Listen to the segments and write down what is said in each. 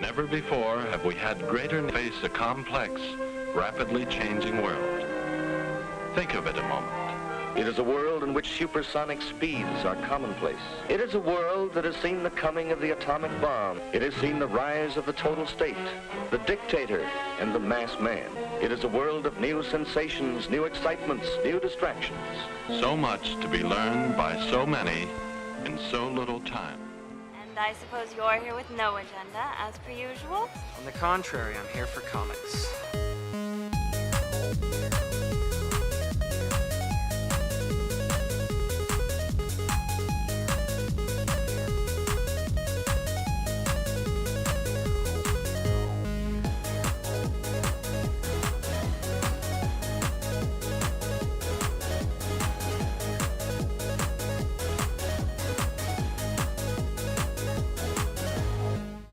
Never before have we had greater face a complex, rapidly changing world. Think of it a moment. It is a world in which supersonic speeds are commonplace. It is a world that has seen the coming of the atomic bomb. It has seen the rise of the total state, the dictator, and the mass man. It is a world of new sensations, new excitements, new distractions. So much to be learned by so many in so little time. And I suppose you're here with no agenda, as per usual? On the contrary, I'm here for comics.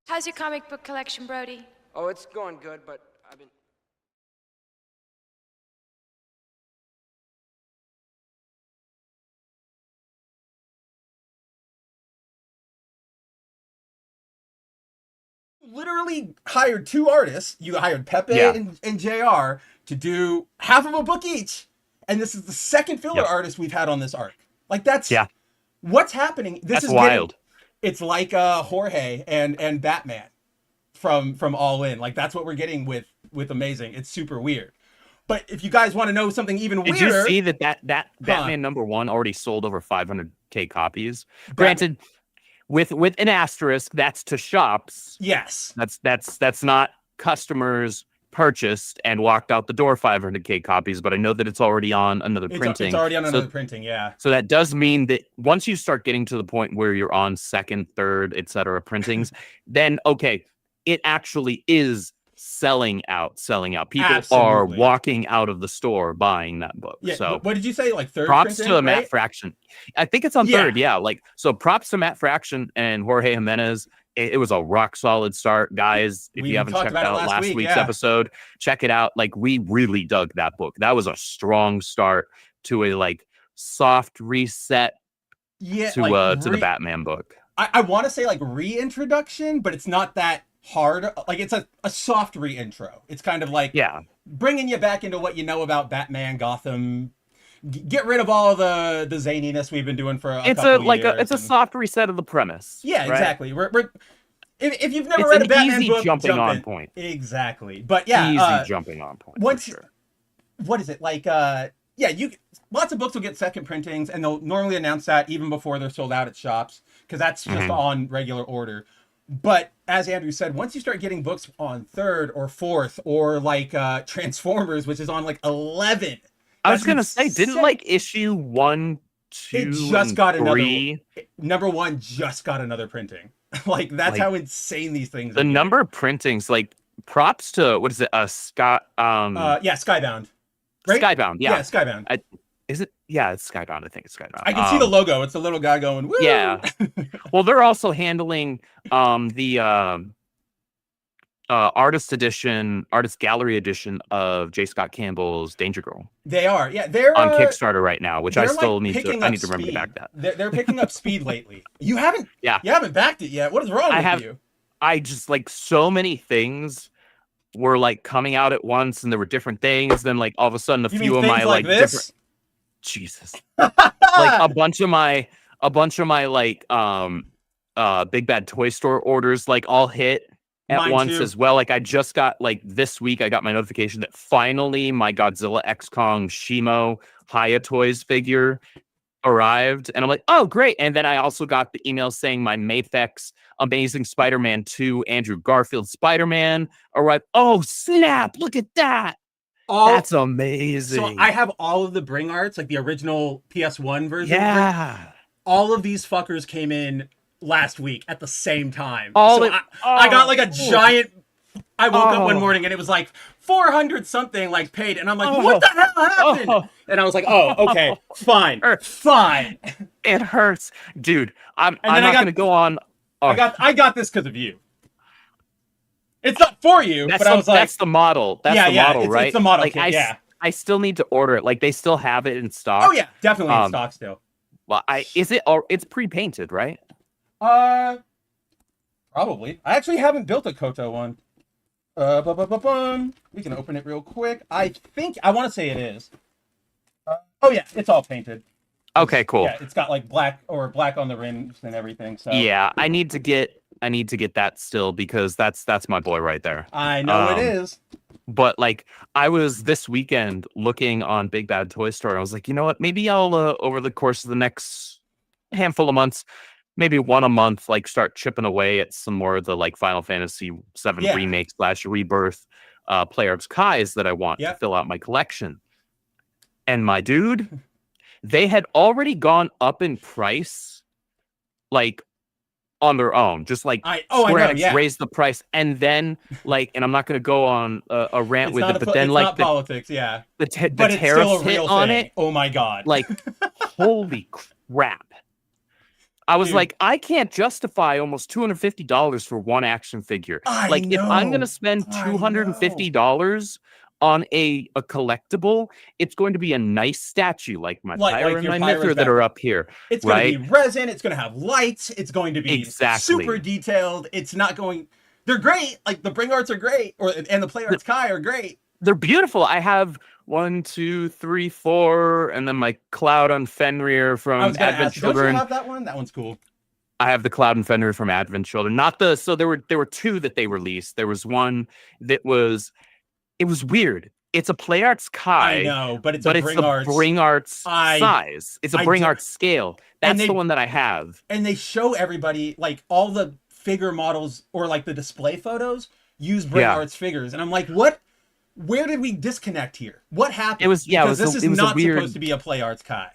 How's your comic book collection, Brody? Oh, it's going good, but I've been... Literally hired two artists. You hired Pepe and JR to do half of a book each. And this is the second filler artist we've had on this arc. Like, that's what's happening. This is wild. It's like Jorge and Batman from All In. Like, that's what we're getting with Amazing. It's super weird. But if you guys want to know something even weirder, did you see that Batman #1 already sold over 500K copies? Granted, with an asterisk, that's to shops. Yes, that's not customers purchased and walked out the door 500K copies, but I know that it's already on another printing. It's already on another printing, yeah. So that does mean that once you start getting to the point where you're on second, third, etc. printings, then okay, it actually is selling out. People are walking out of the store buying that book. Yeah, so what did you say? Like third props printing, to Matt Fraction. I think it's on third, like so props to Matt Fraction and Jorge Jimenez. It was a rock solid start, guys. If you haven't checked out last week's episode, check it out. Like, we really dug that book. That was a strong start to a like soft reset to the Batman book. I want to say like reintroduction, but it's not that hard. Like, it's a soft reintro. It's kind of like bringing you back into what you know about Batman, Gotham. Get rid of all the zaniness we've been doing for a couple years. It's a soft reset of the premise. Yeah, right? Exactly. If you've never read a Batman book, jumping on point. Exactly. But yeah, easy jumping on point. Once, what is it like? Lots of books will get second printings, and they'll normally announce that even before they're sold out at shops, because that's just on regular order. But as Andrew said, once you start getting books on third or fourth, or like Transformers, which is on like 11. I was gonna say, didn't like issue 1, 2, it just got 3. #1 just got another printing. Like, that's how insane these things are. The number of printings, like, props to what is it? Skybound. Right? Skybound, yeah. Skybound. Is it? Yeah, it's Skybound. I think it's Skybound. I can see the logo. It's a little guy going, woo! Yeah. Well, they're also handling the artist gallery edition of J. Scott Campbell's Danger Girl. They are, yeah. They're on Kickstarter right now, which I still need to remember to back that. They're picking up speed lately. You haven't backed it yet. What is wrong with you? I just, like, so many things were like coming out at once, and there were different things. Then, like, all of a sudden, a few of my like different. Jesus, like a bunch of my like Big Bad Toy Store orders like all hit at Mine once too. As well. Like, I just got, like, this week I got my notification that finally my Godzilla X Kong Shimo Haya Toys figure arrived, and I'm like, oh great. And then I also got the email saying my Mafex Amazing Spider-Man 2 Andrew Garfield Spider-Man arrived. Oh snap, look at that. That's amazing. So I have all of the Bring Arts, like the original PS1 version. Yeah. All of these fuckers came in last week at the same time. I got like a giant... I woke up one morning and it was like 400 something like paid. And I'm like, what the hell happened? And I was like, oh, okay, fine. It hurts. Dude, I'm not going to go on. I got this because of you. It's not for you, but I was like... That's the model. That's the model, right? It's the model like, kit, I still need to order it. Like, they still have it in stock. Oh, yeah, definitely in stock still. Well, it's pre-painted, right? Probably. I actually haven't built a Koto one. We can open it real quick. I think I want to say it is. Oh yeah, it's all painted. Okay, cool. Yeah, it's got like black on the rims and everything. So yeah, I need to get that still because that's my boy right there. I know it is. But like I was this weekend looking on Big Bad Toy Store. I was like, you know what? Maybe I'll over the course of the next handful of months, maybe one a month, like start chipping away at some more of the like Final Fantasy VII remake / rebirth Play Arts Kais that I want to fill out my collection. And my dude, they had already gone up in price, like on their own, just like Square Enix raised the price, and then like, and I'm not going to go on a rant with it, but then like the politics, the tariffs hit on it. Oh my god! Like, holy crap! I was like, I can't justify almost $250 for one action figure. If I'm going to spend $250 on a collectible, it's going to be a nice statue like my Pyre and my Mythra that are up here. It's going to be resin. It's going to have lights. It's going to be super detailed. It's not going. They're great. Like the Bring Arts are great, and the Play Arts Kai are great. They're beautiful. I have 1, 2, 3, 4, and then my Cloud on Fenrir from Advent Children. Don't you have that one? That one's cool. I have the Cloud and Fenrir from Advent Children. So there were 2 that they released. There was one that was. It was weird. It's a Play Arts Kai. I know, but it's the Bring Arts size. It's a Bring Arts scale. That's the one that I have. And they show everybody, like, all the figure models or, like, the display photos use Bring Arts figures. And I'm like, what? Where did we disconnect here? What happened? It was this is not supposed to be a Play Arts Kai.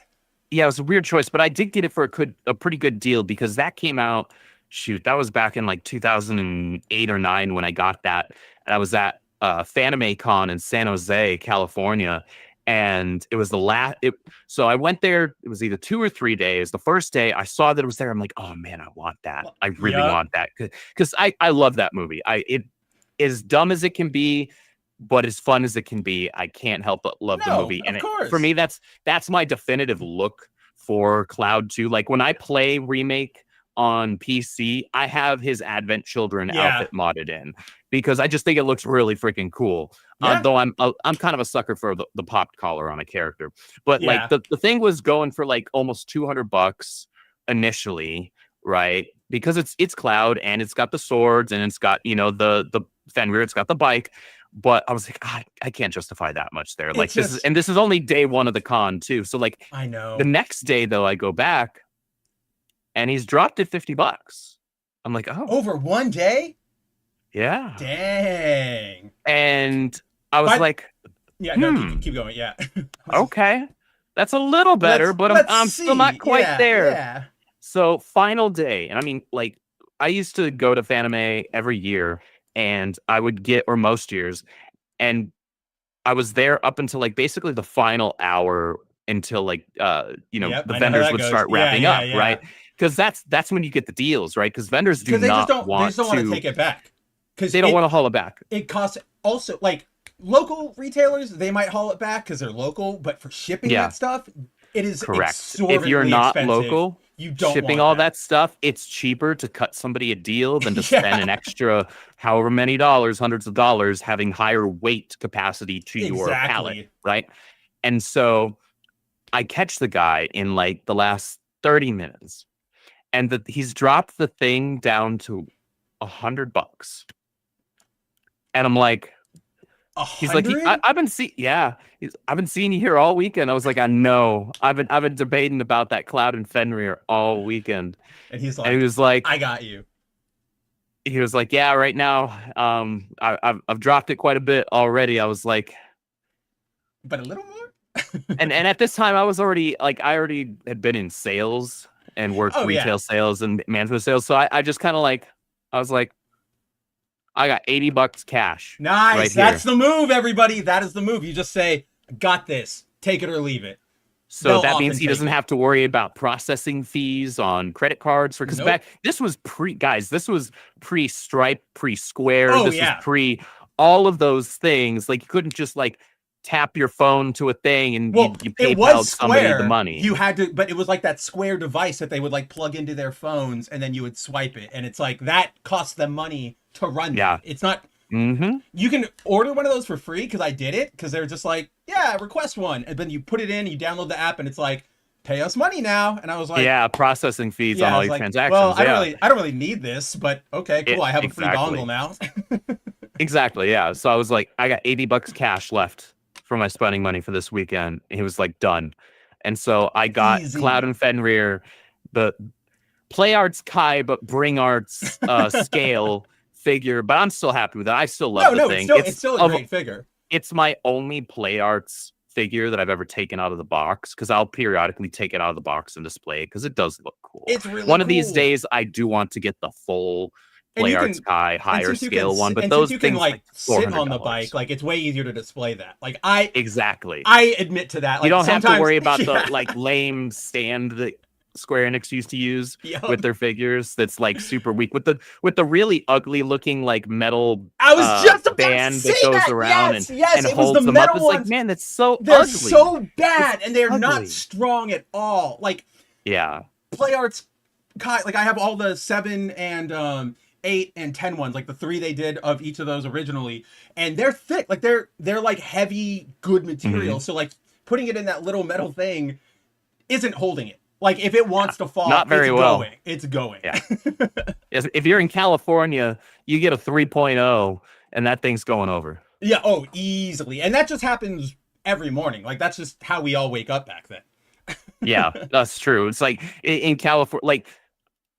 Yeah, it was a weird choice, but I did get it for a pretty good deal because that came out, that was back in, like, 2008 or 9 when I got that. And I was at Fanime Con in San Jose, California, and it was the last. So I went there. It was either 2 or 3 days. The first day I saw that it was there. I'm like, oh man, I want that. I really want that because I love that movie. It as dumb as it can be, but as fun as it can be. I can't help but love the movie. And for me, that's my definitive look for Cloud 2. Like when I play Remake on PC, I have his Advent Children outfit modded in because I just think it looks really freaking cool. Though I'm kind of a sucker for the popped collar on a character. But like the thing was going for like almost $200 initially, right? Because it's Cloud and it's got the swords and it's got, the Fenrir, it's got the bike. But I was like, I can't justify that much there. Like this is only day 1 of the con too. So like I know. The next day though, I go back and he's dropped it $50. I'm like, oh, over one day? Yeah. Dang. And I was like, keep going. Yeah. Okay. That's a little better, but I'm still not quite there. Yeah. So final day. And I mean, like, I used to go to Fanime every year and I would get, or most years, and I was there up until like basically the final hour until like, the vendors would start wrapping up, right? Because that's when you get the deals, right? Because vendors do not want to take it back. Because they don't want to haul it back. It costs also like local retailers, they might haul it back because they're local, but for shipping that stuff, it is correct. If you're not local, you don't shipping all that stuff, it's cheaper to cut somebody a deal than to spend an extra however many dollars, hundreds of dollars, having higher weight capacity to your pallet, right? And so I catch the guy in like the last 30 minutes, and he's dropped the thing down to $100. And I'm like, he's like, I've been seeing you here all weekend. I was like, I know. I've been debating about that Cloud and Fenrir all weekend. And he was like, I got you. He was like, yeah, right now, I've dropped it quite a bit already. I was like, but a little more. and at this time, I already had been in sales and worked retail sales and management sales. So I just kind of I was like, I got $80 cash. Nice. Right That's the move, everybody. That is the move. You just say, got this. Take it or leave it. So that means he doesn't have to worry about processing fees on credit cards. Because this was pre-Stripe, pre-Square. Was pre all of those things. Like you couldn't just like tap your phone to a thing and Well, you it PayPal was somebody Square. the money. You had to, but it was like that Square device that they would like plug into their phones, and then you would swipe it, and it's like that costs them money to run. Yeah. That. It's not. Mm-hmm. You can order one of those for free because I did it because they're just like, yeah, request one, and then you put it in, you download the app, and it's like, pay us money now, and I was like, yeah, processing fees on all your transactions. Well, I don't really need this, but okay, cool. I have a free exactly. dongle now. Exactly, yeah. So I was like, I got $80 cash left for my spending money for this weekend. He was like, done. And so I got Easy. Cloud and Fenrir, the Play Arts Kai, but Bring Arts scale figure. But I'm still happy with it. I still love the thing. It's still a great figure. It's my only Play Arts figure that I've ever taken out of the box, because I'll periodically take it out of the box and display it because it does look cool. It's really one of cool. these days I do want to get the full Play Arts Kai higher scale one, but those you things can like sit on the $400. bike, like it's way easier to display that. Like exactly. I admit to that. Like, you don't have to worry about yeah. the like lame stand that Square Enix used to use Yep. with their figures. That's like super weak with the really ugly looking like metal. I was just about band to say that goes that. around Yes, and, yes, and it was holds the them metal up. It's ones. like, man, that's so They're ugly. so bad, it's and they're ugly. not strong at all. Like yeah, Play Arts Kai, like I have all the 7 and 8 and 10 ones, like the 3 they did of each of those originally, and they're thick, like they're like heavy, good material. Mm-hmm. So like putting it in that little metal thing isn't holding it. Like if it wants to fall, not very well. It's going. Yeah. If you're in California, you get a 3.0, and that thing's going over. Yeah. Oh, easily, and that just happens every morning. Like that's just how we all wake up back then. Yeah, that's true. It's like in California, like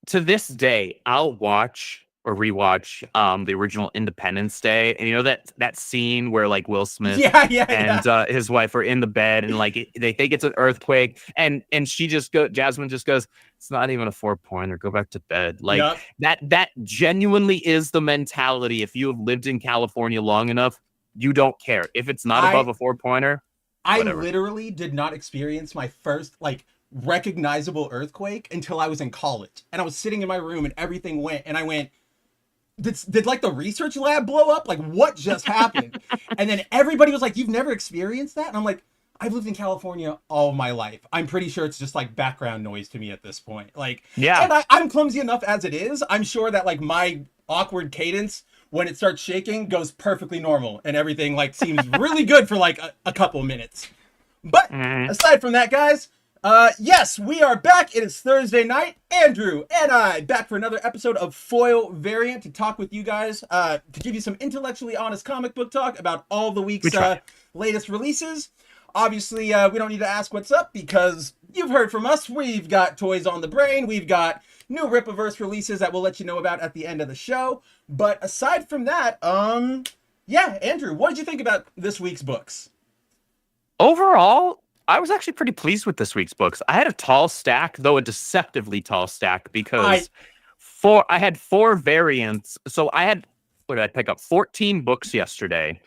to this day, I'll watch or rewatch the original Independence Day, and you know that scene where like Will Smith and his wife are in the bed, and like they think it's an earthquake, and Jasmine just goes, it's not even a 4-pointer, go back to bed. Like that genuinely is the mentality. If you have lived in California long enough, you don't care if it's not above a 4-pointer. I literally did not experience my first like recognizable earthquake until I was in college, and I was sitting in my room and everything went, and I went, did like the research lab blow up? Like what just happened? And then everybody was like, you've never experienced that? And I'm like, I've lived in California all my life. I'm pretty sure it's just like background noise to me at this point. Like, yeah. And I'm clumsy enough as it is. I'm sure that like my awkward cadence when it starts shaking goes perfectly normal, and everything like seems really good for like a couple minutes. But aside from that, guys, yes, we are back. It is Thursday night. Andrew and I back for another episode of Foil Variant to talk with you guys, to give you some intellectually honest comic book talk about all the week's latest releases. Obviously, we don't need to ask what's up because you've heard from us. We've got toys on the brain. We've got new RIPPAVERSE releases that we'll let you know about at the end of the show. But aside from that, yeah, Andrew, what did you think about this week's books? Overall, I was actually pretty pleased with this week's books. I had a tall stack, though a deceptively tall stack, because I had 4 variants. So what did I pick up? 14 books yesterday.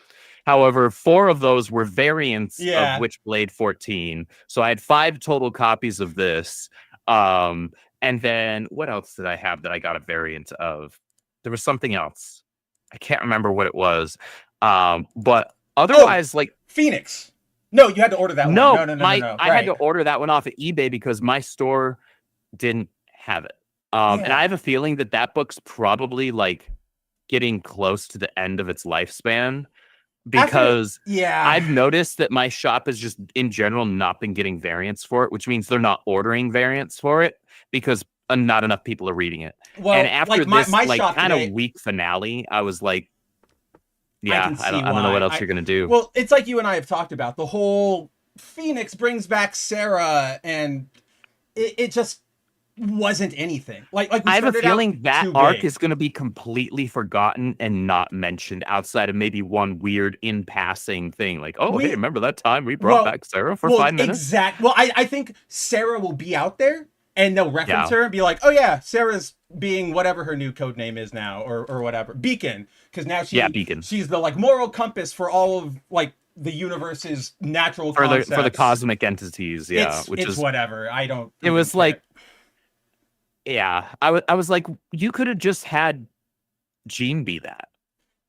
However, 4 of those were variants of Witchblade 14. So I had 5 total copies of this. And then what else did I have that I got a variant of? There was something else. I can't remember what it was. But otherwise, like Phoenix. No, you had to order that one. No. I had to order that one off of eBay because my store didn't have it. And I have a feeling that book's probably like getting close to the end of its lifespan, because I've noticed that my shop has just in general not been getting variants for it, which means they're not ordering variants for it because not enough people are reading it. Well, and after this kind of weak finale, I was like, I don't know what else you're gonna do. Well, it's like you and I have talked about the whole Phoenix brings back Sarah, and it just wasn't anything. Like I have a feeling that arc is gonna be completely forgotten and not mentioned outside of maybe one weird in passing thing. Like, hey, remember that time we brought back Sarah for 5 minutes? Exactly. Well, I think Sarah will be out there, and they'll reference her and be like, oh yeah, Sarah's being whatever her new code name is now, or whatever, Beacon, because now she's the like moral compass for all of like the universe's natural concepts. For the cosmic entities. Which is whatever. It was like, I was like, you could have just had Jean be that.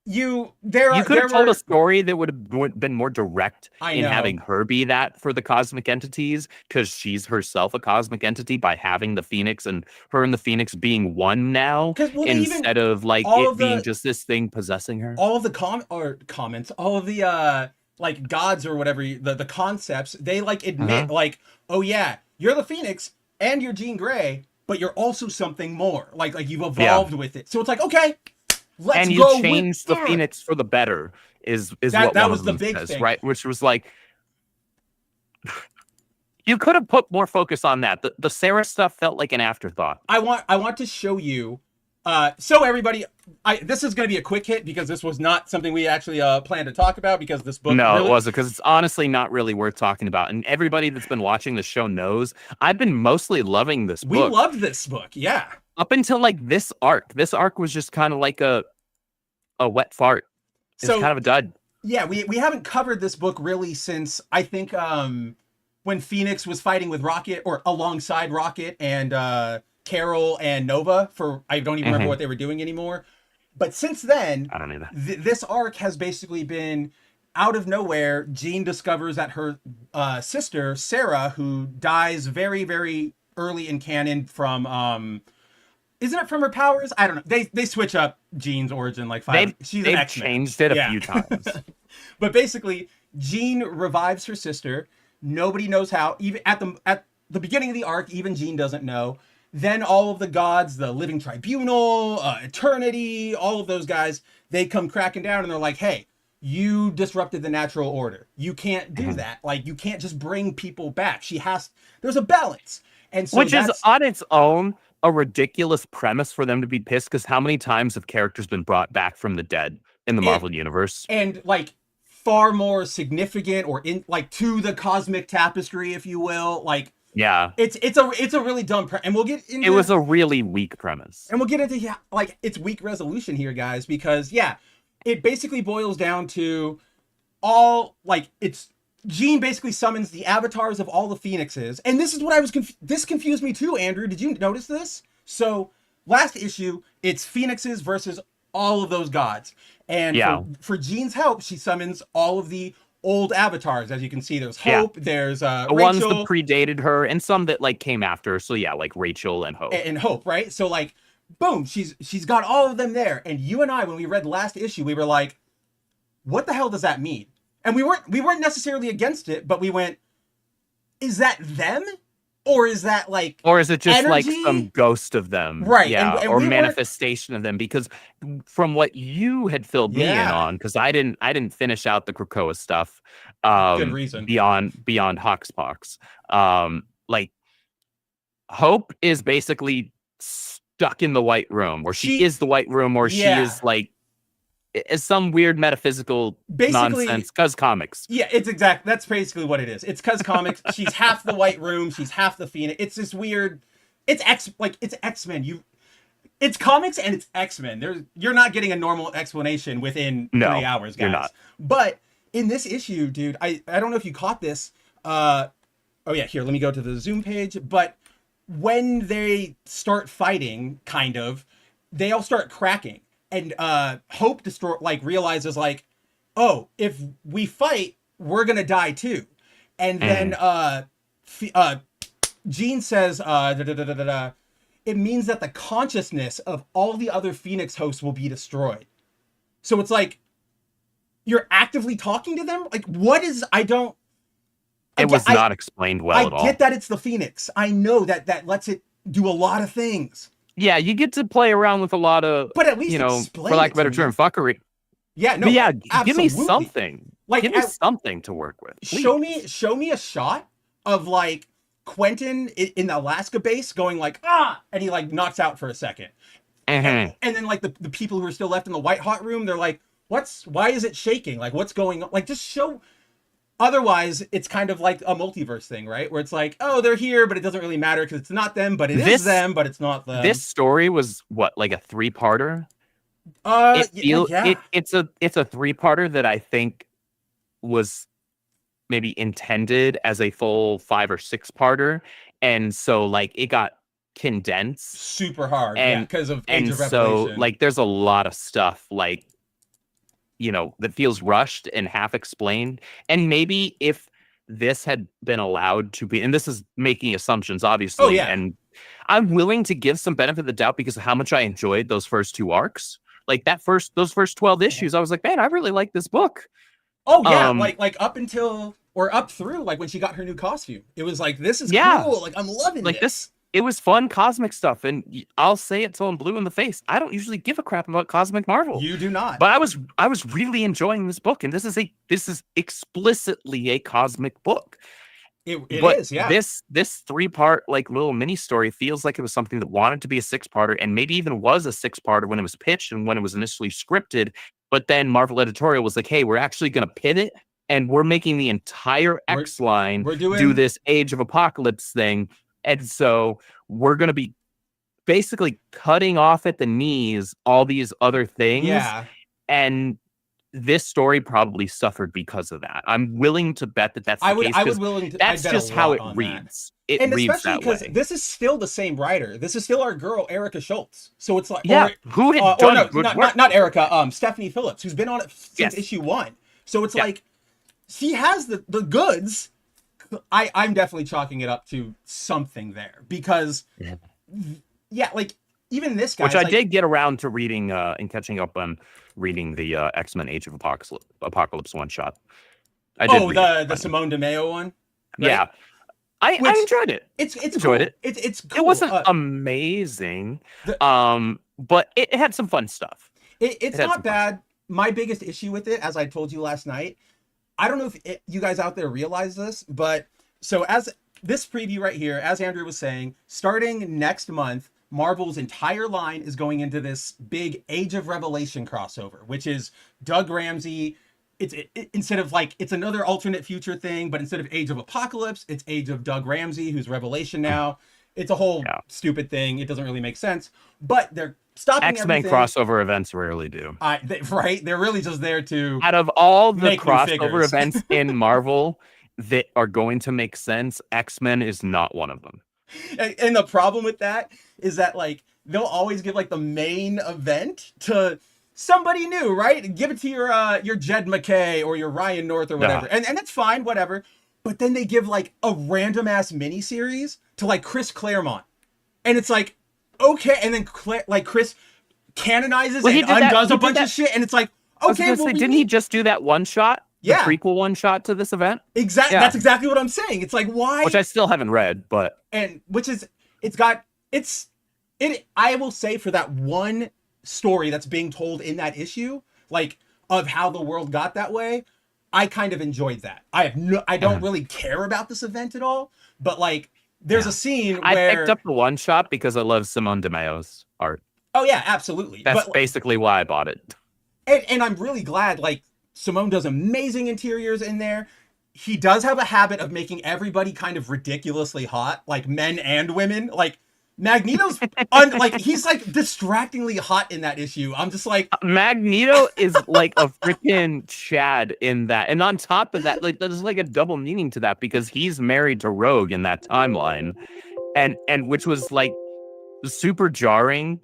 You could have told a story that would have been more direct I in know. having her be that for the cosmic entities, because she's herself a cosmic entity by having the Phoenix and her and the Phoenix being one now, 'Cause, well, they even instead of like all it of being the just this thing possessing her. all of the comments, all of the like gods or whatever, the concepts, they like admit like, oh yeah, you're the Phoenix and you're Jean Grey, but you're also something more. Like you've evolved with it. So it's like, okay, let's And you go changed the with Phoenix for the better is that what one was of the them big says, thing. right? Which was like, you could have put more focus on that. The Sarah stuff felt like an afterthought. I want to show you. So everybody, this is going to be a quick hit because this was not something we actually planned to talk about, because this book No, really... it wasn't, because it's honestly not really worth talking about. And everybody that's been watching the show knows I've been mostly loving this book. We loved this book, yeah. Up until like this arc. This arc was just kind of like a wet fart. It's kind of a dud. Yeah, we haven't covered this book really since, I think, when Phoenix was fighting with Rocket, or alongside Rocket and Carol and Nova for, I don't even remember what they were doing anymore. But since then, I don't either. This arc has basically been out of nowhere. Jean discovers that her sister, Sarah, who dies very, very early in canon from, isn't it from her powers? I don't know. They switch up Jean's origin like she's an X-Men. Changed it a few times. But basically, Jean revives her sister. Nobody knows how. Even at the beginning of the arc, even Jean doesn't know. Then all of the gods, the Living Tribunal, Eternity, all of those guys, they come cracking down and they're like, hey, you disrupted the natural order. You can't do that. Like, you can't just bring people back. There's a balance. And so which is on its own a ridiculous premise for them to be pissed, because how many times have characters been brought back from the dead in the Marvel universe? And like far more significant, or in like to the cosmic tapestry, if you will. Like, yeah, it's a really dumb and we'll get into... It was a really weak premise. And we'll get into like its weak resolution here, guys, because it basically boils down to all like it's Jean basically summons the avatars of all the Phoenixes. And this is what I was this confused me too, Andrew. Did you notice this? So last issue, it's Phoenixes versus all of those gods. And for Jean's help, she summons all of the old avatars. As you can see, there's Hope, there's the Rachel, ones that predated her, and some that like came after. So yeah, like Rachel and Hope. And Hope, right? So like, boom, she's got all of them there. And you and I, when we read the last issue, we were like, what the hell does that mean? And we weren't necessarily against it, but we went, is that them? Or is that like, or is it just energy? Like some ghost of them? Right. Yeah. And or manifestation of them? Because from what you had filled me in on, because I didn't finish out the Krakoa stuff. Good reason. Beyond Hoxpox. Like Hope is basically stuck in the White Room, or she is the White Room, or she is like, is some weird metaphysical nonsense, cuz comics. Yeah, that's basically what it is. It's cuz comics. She's half the White Room, she's half the Phoenix. It's this weird, it's X-Men. It's comics and it's X-Men. You're not getting a normal explanation within 3 hours, guys. You're not. But in this issue, dude, I don't know if you caught this. Oh yeah, here, let me go to the Zoom page. But when they start fighting, kind of, they all start cracking. And Hope realizes like, oh, if we fight, we're gonna die too. And then Jean says, it means that the consciousness of all the other Phoenix hosts will be destroyed. So it's like, you're actively talking to them? Like, what is... It was not explained well at all. I get that it's the Phoenix. I know that lets it do a lot of things. Yeah, you get to play around with a lot of, but at least for lack of a better term, fucking. Yeah, no. But yeah, absolutely. give me something. Like, give me something to work with. Please. Show me a shot of like Quentin in the Alaska base going like and he like knocks out for a second, and then like the people who are still left in the White Hot Room, they're like, why is it shaking? Like, what's going on? Like, just show. Otherwise, it's kind of like a multiverse thing, right? Where it's like, oh, they're here, but it doesn't really matter because it's not them, but it is them, but it's not them. This story was what, like a 3-parter? It's a 3-parter that I think was maybe intended as a full 5 or 6-parter, and so like it got condensed super hard, and because of Age of so Revelation. like there's a lot of stuff like that feels rushed and half explained. And maybe if this had been allowed to be, and this is making assumptions, obviously. Oh, yeah. And I'm willing to give some benefit of the doubt because of how much I enjoyed those first 2 arcs. Like those first 12 issues, I was like, man, I really like this book. Oh yeah, like up until or up through like when she got her new costume. It was like, this is cool. Like, I'm loving like this. It was fun cosmic stuff, and I'll say it till I'm blue in the face. I don't usually give a crap about cosmic Marvel. You do not. But I was really enjoying this book, and this is explicitly a cosmic book. It is, yeah. This 3-part like little mini story feels like it was something that wanted to be a 6-parter, and maybe even was a 6-parter when it was pitched and when it was initially scripted. But then Marvel Editorial was like, "Hey, we're actually going to pivot, and we're making the entire X line do this Age of Apocalypse thing." And so we're going to be basically cutting off at the knees all these other things. Yeah. And this story probably suffered because of that. I'm willing to bet that that's the case. I would willing to. That's just how it reads. It reads that way. This is still the same writer. This is still our girl Erica Schultz. So it's like, who had done good work? Not Erica. Stephanie Phillips, who's been on it since issue 1. So it's like she has the goods. I'm definitely chalking it up to something there because, like even this guy, which I did get around to reading and catching up on reading the X-Men Age of Apocalypse one shot. I did the Simone DeMeo one. Right? Yeah, I enjoyed it. It's enjoyed cool. it. It's cool. It wasn't amazing, but it had some fun stuff. It's not bad. My biggest issue with it, as I told you last night, I don't know if you guys out there realize this, but so as this preview right here, as Andrew was saying, starting next month, Marvel's entire line is going into this big Age of Revelation crossover, which is Doug Ramsey. Instead of like, it's another alternate future thing, but instead of Age of Apocalypse, it's Age of Doug Ramsey, who's Revelation now. It's a whole stupid thing. It doesn't really make sense, but they're stopping X-Men crossover events rarely do. Right? They're really just there to. Out of all the crossover events in Marvel that are going to make sense, X-Men is not one of them. And the problem with that is that like they'll always give like the main event to somebody new, right? Give it to your Jed McKay or your Ryan North or whatever, and that's fine, whatever. But then they give like a random ass miniseries to like Chris Claremont, and it's like, okay, and then Chris canonizes and undoes a bunch of shit, and it's like, okay, didn't he just do that one shot? The prequel one shot to this event? Exactly. Yeah. That's exactly what I'm saying. It's like, why? Which I still haven't read, but I will say for that one story that's being told in that issue, like of how the world got that way, I kind of enjoyed that. I don't really care about this event at all, but like there's a scene where I picked up the one shot because I love Simone DeMeo's art. Oh yeah, absolutely. That's basically why I bought it. And I'm really glad like Simone does amazing interiors in there. He does have a habit of making everybody kind of ridiculously hot, like men and women. Like Magneto's like he's like distractingly hot in that issue. I'm just like Magneto is like a freaking Chad in that. And on top of that, like there's like a double meaning to that because he's married to Rogue in that timeline. And which was like super jarring.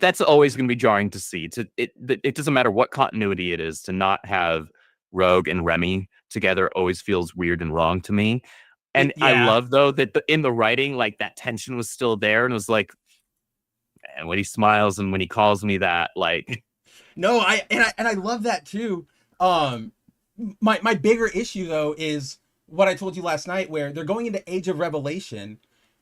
That's always going to be jarring to see. It doesn't matter what continuity it is, to not have Rogue and Remy together always feels weird and wrong to me. And I love though that in the writing, like that tension was still there, and it was like, and when he smiles and when he calls me that, like, no, I love that too. My bigger issue though is what I told you last night, where they're going into Age of Revelation.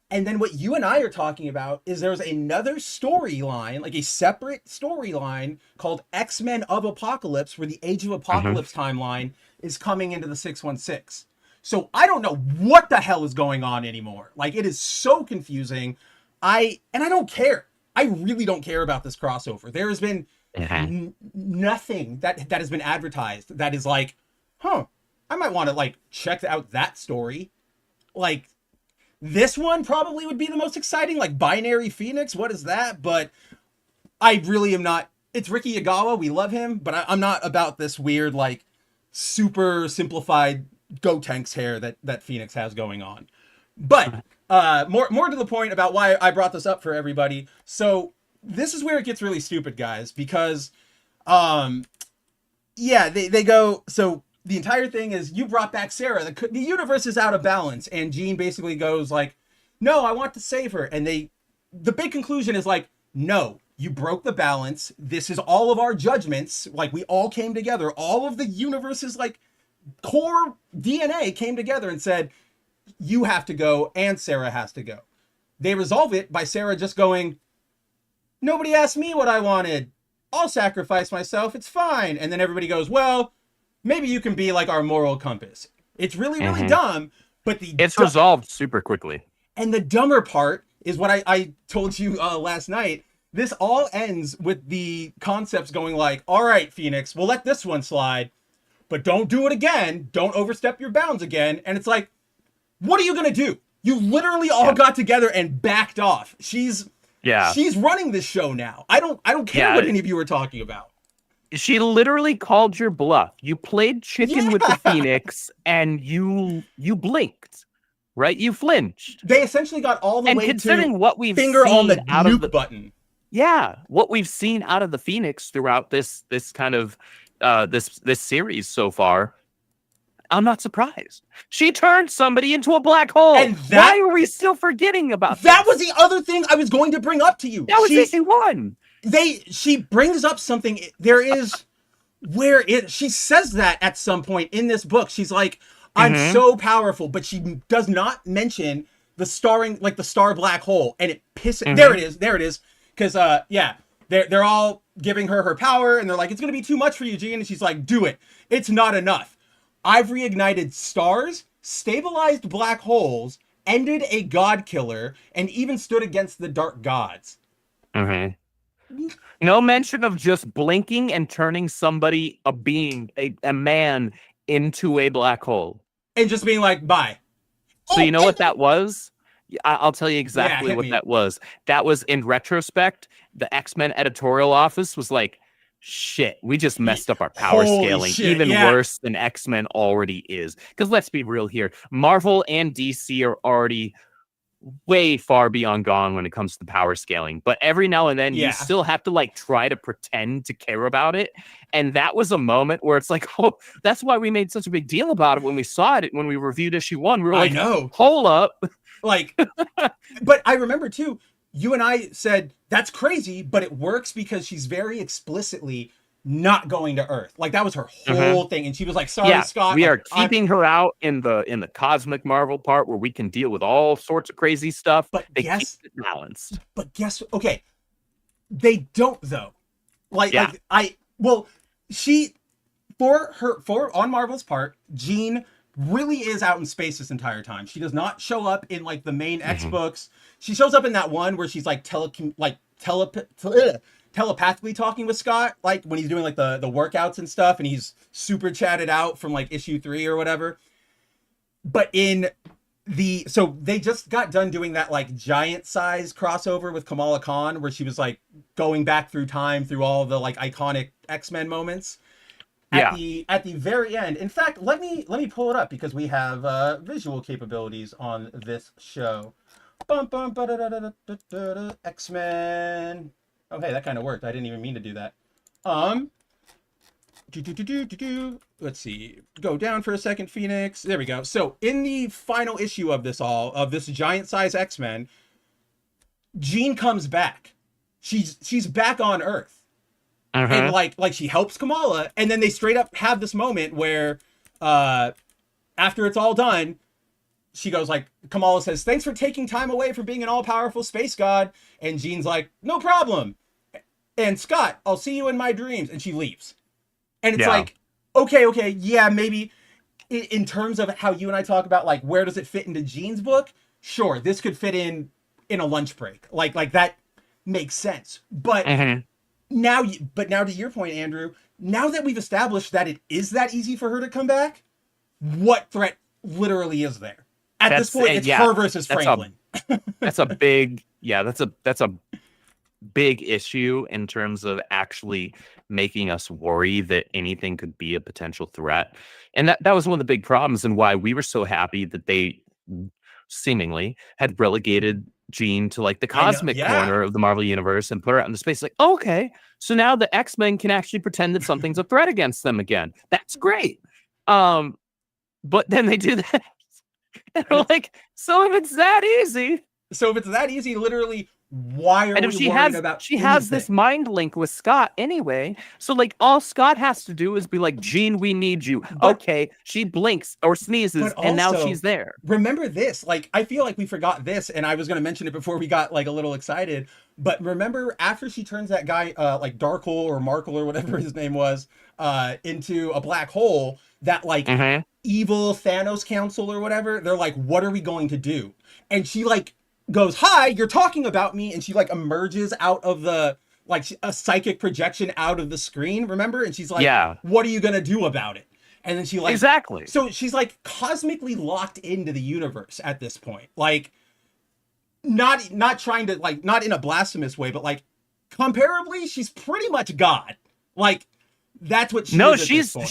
And then what you and I are talking about is there's another storyline, like a separate storyline called X-Men of Apocalypse, where the Age of Apocalypse timeline is coming into the 616. So I don't know what the hell is going on anymore. Like, it is so confusing. I don't care. I really don't care about this crossover. There has been nothing that has been advertised that is like, I might want to like check out that story. Like, this one probably would be the most exciting, like Binary Phoenix. What is that? But I really am not. It's Ricky Yagawa. We love him, but I'm not about this weird, like, super simplified Gotenks hair that Phoenix has going on. But more to the point about why I brought this up for everybody. So this is where it gets really stupid, guys, because yeah, they go, so the entire thing is, you brought back Sarah. The universe is out of balance. And Jean basically goes like, no, I want to save her. And the big conclusion is like, no, you broke the balance. This is all of our judgments. Like, we all came together. All of the universe's like core DNA came together and said, you have to go and Sarah has to go. They resolve it by Sarah just going, nobody asked me what I wanted. I'll sacrifice myself. It's fine. And then everybody goes, well, maybe you can be like our moral compass. It's really, really dumb, but it's resolved super quickly. And the dumber part is what I told you last night. This all ends with the concepts going like, all right, Phoenix, we'll let this one slide, but don't do it again. Don't overstep your bounds again. And it's like, what are you going to do? You literally all got together and backed off. She's running this show now. I don't care what any of you are talking about. She literally called your bluff. You played chicken with the Phoenix, and you blinked, right? You flinched. They essentially got all the and way considering to what we've finger seen on the out nuke of the button. Yeah, what we've seen out of the Phoenix throughout this kind of this series so far, I'm not surprised. She turned somebody into a black hole. And why are we still forgetting about that? Was the other thing I was going to bring up to you. That was issue 1. She brings up something. There is where she says that at some point in this book. She's like, I'm so powerful, but she does not mention the star black hole, and it pisses. There it is. Because they're all giving her power, and they're like, it's gonna be too much for you, Jean. And she's like, do it. It's not enough. I've reignited stars, stabilized black holes, ended a god killer, and even stood against the dark gods. No mention of just blinking and turning somebody, a man, into a black hole. And just being like, bye. So you know what that was? I'll tell you exactly what that was. That was, in retrospect, the X-Men editorial office was like, shit, we just messed up our power scaling even worse than X-Men already is. Because let's be real here, Marvel and DC are already way far beyond gone when it comes to the power scaling. But every now and then you still have to like try to pretend to care about it. And that was a moment where it's like, oh, that's why we made such a big deal about it when we saw it, when we reviewed issue 1. We were like, hold up. Like, but I remember too, you and I said, that's crazy, but it works because she's very explicitly not going to Earth. Like, that was her whole thing. And she was like, sorry, Scott. We are keeping her out in the cosmic Marvel part where we can deal with all sorts of crazy stuff. But they keep it balanced. But okay. They don't though. She, on Marvel's part, Jean really is out in space this entire time. She does not show up in like the main X books. She shows up in that one where she's like telepathically talking with Scott, like when he's doing like the workouts and stuff, and he's super chatted out from like issue 3 or whatever. But so they just got done doing that like giant size crossover with Kamala Khan, where she was like going back through time through all the like iconic X-Men moments. At the very end. In fact, let me pull it up because we have visual capabilities on this show. X-Men. Oh, hey, that kind of worked. I didn't even mean to do that. Let's see. Go down for a second, Phoenix. There we go. So in the final issue of this giant size X-Men, Jean comes back. She's back on Earth. And like she helps Kamala, and then they straight up have this moment where after it's all done, she goes like, Kamala says, thanks for taking time away from being an all-powerful space god. And Jean's like, no problem. And Scott, I'll see you in my dreams. And she leaves. And it's like, okay, yeah, maybe in terms of how you and I talk about like where does it fit into Jean's book, sure, this could fit in a lunch break. Like that makes sense. But now to your point, Andrew, now that we've established that it is that easy for her to come back, what threat literally is there? At this point, it's her versus Franklin. That's a big issue in terms of actually making us worry that anything could be a potential threat. And that was one of the big problems and why we were so happy that they seemingly had relegated Jean to like the I know, cosmic yeah. corner of the Marvel universe and put her out into space. Like, okay, so now the X-Men can actually pretend that something's a threat against them again. That's great. But then they do that. And we're like, so if it's that easy, literally, why are and we if she worried has about she has this anything? mind link with Scott anyway, so like all Scott has to do is be like, Jean, we need you. But- Okay, she blinks or sneezes, But and now also, she's there. Remember this, like, I feel like we forgot this, and I was going to mention it before we got like a little excited, but remember after she turns that guy like Darkle or Markle or whatever his name was into a black hole, that like evil Thanos council or whatever, they're like, what are we going to do? And she like goes, hi, you're talking about me, and she like emerges out of the like a psychic projection out of the screen, remember? And she's like, Yeah. what are you gonna do about it? And then she like, exactly. so she's like cosmically locked into the universe at this point, like not trying to like, not in a blasphemous way, but like comparably she's pretty much God. Like that's what she is at this point.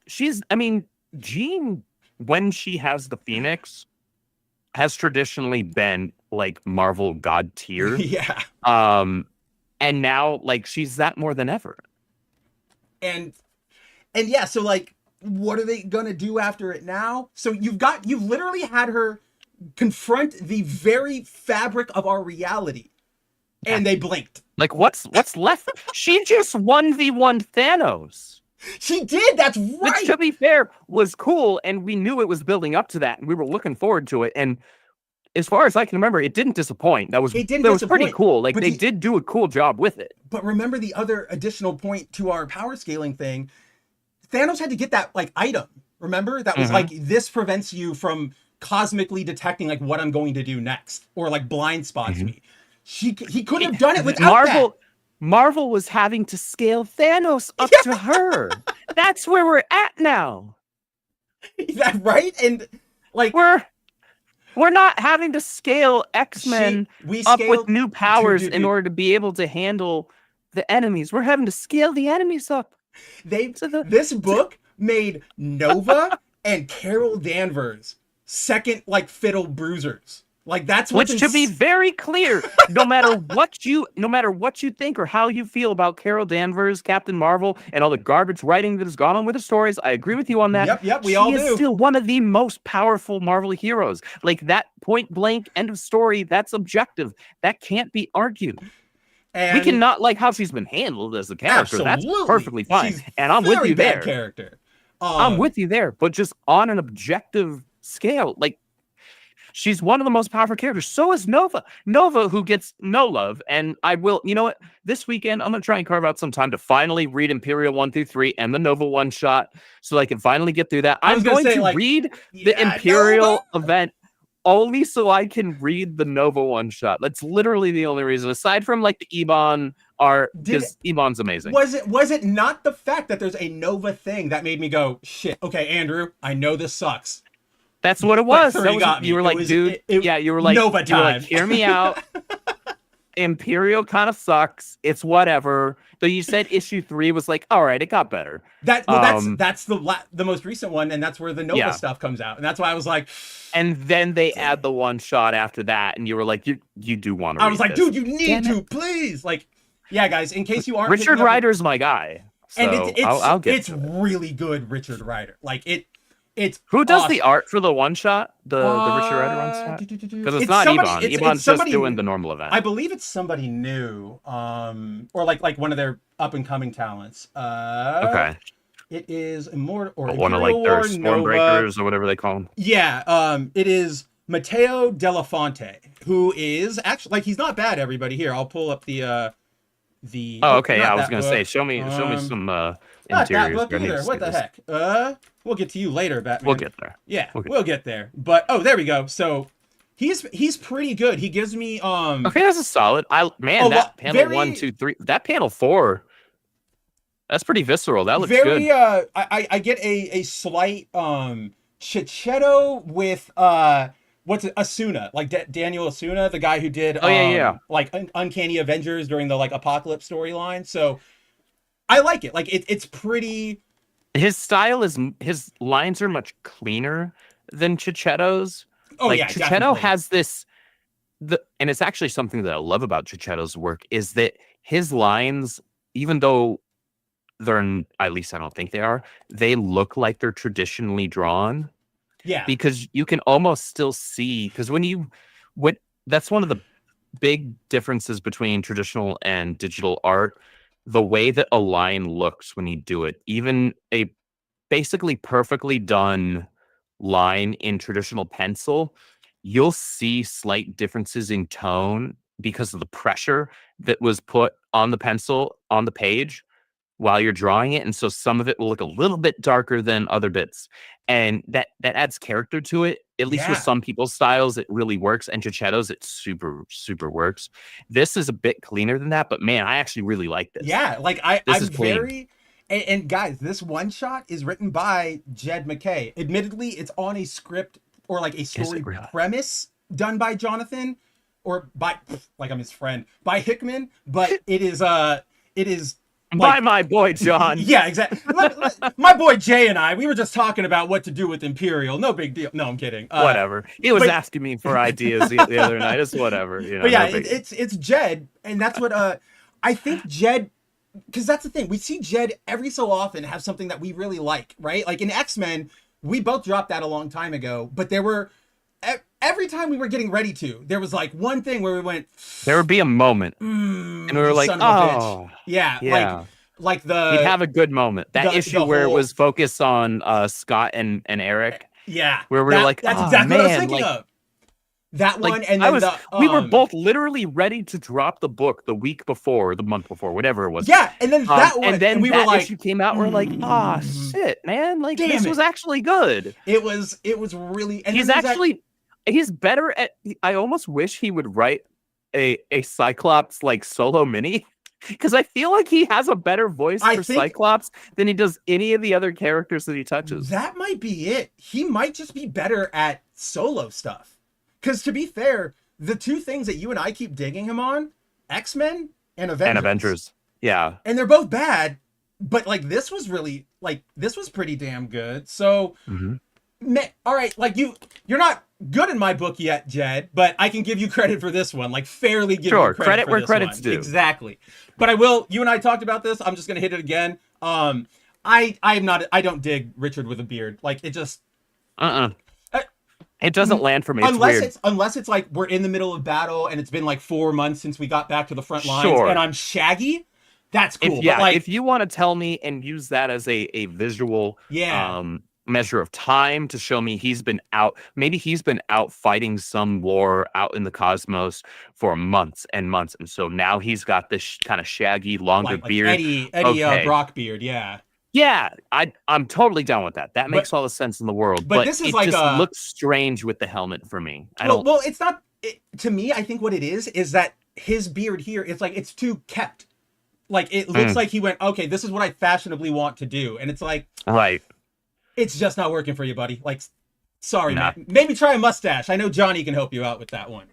she's I mean, Jean, when she has the Phoenix, has traditionally been like Marvel God tier. Yeah. And now like she's that more than ever. And yeah, so like what are they gonna do after it now? So you've literally had her confront the very fabric of our reality. And they blinked. Like what's left? She just 1v1 Thanos. She did, that's right. Which, to be fair, was cool, and we knew it was building up to that, and we were looking forward to it. And as far as I can remember, it didn't disappoint. That was pretty cool. Like they did do a cool job with it. But remember the other additional point to our power scaling thing, Thanos had to get that like item. Remember? That was like, this prevents you from cosmically detecting like what I'm going to do next, or like blind spots me. He couldn't have done it without that. Marvel was having to scale Thanos up to her. That's where we're at now. Is that right? And like we're not having to scale X-Men up with new powers in order to be able to handle the enemies. We're having to scale the enemies up. This book made Nova and Carol Danvers second like fiddle bruisers. Like that's which, to be very clear, no matter what you think or how you feel about Carol Danvers, Captain Marvel, and all the garbage writing that has gone on with the stories, I agree with you on that. Yep, we all do. She is still one of the most powerful Marvel heroes. Like that point blank end of story, that's objective. That can't be argued. And we cannot like how she's been handled as a character. Absolutely. That's perfectly fine. She's and I'm with you there. Character. I'm with you there, but just on an objective scale, like she's one of the most powerful characters. So is Nova. Nova, who gets no love. And I will, you know what? This weekend, I'm going to try and carve out some time to finally read Imperial 1 through 3 and the Nova one-shot so I can finally get through that. I'm going to read the Imperial event only so I can read the Nova one-shot. That's literally the only reason, aside from like the Ebon art, because Ebon's amazing. Was it not the fact that there's a Nova thing that made me go, shit, okay, Andrew, I know this sucks. That's what it was. You were like, you were like, Nova time. Hear me out. Imperial kind of sucks. It's whatever. Though you said issue 3 was like, all right, it got better. That's the most recent one, and that's where the Nova stuff comes out, and that's why I was like. And then they add the one shot after that, and you were like, you do want to. I was like, dude, you need to, please, like, yeah, guys, in case you aren't. Richard Rider's my guy, so and I'll get. It's really good, Richard Rider. Like it. It's who does the art for the one shot, the Richard Rider one shot? Because it's not Ebon. Ebon's just doing the normal event. I believe it's somebody new, or like one of their up and coming talents. Okay. It is Immortal or one of like their Stormbreakers or whatever they call them. Yeah. It is Matteo Delafonte, who is actually like he's not bad. Everybody here, I'll pull up the. Oh, okay. Yeah, I was gonna say, show me some not interiors. That book either. What the heck? We'll get to you later, Batman. We'll get there. Yeah, we'll get there. But there we go. So he's pretty good. He gives me Okay, that's a solid. That panel 1, 2, 3. That panel 4. That's pretty visceral. That looks good. I get a slight Chichetto with what's it, Asuna, like Daniel Asuna, the guy who did like Uncanny Avengers during the like Apocalypse storyline. So I like it. Like it's pretty. His style his lines are much cleaner than Chichetto's. Oh like, yeah, Chichetto definitely. has this and it's actually something that I love about Chichetto's work is that his lines, even though at least I don't think they look like they're traditionally drawn. Yeah. Because you can almost still see, because that's one of the big differences between traditional and digital art, the way that a line looks when you do it. Even a basically perfectly done line in traditional pencil, you'll see slight differences in tone because of the pressure that was put on the pencil on the page while you're drawing it, and so some of it will look a little bit darker than other bits, and that adds character to it. At least with Yeah. some people's styles, it really works, and Chichetto's, it super works. This is a bit cleaner than that, but man, I actually really like this. Yeah, like This I'm is clean. very and guys, this one shot is written by Jed McKay. Admittedly, it's on a script or like a story really? premise done by Jonathan or by like I'm his friend by Hickman, but it is By my boy John. yeah, exactly. My boy Jay and we were just talking about what to do with Imperial. No big deal. No, I'm kidding. Whatever. He was but- asking me for ideas the other night. It's whatever. You know, But yeah, no big- it's Jed, and that's what I think Jed, because that's the thing. We see Jed every so often have something that we really like, right? Like in X-Men, we both dropped that a long time ago, but there were every time we were getting ready to, there was like one thing where we went, there would be a moment, and we were like, son of a bitch. oh, Yeah, yeah. like the He'd have a good moment. That the issue where it whole- was focused on Scott and Eric. yeah, where we were like, that's oh, exactly what I was man, thinking like- of. That one, Like, and then we were both literally ready to drop the book the week before, the month before, whatever it was. yeah, and then that one, and then we that were like, issue came out. We're like, ah, shit, man! Like Damn this it. was actually good. it was really, and He's then there's actually he's better at. I almost wish he would write a Cyclops like solo mini, because I feel like he has a better voice I for think- Cyclops than he does any of the other characters that he touches. That might be it. He might just be better at solo stuff. Because to be fair, the two things that you and I keep digging him on, X-Men and Avengers. And Avengers, yeah. And they're both bad, but like this was pretty damn good. So, all right, like you're not good in my book yet, Jed, but I can give you credit for this one. Like fairly give you credit for where this credit's one. due. Exactly. But I will. You and I talked about this. I'm just gonna hit it again. I don't dig Richard with a beard. Like it just. It doesn't land for me. It's weird. Unless it's like we're in the middle of battle and it's been like 4 months since we got back to the front lines Sure. and I'm shaggy, that's cool. If, yeah, but like, if you want to tell me and use that as a visual measure of time to show me he's been out fighting some war out in the cosmos for months and months, and so now he's got this kind of shaggy, longer like beard. Eddie Okay. Brock beard, yeah. Yeah, I'm totally down with that. That makes all the sense in the world. but this is it like just looks strange with the helmet for me. Well, it's not. To me, I think what it is that his beard here, it's too kept. Like it looks like he went, okay, this is what I fashionably want to do, and it's like, right. It's just not working for you, buddy. Like, sorry, Nah. man. Maybe try a mustache. I know Johnny can help you out with that one.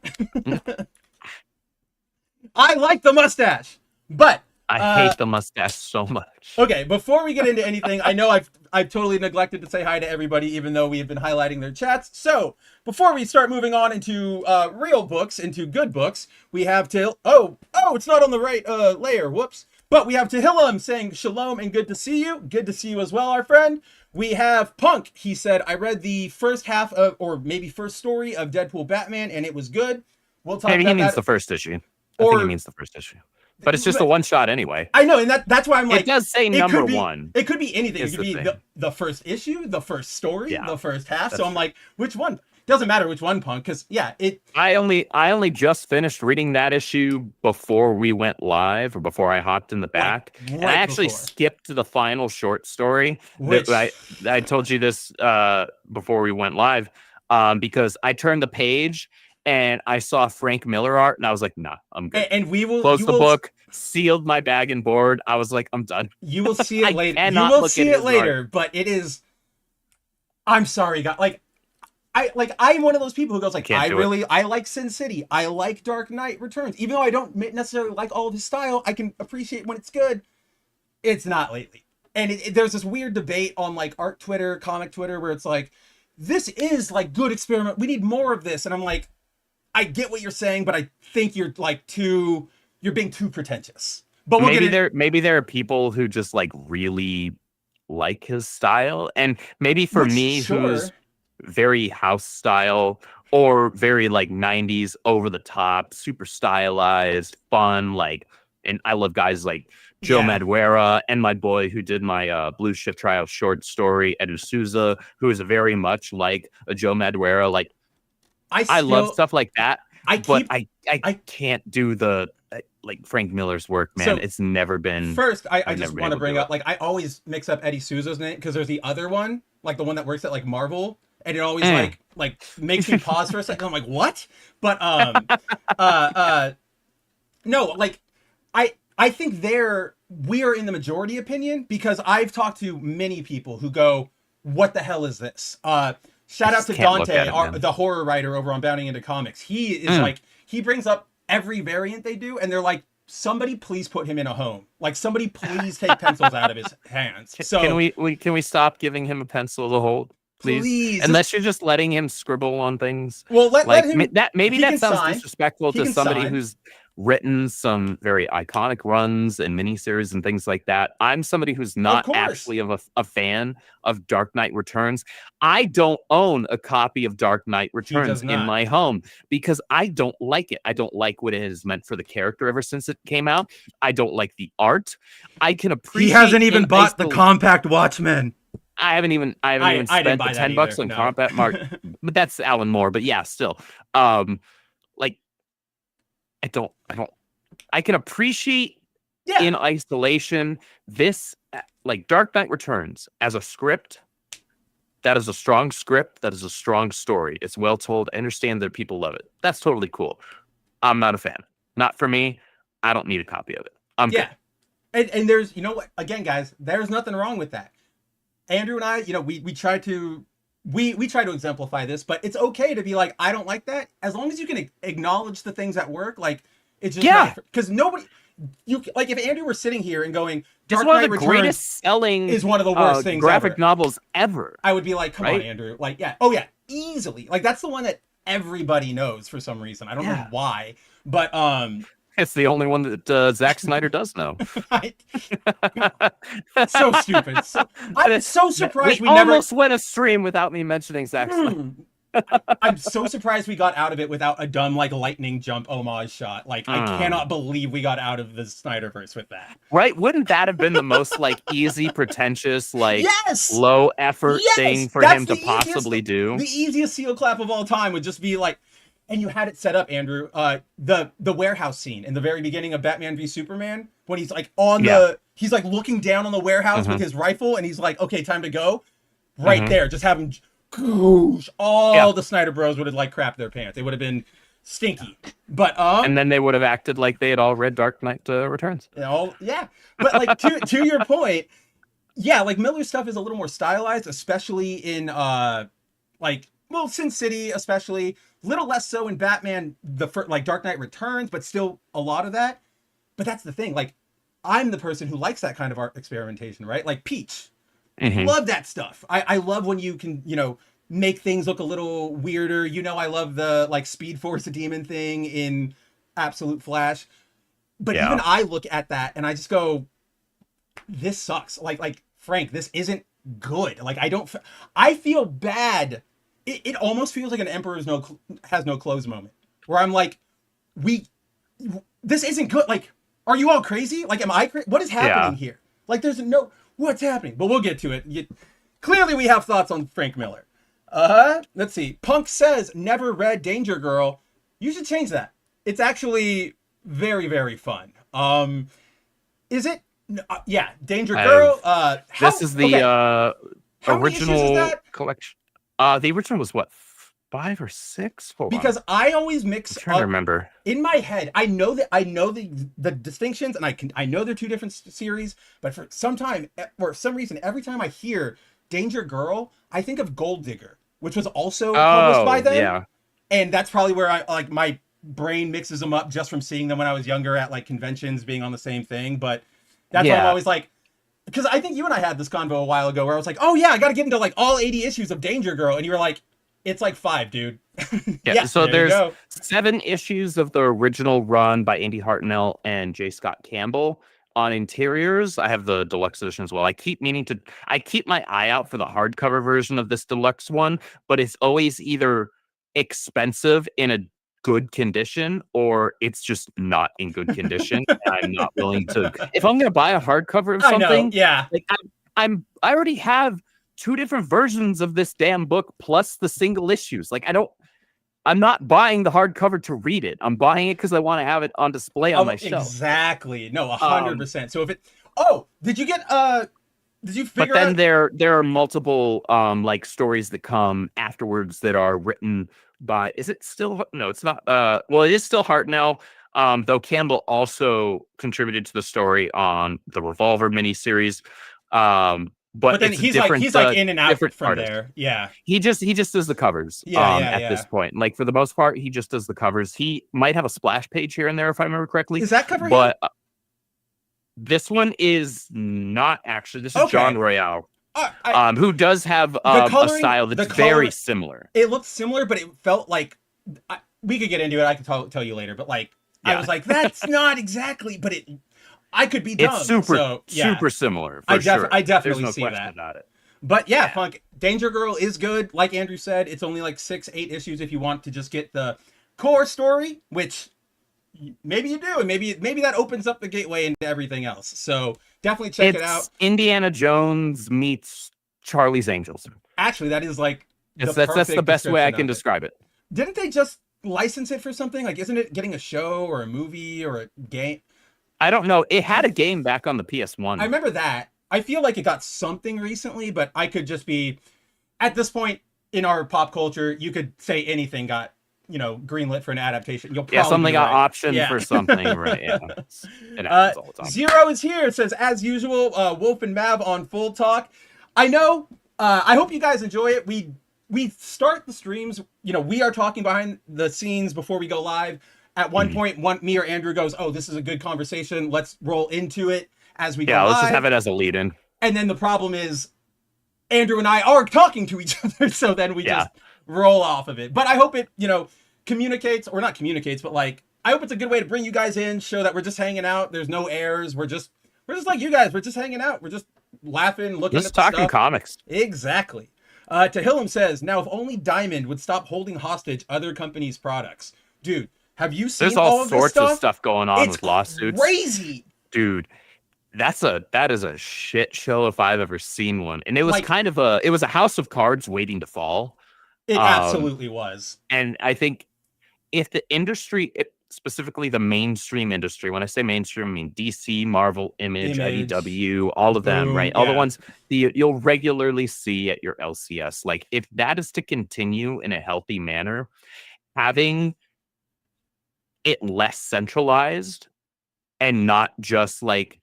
I like the mustache, but I hate the mustache so much. okay. Before we get into anything, I know I've totally neglected to say hi to everybody, even though we have been highlighting their chats. So before we start moving on into real books, into good books, we have it's not on the right layer. Whoops. But we have Tehillim saying shalom and good to see you. Good to see you as well, our friend. We have Punk. He said, I read the first half of, or maybe first story of Deadpool Batman, and it was good. We'll talk Maybe about he means that. the first issue. I think he means the first issue. But it's just a one shot anyway. I know, and that's why I'm like, it does say number one. It could be anything. It is could be the thing. the first issue, the first story, Yeah, the first half. So that's I'm like, which one? Doesn't matter which one, Punk, because yeah, I only just finished reading that issue before we went live, or before I hopped in the back. And I actually skipped to the final short story. Which I told you this before we went live, because I turned the page and I saw Frank Miller art, and I was like, nah, I'm good. and we will close the book, sealed my bag and board. I was like, I'm done. You will see it later. You cannot will look see at it his later, art. but it is. I'm sorry, guys. I'm one of those people who goes like, I like Sin City. I like Dark Knight Returns. Even though I don't necessarily like all of his style, I can appreciate when it's good. It's not lately. And there's this weird debate on like art Twitter, comic Twitter, where it's like, this is like good experiment. We need more of this. And I'm like, I get what you're saying, but I think you're like you're being too pretentious. But we'll maybe there are people who just like really like his style, and maybe for me, who's very house style or very like 90s over the top, super stylized, fun, like, and I love guys like Joe Madureira and my boy who did my Blue Shift Trial short story, Edu Souza, who is very much like a Joe Madureira. Like, I love stuff like that, but I can't do the like Frank Miller's work, man. So, it's never been. First, I just want to bring up, like, I always mix up Eddie Souza's name because there's the other one, like the one that works at like Marvel, and it always like makes me pause for a second. I'm like, what? But no, like I think we are in the majority opinion because I've talked to many people who go, what the hell is this? Shout out to Dante, the horror writer over on Bounding Into Comics. He is like, he brings up every variant they do, and they're like, somebody please put him in a home. Like, somebody please take pencils out of his hands. So can we stop giving him a pencil to hold, please? Unless you're just letting him scribble on things. Well, let him. Maybe that sounds disrespectful to somebody who's written some very iconic runs and miniseries and things like that. I'm somebody who's not actually a fan of Dark Knight Returns. I don't own a copy of Dark Knight Returns in my home because I don't like it. I don't like what it has meant for the character ever since it came out. I don't like the art. I can appreciate. He hasn't even bought the Compact Watchmen. I haven't even spent the $10 on Compact Mark, but that's Alan Moore. But yeah, still, like, I can appreciate in isolation this, like, Dark Knight Returns as a script. That is a strong script. That is a strong story. It's well told. I understand that people love it. That's totally cool. I'm not a fan. Not for me. I don't need a copy of it. Good. And there's, you know what? Again, guys, there's nothing wrong with that. Andrew and I, you know, we try to exemplify this, but it's okay to be like, I don't like that, as long as you can acknowledge the things that work. Like, it's just because nobody, like, if Andrew were sitting here and going, Dark Knight Returns greatest selling is one of the worst things graphic novels ever, I would be like, come on, Andrew, like, easily, like, that's the one that everybody knows for some reason. I don't know why, but it's the only one that Zack Snyder does know. So stupid. I'm so surprised we almost went a stream without me mentioning Zack Snyder. I'm so surprised we got out of it without a dumb, like, lightning jump homage shot. Like, I cannot believe we got out of the Snyderverse with that. Right? Wouldn't that have been the most, like, easy, pretentious, like, low effort thing for him to possibly do? The easiest seal clap of all time would just be like, and you had it set up, Andrew, the warehouse scene in the very beginning of Batman v Superman, when he's like he's like looking down on the warehouse with his rifle, and he's like, okay, time to go. Right there, just have him. All the Snyder Bros would have, like, crapped their pants. It would have been stinky. But and then they would have acted like they had all read Dark Knight Returns. But like, to your point, like, Miller's stuff is a little more stylized, especially in like, well, Sin City, especially. Little less so in Batman, like, Dark Knight Returns, but still a lot of that. But that's the thing. Like, I'm the person who likes that kind of art experimentation, right? Like Peach. Love that stuff. I love when you can, you know, make things look a little weirder. You know, I love the, like, Speed Force Demon thing in Absolute Flash. But even I look at that and I just go, this sucks. Like, Frank, this isn't good. Like, I feel bad. It almost feels like an Emperor's has no clothes moment, where I'm like, this isn't good. Like, are you all crazy? Like, am I crazy? What is happening here? Like, what's happening? But we'll get to it. Clearly, we have thoughts on Frank Miller. Let's see. Punk says, never read Danger Girl. You should change that. It's actually very, very fun. Is it? Danger Girl. This is the original collection. The original was what, 5 or 6? Because I always mix. I'm trying to remember. In my head, I know the distinctions, and I know they're two different series. But for some reason, every time I hear Danger Girl, I think of Gold Digger, which was also published by them. Yeah. And that's probably where I, like, my brain mixes them up just from seeing them when I was younger at, like, conventions, being on the same thing. But that's why I'm always like. Because I think you and I had this convo a while ago where I was like, oh yeah, I got to get into, like, all 80 issues of Danger Girl. And you were like, It's like 5, dude. Yeah, so there you there's go. 7 issues of the original run by Andy Hartnell and J. Scott Campbell on interiors. I have the deluxe edition as well. I keep my eye out for the hardcover version of this deluxe one, but it's always either expensive in a good condition or it's just not in good condition. And I'm not willing to. If I'm gonna buy a hardcover of I know, something, yeah. like I already have 2 different versions of this damn book plus the single issues. Like I'm not buying the hardcover to read it. I'm buying it because I want to have it on display on my shelf. Exactly. No, 100%. So if it, did you figure but then out? there are multiple like stories that come afterwards that are written by, is it still, no, it's not, well, it is still Hartnell, though Campbell also contributed to the story on the Revolver miniseries. But then it's he's different, like in and out different from artist. there. Yeah. He just does the covers at this point. Like for the most part, he just does the covers. He might have a splash page here and there if I remember correctly. Is that cover but this one is not actually. This is John Royale. Who does have a style that's very similar. It looked similar, but it felt like we could get into it. I can tell you later, but like I was like, that's not exactly. But I could be dumb. It's super similar. For sure. I definitely There's no see question that. about it. But yeah, Funk Danger Girl is good. Like Andrew said, it's only like 6-8 issues if you want to just get the core story, which maybe you do, and maybe that opens up the gateway into everything else. So definitely check it out. Indiana Jones meets Charlie's Angels. Actually, that is like that's the best way I can describe it. Didn't they just license it for something? Like, isn't it getting a show or a movie or a game? I don't know. It had a game back on the PS1. I remember that. I feel like it got something recently, but I could just be, at this point in our pop culture, you could say anything got, greenlit for an adaptation. You'll probably something got optioned for something, right? Yeah. It happens all the time. Zero is here. It says, as usual, Wolf and Mav on Full Talk. I know. I hope you guys enjoy it. We start the streams. We are talking behind the scenes before we go live. At one point, me or Andrew goes, "Oh, this is a good conversation. Let's roll into it as we go live." Yeah, let's just have it as a lead-in. And then the problem is, Andrew and I are talking to each other, so then we just roll off of it. But I hope it, communicates, or not communicates, but like, I hope it's a good way to bring you guys in, show that we're just hanging out. There's no airs. We're just like you guys. We're just hanging out. We're just laughing, looking at talking stuff. Comics. Exactly. Tehillim says, now if only Diamond would stop holding hostage other companies' products. Dude, have you seen There's all sorts of stuff going on with lawsuits. Crazy. Dude, that is a shit show if I've ever seen one. And it was it was a house of cards waiting to fall. It absolutely was. And I think if the industry, specifically the mainstream industry, when I say mainstream, I mean DC, Marvel, Image, IDW, all of them, right? All the ones you'll regularly see at your LCS. Like, if that is to continue in a healthy manner, having it less centralized and not just like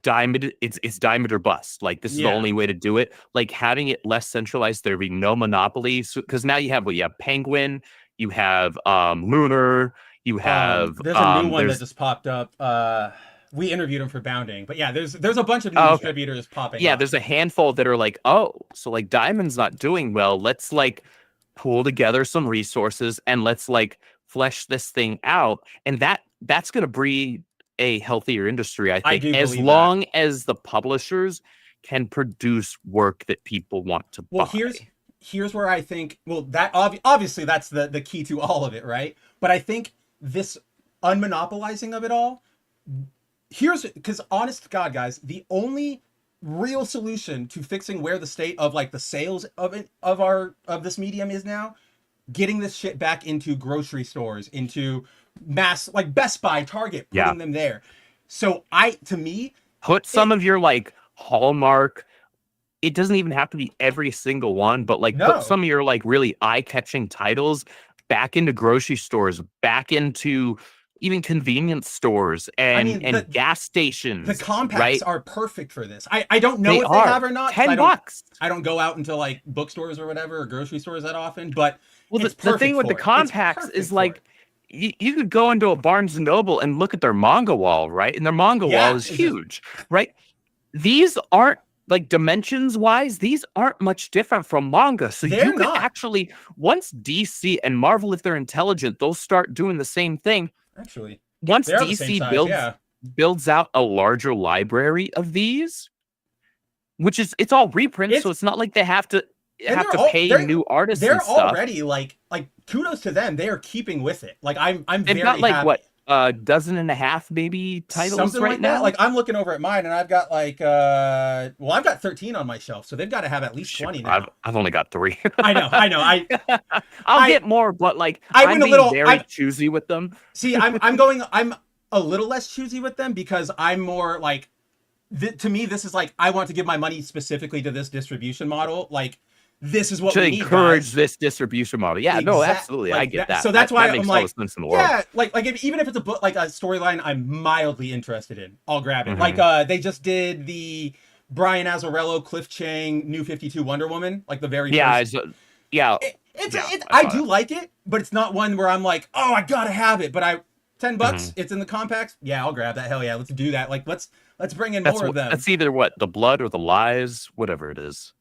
Diamond, it's Diamond or bust. Like, this is the only way to do it. Like, having it less centralized, there be no monopoly. Because now you have Penguin, you have Lunar, you have there's a new one that just popped up. We interviewed him for Bounding, but yeah, there's a bunch of new distributors popping up. There's a handful that are like, oh, so like Diamond's not doing well. Let's like pull together some resources and let's like flesh this thing out. And that's gonna breed a healthier industry, I think, as long as the publishers can produce work that people want to buy. Here's where I think, that obviously that's the key to all of it, right? But I think this unmonopolizing of it all, because honest to God, guys, the only real solution to fixing where the state of like the sales of this medium is now, getting this shit back into grocery stores, into mass, like Best Buy, Target, putting them there. So put some of your like Hallmark, it doesn't even have to be every single one, but like put some of your like really eye-catching titles back into grocery stores, back into even convenience stores and gas stations. The compacts are perfect for this. I don't know if they have or not. $10. I don't go out into like bookstores or whatever, or grocery stores that often, but the thing with the compacts is like, you could go into a Barnes and Noble and look at their manga wall, right? And their manga wall is huge, right? These aren't like dimensions wise, these aren't much different from manga. So They're you could not. actually, once DC and Marvel, if they're intelligent, they'll start doing the same thing. Actually, Once they are the same DC size, builds out a larger library of these, which is it's all reprints, so it's not like they have to pay new artists. They're and stuff. already like kudos to them. They are keeping with it. Like I'm They've very got like happy. what a dozen and a half maybe titles Something right like now. that. Like I'm looking over at mine, and I've got like I've got 13 on my shelf, so they've got to have at least 20 now. I've only got 3. I know. I'll get more, but like I'm being very choosy with them. See, I'm a little less choosy with them because I'm more like, to me, this is like I want to give my money specifically to this distribution model. Like, this is what to we need, encourage guys. This distribution model. Yeah, no, absolutely, like I get that. So that's why that makes I'm all like, the sense in the world. Yeah, like even if it's a book, like a storyline, I'm mildly interested in, I'll grab it. Like they just did the Brian Azzarello, Cliff Chang, New 52 Wonder Woman, like the very first. I do like it, but it's not one where I'm like, oh, I gotta have it. But $10, it's in the compacts. Yeah, I'll grab that. Hell yeah, let's do that. Like let's bring in more of them. That's either what the blood or the lies, whatever it is.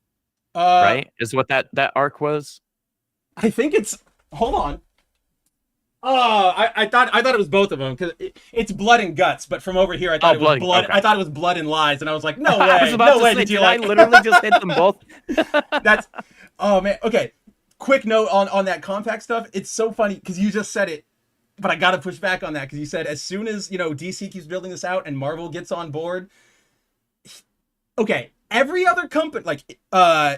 Right? Is what that arc was? I think it's. Hold on. I thought it was both of them because it's blood and guts, but from over here I thought it was blood. Okay. I thought it was blood and lies, and I was like, no way, I was about no to way. Say, did you I literally just hit them both? That's. Oh man. Okay. Quick note on that compact stuff. It's so funny because you just said it, but I got to push back on that because you said as soon as DC keeps building this out and Marvel gets on board. Okay. Every other company, like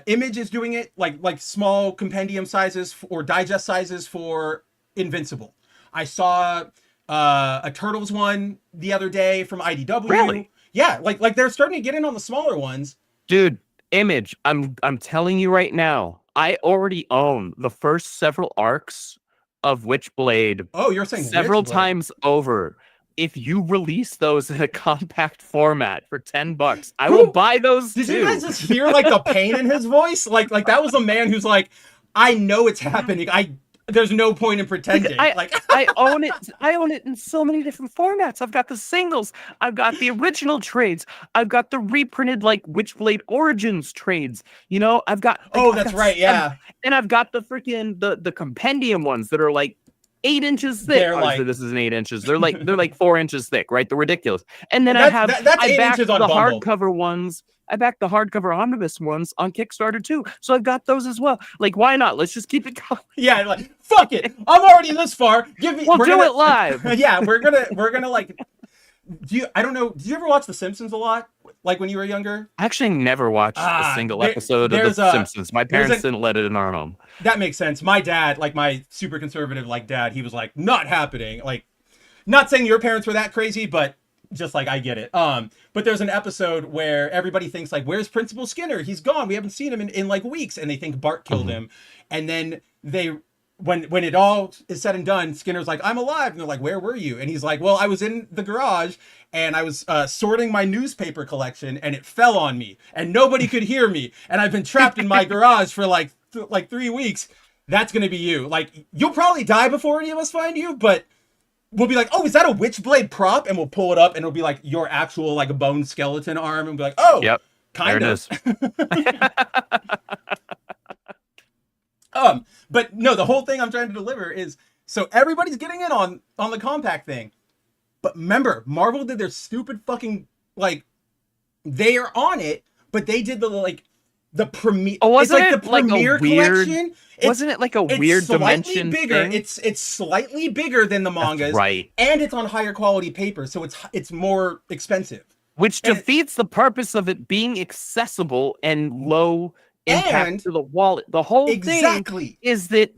Image is doing it, like small compendium sizes or digest sizes for Invincible. I saw a Turtles one the other day from IDW. Really? Yeah, like they're starting to get in on the smaller ones. Dude, Image, I'm telling you right now, I already own the first several arcs of Witchblade. Oh, you're saying several Witchblade. times over. If you release those in a compact format for $10, I will buy those too. Did you guys just hear like the pain in his voice? Like that was a man who's like, I know it's happening. There's no point in pretending. I own it. I own it in so many different formats. I've got the singles. I've got the original trades. I've got the reprinted like Witchblade Origins trades. I've got. That's right. Yeah. And I've got the freaking the compendium ones that are like 8 inches thick. Obviously, this isn't 8 inches. They're like 4 inches thick, right? They're ridiculous. And then I back the hardcover ones. I backed the hardcover omnibus ones on Kickstarter too. So I've got those as well. Like, why not? Let's just keep it going. Yeah, like fuck it. I'm already this far. We'll do it live. Yeah, we're gonna like. I don't know. Did you ever watch The Simpsons a lot? Like when you were younger? I actually never watched a single episode of The Simpsons. My parents didn't let it in our home. That makes sense. My dad, like my super conservative dad, he was like, not happening. Like, not saying your parents were that crazy, but just like I get it. But there's an episode where everybody thinks like, where's Principal Skinner? He's gone. We haven't seen him in like weeks. And they think Bart killed him. And then when it all is said and done, Skinner's like, I'm alive. And they're like, where were you? And he's like, well, I was in the garage and I was sorting my newspaper collection and it fell on me and nobody could hear me. And I've been trapped in my garage for like 3 weeks. That's going to be you. Like, you'll probably die before any of us find you, but we'll be like, oh, is that a Witchblade prop? And we'll pull it up and it'll be like your actual, like a bone skeleton arm. And be like, oh, yep, kind there of. It is. But no, the whole thing I'm trying to deliver is, so everybody's getting in on the compact thing. But remember, Marvel did their stupid fucking, like, they are on it, but they did the premiere. Oh, wasn't it's like it the premiere like a weird, collection. Wasn't it like a weird dimension bigger. thing? It's slightly bigger than the mangas. That's right. And it's on higher quality paper, so it's more expensive. Which defeats the purpose of it being accessible and low impact to the wallet. The whole thing is that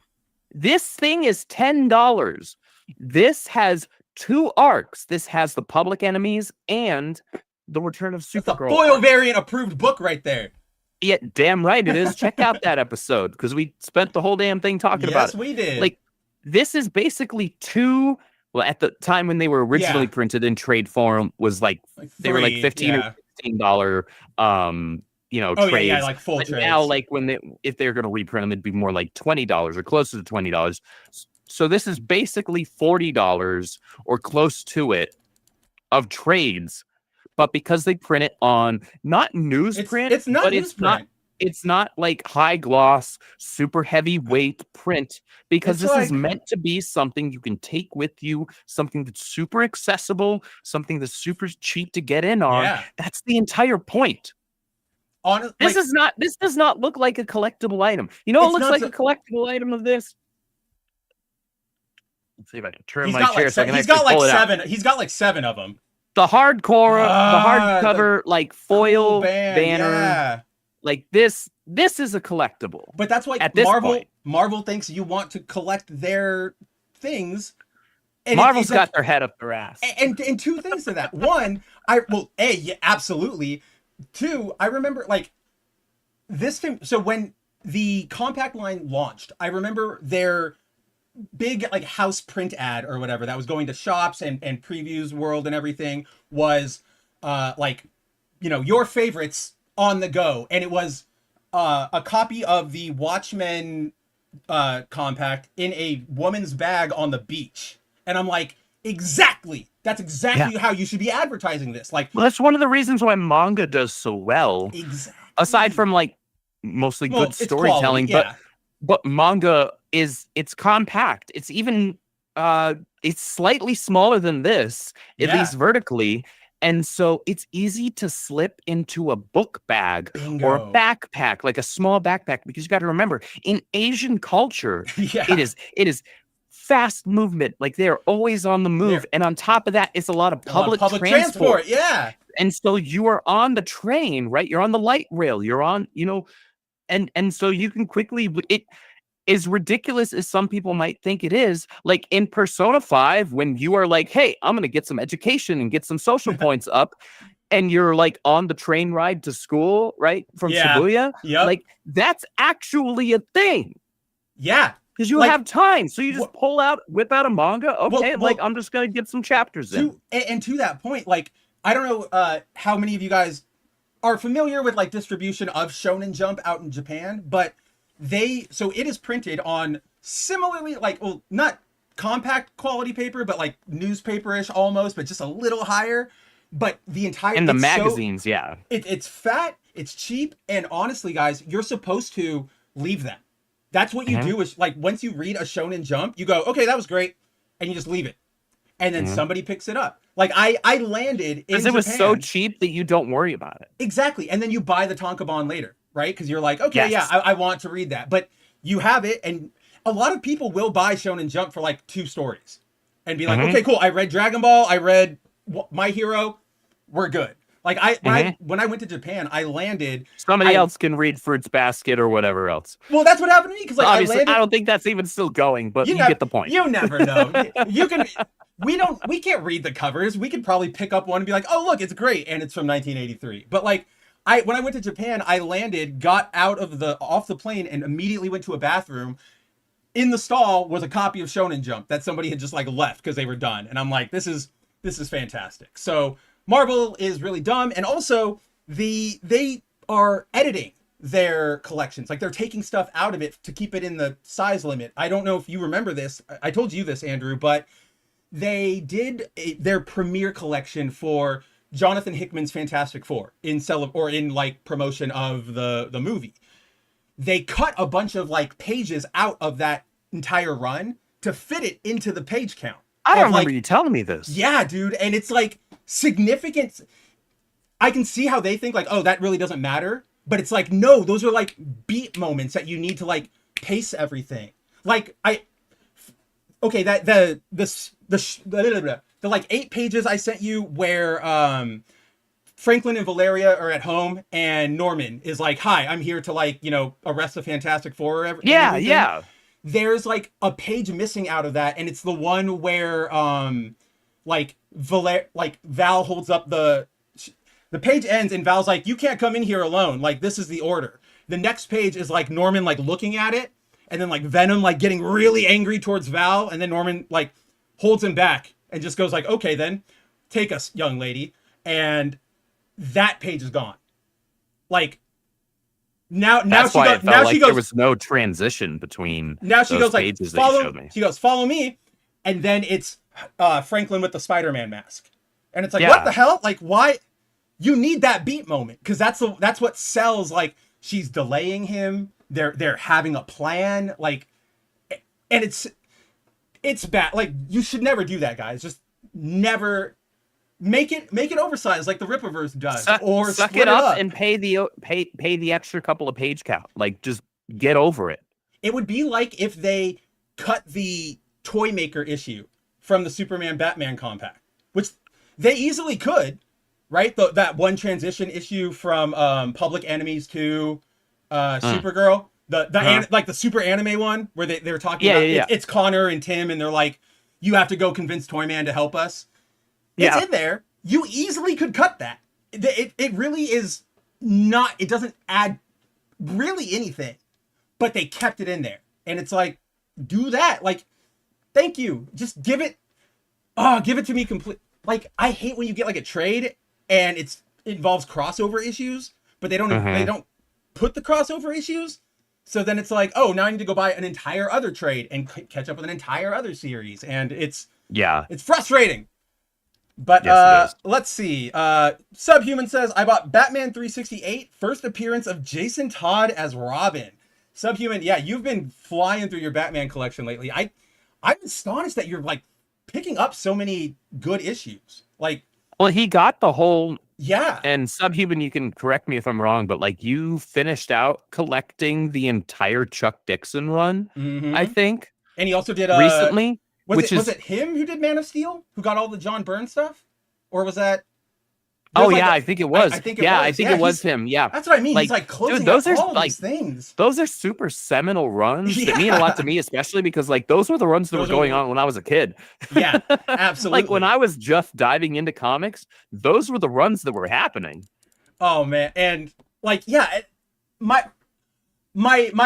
this thing is $10. This has 2 arcs. This has the Public Enemies and the Return of Supergirl. That's a foil variant approved book right there. Yeah, damn right it is. Check out that episode because we spent the whole damn thing talking about it. Yes, we did. Like, this is basically 2. Well, at the time when they were originally printed in trade form, was like they were like $15 or $16. Trades. Yeah, like full but trades. now, like if they're going to reprint them, it'd be more like $20 or closer to $20. So this is basically $40 or close to it of trades, but because they print it on not newsprint, it's not but newsprint. It's not like high gloss, super heavyweight print, because It's this is like- meant to be something you can take with you, something that's super accessible, something that's super cheap to get in on. Yeah. That's the entire point. This does not look like a collectible item. You know what looks like a collectible item of this? Let's see if I can turn my chair so I can actually pull it out. He's got like 7 of them. The hardcore, the hardcover, like foil banner. Yeah. Like this is a collectible. But that's why at this point, Marvel thinks you want to collect their things. And Marvel's got their head up their ass. And 2 things to that. One, yeah, absolutely. 2, I remember like this thing. So when the compact line launched, I remember their big like house print ad or whatever that was going to shops and previews world and everything was like, you know, your favorites on the go. And it was a copy of the Watchmen compact in a woman's bag on the beach. And I'm like, exactly. That's exactly how you should be advertising this. Like, well, that's one of the reasons why manga does so well. Exactly. Aside from like mostly good storytelling, quality, but manga it's compact. It's even it's slightly smaller than this, at least vertically. And so it's easy to slip into a book bag or a backpack, like a small backpack, because you got to remember, in Asian culture, it is fast movement. Like they're always on the move. And on top of that, it's a lot of public transport. Yeah. And so you are on the train, right? You're on the light rail. You're on, you know, and so you can quickly, it as ridiculous as some people might think it is, like in Persona 5, when you are like, hey, I'm going to get some education and get some social points up, and you're like on the train ride to school, right? From Shibuya. Like that's actually a thing. Yeah. Because you have time. So you just whip out a manga. Okay, I'm just going to get some chapters in. And to that point, like, I don't know how many of you guys are familiar with like distribution of Shonen Jump out in Japan, but so it is printed on similarly, like, well, not compact quality paper, but like newspaper-ish almost, but just a little higher. But the entire in the magazines, it's fat, it's cheap, and honestly, guys, you're supposed to leave them. That's what you do. Is like once you read a Shonen Jump, you go, okay, that was great, and you just leave it, and then somebody picks it up. Like I landed in because it was so cheap that you don't worry about it. Exactly, and then you buy the tankobon later, right? Because you're like, okay, I want to read that, but you have it, and a lot of people will buy Shonen Jump for like 2 stories, and be like, okay, cool, I read Dragon Ball, I read My Hero, we're good. Like when I went to Japan, I landed. Somebody else can read Fruits Basket or whatever else. Well, that's what happened to me because like obviously I don't think that's even still going, but you get the point. You never know. You can. We can't read the covers. We could probably pick up one and be like, oh look, it's great, and it's from 1983. But like when I went to Japan, I landed, got off the plane, and immediately went to a bathroom. In the stall was a copy of Shonen Jump that somebody had just like left because they were done, and I'm like, this is fantastic. So Marvel is really dumb, and also they are editing their collections. Like they're taking stuff out of it to keep it in the size limit. I don't know if you remember this. I told you this, Andrew, but they did their premiere collection for Jonathan Hickman's Fantastic Four in like promotion of the movie. They cut a bunch of like pages out of that entire run to fit it into the page count. I don't remember you telling me this. Yeah, dude, and it's like significant. I can see how they think like, oh, that really doesn't matter, but it's like, no, those are like beat moments that you need to like pace everything. Like that the like 8 pages I sent you where Franklin and Valeria are at home and Norman is like, hi, I'm here to like, you know, arrest the Fantastic Four. Yeah. There's like a page missing out of that, and it's the one where Val holds up the page ends and Val's like, you can't come in here alone. Like, this is the order. The next page is like Norman like looking at it, and then like Venom like getting really angry towards Val, and then Norman like holds him back and just goes like, okay, then take us, young lady. And that page is gone. Like now she goes, there was no transition between now she goes like, follow me. She goes, follow me, and then it's Franklin with the Spider-Man mask, and it's like, what the hell? Like, why? you need that beat moment because that's what sells. Like she's delaying him. They're having a plan. Like, and it's bad. Like you should never do that, guys. Just never make it oversized like the Rippaverse does, or suck split it up and pay the extra couple of page count. Like just get over it. It would be like if they cut the Toy Maker issue from the Superman Batman compact, which they easily could, right? That one transition issue from Public Enemies to Supergirl, like the super anime one where they were talking about it's Connor and Tim, and they're like, you have to go convince Toyman to help us. It's in there. You easily could cut that. It really is not. It doesn't add really anything, but they kept it in there, and it's like, do that. Like, thank you. Just give it to me complete. Like, I hate when you get like a trade and it involves crossover issues, but they don't put the crossover issues. So then it's like, oh, now I need to go buy an entire other trade and catch up with an entire other series, and it's frustrating. But let's see. Subhuman says, I bought Batman 368, first appearance of Jason Todd as Robin. Subhuman, yeah, you've been flying through your Batman collection lately. I'm astonished that you're like picking up so many good issues. Like, well, he got the whole and Subhuman, you can correct me if I'm wrong, but like you finished out collecting the entire Chuck Dixon run, I think. And he also did recently. Was it him who did Man of Steel, who got all the John Byrne stuff, or was that? I think it was. I think it was him. Yeah, that's what I mean. Like, he's like closing those are all these things. Those are super seminal runs that mean a lot to me, especially because like those were the runs that were going on when I was a kid. Yeah, absolutely. Like when I was just diving into comics, those were the runs that were happening. Oh man, and like my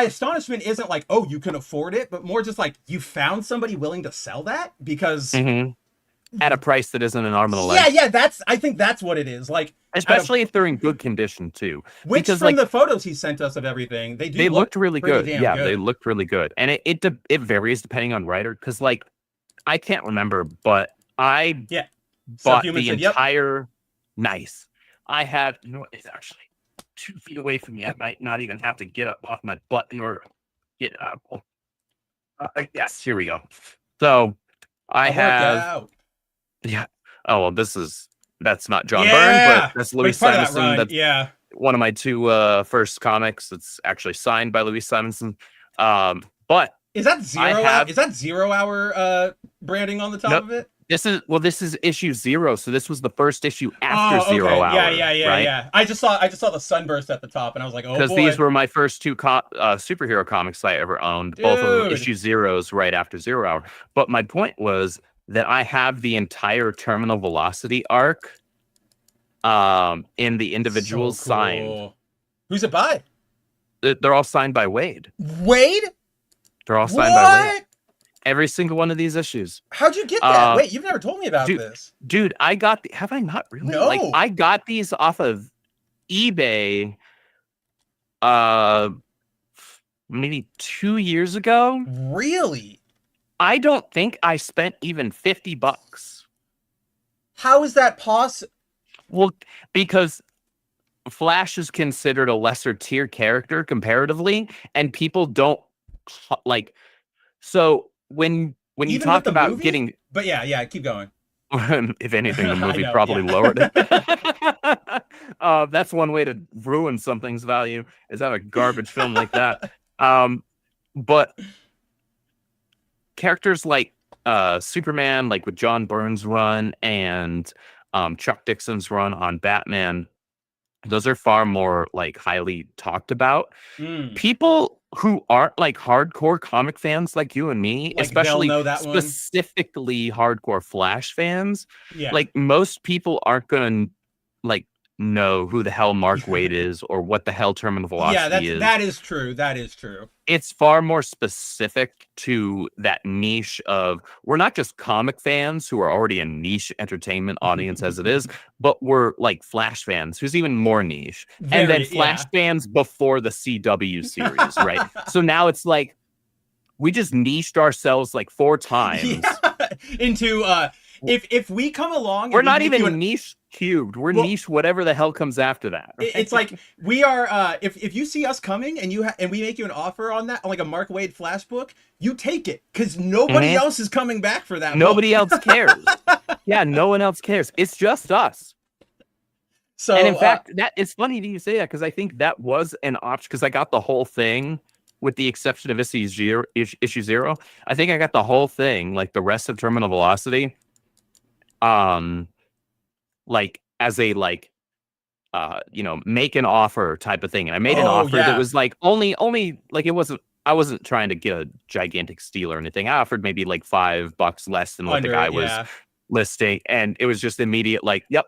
astonishment isn't like, oh, you can afford it, but more just like you found somebody willing to sell that because. At a price that isn't an arm and a leg. Yeah, I think that's what it is. Like, especially if they're in good condition too. Which because, from the photos he sent us of everything, they looked really good. Yeah, they looked really good, and it varies depending on writer. Because like, I can't remember, but I bought the entire. Nice. I have. You know what? It's actually 2 feet away from me. I might not even have to get up off my butt in order to get it out. Yes, here we go. So I have. Yeah. Oh well, that's not John Byrne, but that's Louis Simonson. That's one of my 2 first comics. It's actually signed by Louis Simonson. But is that zero hour branding on the top of it? This is issue 0, so this was the first issue after 0 hour. Yeah. I just saw the sunburst at the top, and I was like, oh boy. Because these were my first 2 superhero comics I ever owned. Both of them issue 0s right after 0 hour. But my point was that I have the entire Terminal Velocity arc in the individuals signed. Who's it by? They're all signed by Wade. Wade? They're all signed by Wade. Every single one of these issues. How'd you get that? Wait, you've never told me about this. Dude, I got have I not really? No. Like, I got these off of eBay maybe 2 years ago. Really? I don't think I spent even $50. How is that possible? Well, because Flash is considered a lesser tier character comparatively, and people don't like. So when you talk about movie? getting, but yeah, keep going. If anything, the movie probably lowered it. That's one way to ruin something's value is have a garbage film like that. But characters like Superman, like with John Byrne's run and Chuck Dixon's run on Batman, those are far more like highly talked about. People who aren't like hardcore comic fans like you and me, like, especially specifically hardcore Flash fans, like most people aren't gonna like know who the hell Mark Waid is or what the hell Terminal Velocity is. That is true. That is true. It's far more specific to that niche of, we're not just comic fans who are already a niche entertainment audience as it is, but we're like Flash fans who's even more niche. And then Flash fans before the CW series, right? So now it's like, we just niched ourselves like 4 times into if we come along, we're not even niche cubed. We're Well, niche, whatever the hell comes after that. It's like we are. If you see us coming and and we make you an offer on that, like a Mark Waid Flash book, you take it because nobody else is coming back for that. Nobody else cares. Yeah, no one else cares. It's just us. So, and in fact, that it's funny that you say that because I think that was an option because I got the whole thing. With the exception of issue 0, I think I got the whole thing, like the rest of Terminal Velocity, like as a make an offer type of thing. And I made an offer that was like only like I wasn't trying to get a gigantic steal or anything. I offered maybe like $5 less than what the guy was listing, and it was just immediate like, yep,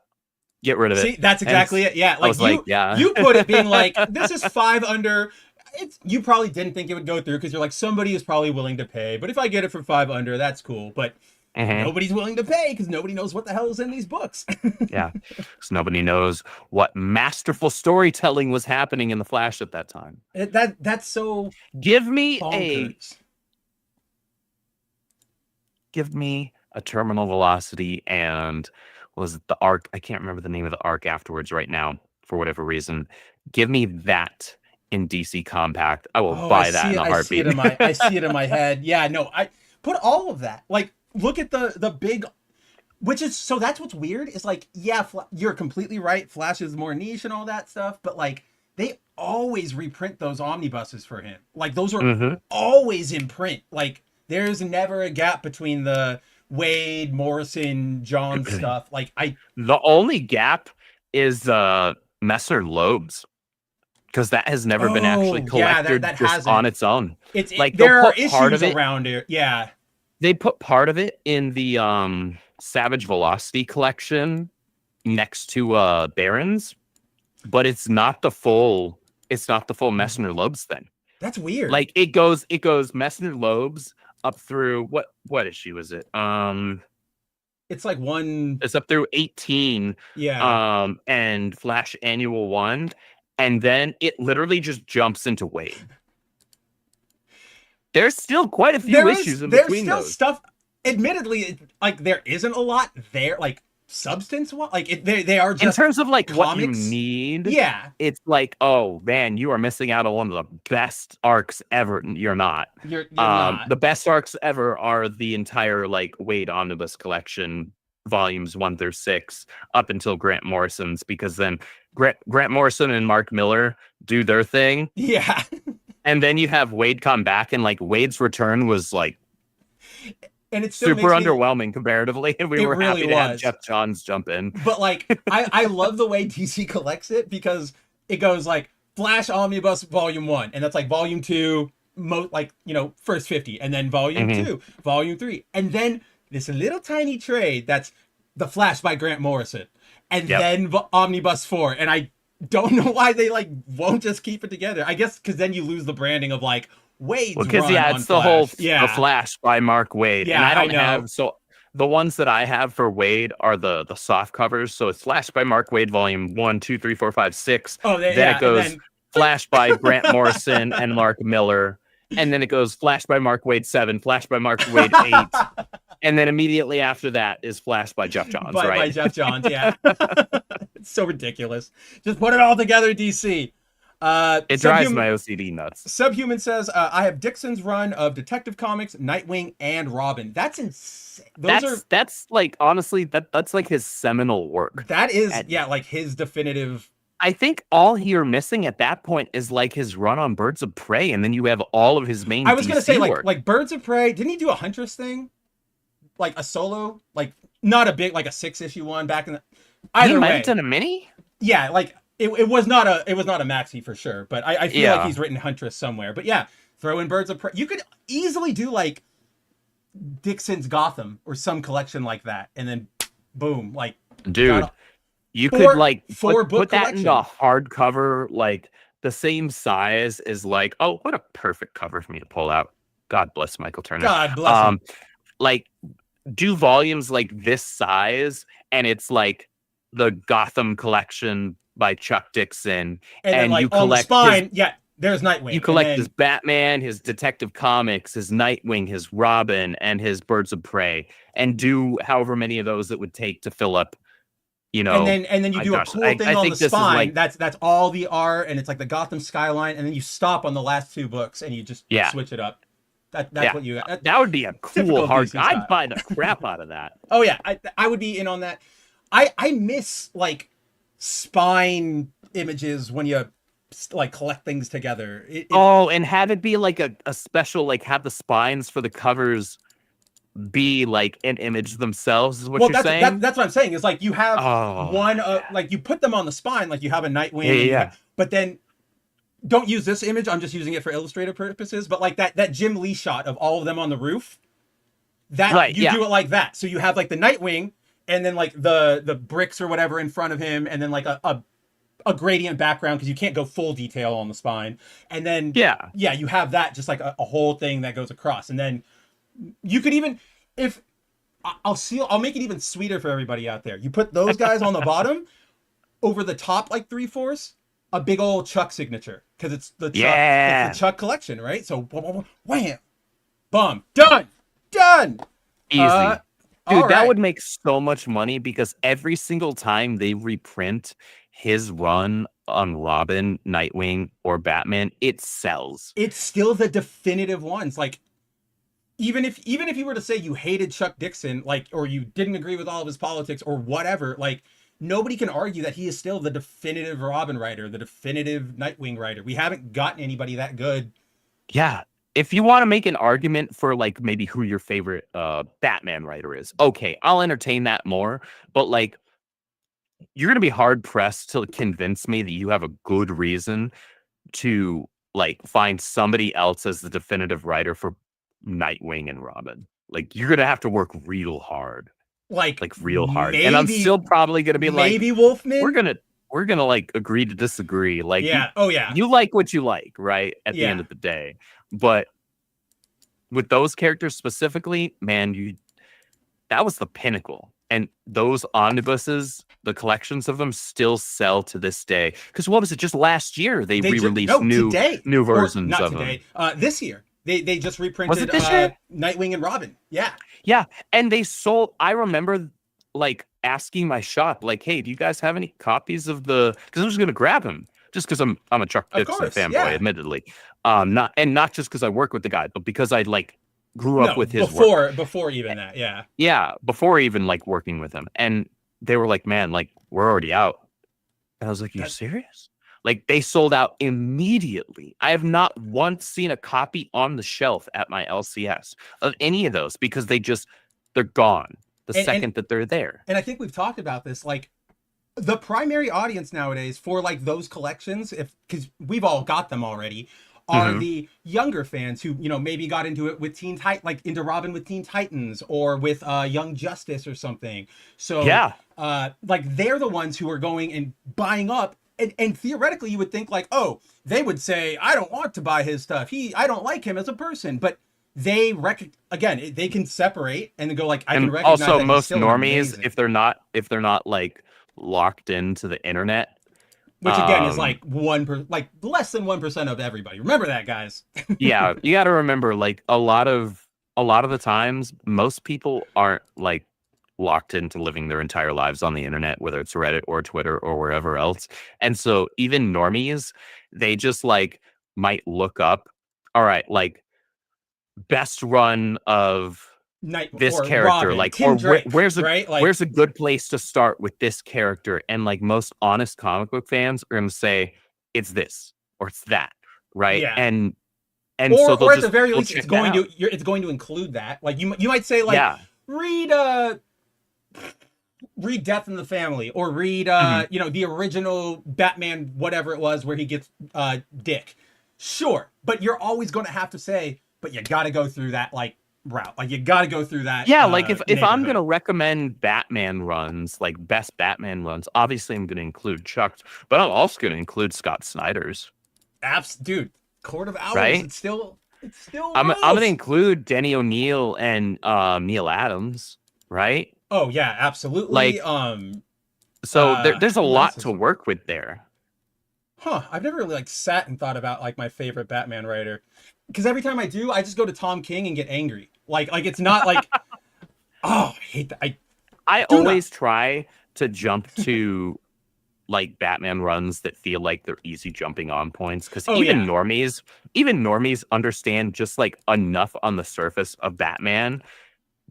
get rid of it. See, that's exactly it. Yeah, like you put it being like, this is 5 under. You probably didn't think it would go through because you're like, somebody is probably willing to pay. But if I get it for 5 under, that's cool. But nobody's willing to pay because nobody knows what the hell is in these books. Yeah, because nobody knows what masterful storytelling was happening in the Flash at that time. That's so. Give me a Terminal Velocity and was it the arc? I can't remember the name of the arc afterwards right now for whatever reason. Give me that. In DC Compact, I will buy that in a heartbeat. I see it in my head. Yeah, no, I put all of that. Like, look at the big, which is so that's what's weird. Is like, yeah, you're completely right. Flash is more niche and all that stuff, but like they always reprint those omnibuses for him. Like those are always in print. Like there's never a gap between the Waid, Morrison, John stuff. Like the only gap is Messer Loeb's. Because that has never been actually collected just on its own. It's like there are issues around it. Yeah, they put part of it in the Savage Velocity collection next to Barron's, but it's not the full. It's not the full Messner Loeb's thing. That's weird. Like it goes Messner Loeb's up through what issue is it? It's like one. It's up through 18. Yeah. And Flash Annual 1. And then it literally just jumps into Waid. There's still quite a few issues in between those. There's still stuff. Admittedly, like there isn't a lot there, like substance. Like they are just in terms of like comics. What you need. Yeah, it's like, oh man, you are missing out on one of the best arcs ever. You're not. You're not. The best arcs ever are the entire like Waid Omnibus collection. Volumes 1 through 6 up until Grant Morrison's, because then Grant Morrison and Mark Miller do their thing. Yeah. And then you have Waid come back, and like Waid's return was like and it's super underwhelming comparatively. And we were really happy to have Jeff Johns jump in. But like I love the way DC collects it because it goes like Flash Omnibus Volume 1, and that's like Volume 2, first 50, and then Volume 2, Volume 3, and then this little tiny trade that's The Flash by Grant Morrison, and then Omnibus 4. And I don't know why they like won't just keep it together. I guess because then you lose the branding of like Waid's run it's the Flash. whole The Flash by Mark Waid. Yeah, and I don't know. have the ones that I have for Waid are the soft covers. So it's Flash by Mark Waid Volume 1, 2, 3, 4, 5, 6. Oh, then it goes Flash by Grant Morrison and Mark Miller. And then it goes Flash by Mark Waid 7, Flash by Mark Waid 8. And then immediately after that is Flash by Jeff Johns, right? By Jeff Johns, yeah. It's so ridiculous. Just put it all together, DC. It drives my OCD nuts. Subhuman says, I have Dixon's run of Detective Comics, Nightwing, and Robin. That's insane. That's like, honestly, that's like his seminal work. That is, like his definitive... I think all you're missing at that point is like his run on Birds of Prey, and then you have all of his main. I was going to say work. like Birds of Prey. Didn't he do a Huntress thing? Like a solo, like not a big, like a 6-issue one back in the. Either he might have done a mini. Yeah, like it was not a maxi for sure, but I feel like he's written Huntress somewhere. But yeah, throw in Birds of Prey. You could easily do like Dixon's Gotham or some collection like that, and then boom, like dude. You could like put that into a hardcover, like the same size as like, oh, what a perfect cover for me to pull out. God bless Michael Turner. God bless him. Like do volumes like this size, and it's like the Gotham collection by Chuck Dixon, and then, like, you collect on the spine. There's Nightwing. You collect his Batman, his Detective Comics, his Nightwing, his Robin, and his Birds of Prey, and do however many of those it would take to fill up, you know, and then you do a cool thing I on think the this is spine. like, That's all the art, and it's like the Gotham skyline, and then you stop on the last 2 books, and you just switch it up. That's what you got. That would be a cool Typical hard. DC I'd style. buy the crap out of that. Oh yeah, I would be in on that. I miss like spine images when you like collect things together. And have it be like a special, like have the spines for the covers be like an image themselves, is what you're saying? That's what I'm saying. Is like you have one like you put them on the spine, like you have a Nightwing, but then don't use this image. I'm just using it for illustrative purposes. But like that Jim Lee shot of all of them on the roof, that do it like that. So you have like the Nightwing, and then like the bricks or whatever in front of him, and then like a gradient background because you can't go full detail on the spine. And then you have that just like a whole thing that goes across. And then you could even, if I'll make it even sweeter for everybody out there. You put those guys on the bottom, over the top like 3/4, a big old Chuck signature because it's the Chuck collection, right? So wham, bum, done. Easy. Dude, that right. would make so much money because every single time they reprint his run on Robin, Nightwing, or Batman, it sells. It's still the definitive ones. Like, even if you were to say you hated Chuck Dixon, like, or you didn't agree with all of his politics or whatever, like, nobody can argue that he is still the definitive Robin writer, the definitive Nightwing writer. We haven't gotten anybody that good. Yeah. If you want to make an argument for like maybe who your favorite Batman writer is, okay, I'll entertain that more. But like, you're gonna be hard pressed to convince me that you have a good reason to like find somebody else as the definitive writer for Nightwing and Robin. Like, you're gonna have to work real hard, like real hard. And I'm still probably gonna be like, maybe Wolfman. We're gonna like agree to disagree. Like, yeah, you like what you like, right? At the end of the day. But with those characters specifically, man, that was the pinnacle. And those omnibuses, the collections of them, still sell to this day. Because what was it? Just last year they re-released new versions of them. This year they just reprinted was it this year? Nightwing and Robin. Yeah, and they sold. I remember like asking my shop, like, "Hey, do you guys have any copies of the?" Because I was gonna grab them just because I'm a Chuck Dixon fanboy, admittedly. Not just because I work with the guy, but because I like grew up with his work. Before even that, before even like working with him. And they were like, man, like, we're already out. And I was like, you serious? Like, they sold out immediately. I have not once seen a copy on the shelf at my LCS of any of those because they're gone the second that they're there. And I think we've talked about this, like, the primary audience nowadays for like those collections, because we've all got them already, are the younger fans who, you know, maybe got into it with into Robin with Teen Titans or with Young Justice or something. So like they're the ones who are going and buying up, and theoretically you would think like, oh, they would say, I don't want to buy his stuff. I don't like him as a person, but they they can separate and go like, I can recognize. Also, that most he's still normies, amazing. if they're not like locked into the internet, which again is like less than 1% of everybody. Remember that, guys. Yeah, you got to remember, like a lot of the times, most people aren't like locked into living their entire lives on the internet, whether it's Reddit or Twitter or wherever else. And so even normies, they just like might look up, all right, like best run of this character, Robin, like, Tim or Drake, where's right? a good place to start with this character? And like most honest comic book fans are gonna say it's this or it's that, right? Yeah. And or so at the very least it's going to include that. Like you might say like read Death in the Family, or read you know, the original Batman whatever it was where he gets Dick. Sure, but you're always going to have to say, but you got to go through that like route. Like you got to go through that. Yeah, like if I'm going to recommend Batman runs, like best Batman runs, obviously I'm going to include Chuck's, but I'm also going to include Scott Snyder's. Dude, Court of Owls, right? It's still I'm going to include Denny O'Neil and Neil Adams, right? Oh yeah, absolutely. Like, so there's a lot to work with there. I've never really like sat and thought about like my favorite Batman writer, because every time I do, I just go to Tom King and get angry. Like it's not like, oh, I hate that. I always try to jump to like Batman runs that feel like they're easy jumping on points, because normies understand just like enough on the surface of Batman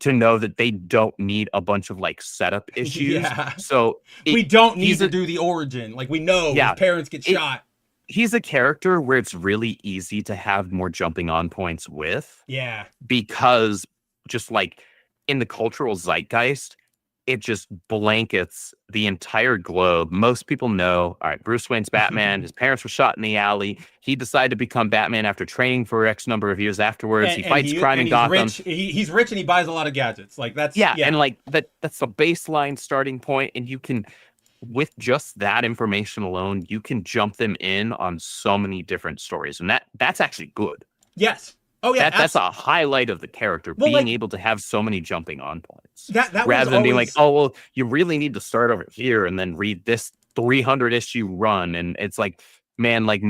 to know that they don't need a bunch of like setup issues. Yeah. So we don't need to do the origin. Like, we know his parents get shot. He's a character where it's really easy to have more jumping on points with. Yeah. Because just like in the cultural zeitgeist, it just blankets the entire globe. Most people know, all right, Bruce Wayne's Batman. His parents were shot in the alley. He decided to become Batman after training for X number of years afterwards. He fights crime in Gotham. Rich. He's rich and he buys a lot of gadgets. Like, that's... Yeah, and like that's a baseline starting point, and you can, with just that information alone, you can jump them in on so many different stories. And that's actually good. Yes. Oh, yeah. That's a highlight of the character, being able to have so many jumping on points. Rather than being like, oh, well, you really need to start over here and then read this 300 issue run. And it's like, man, like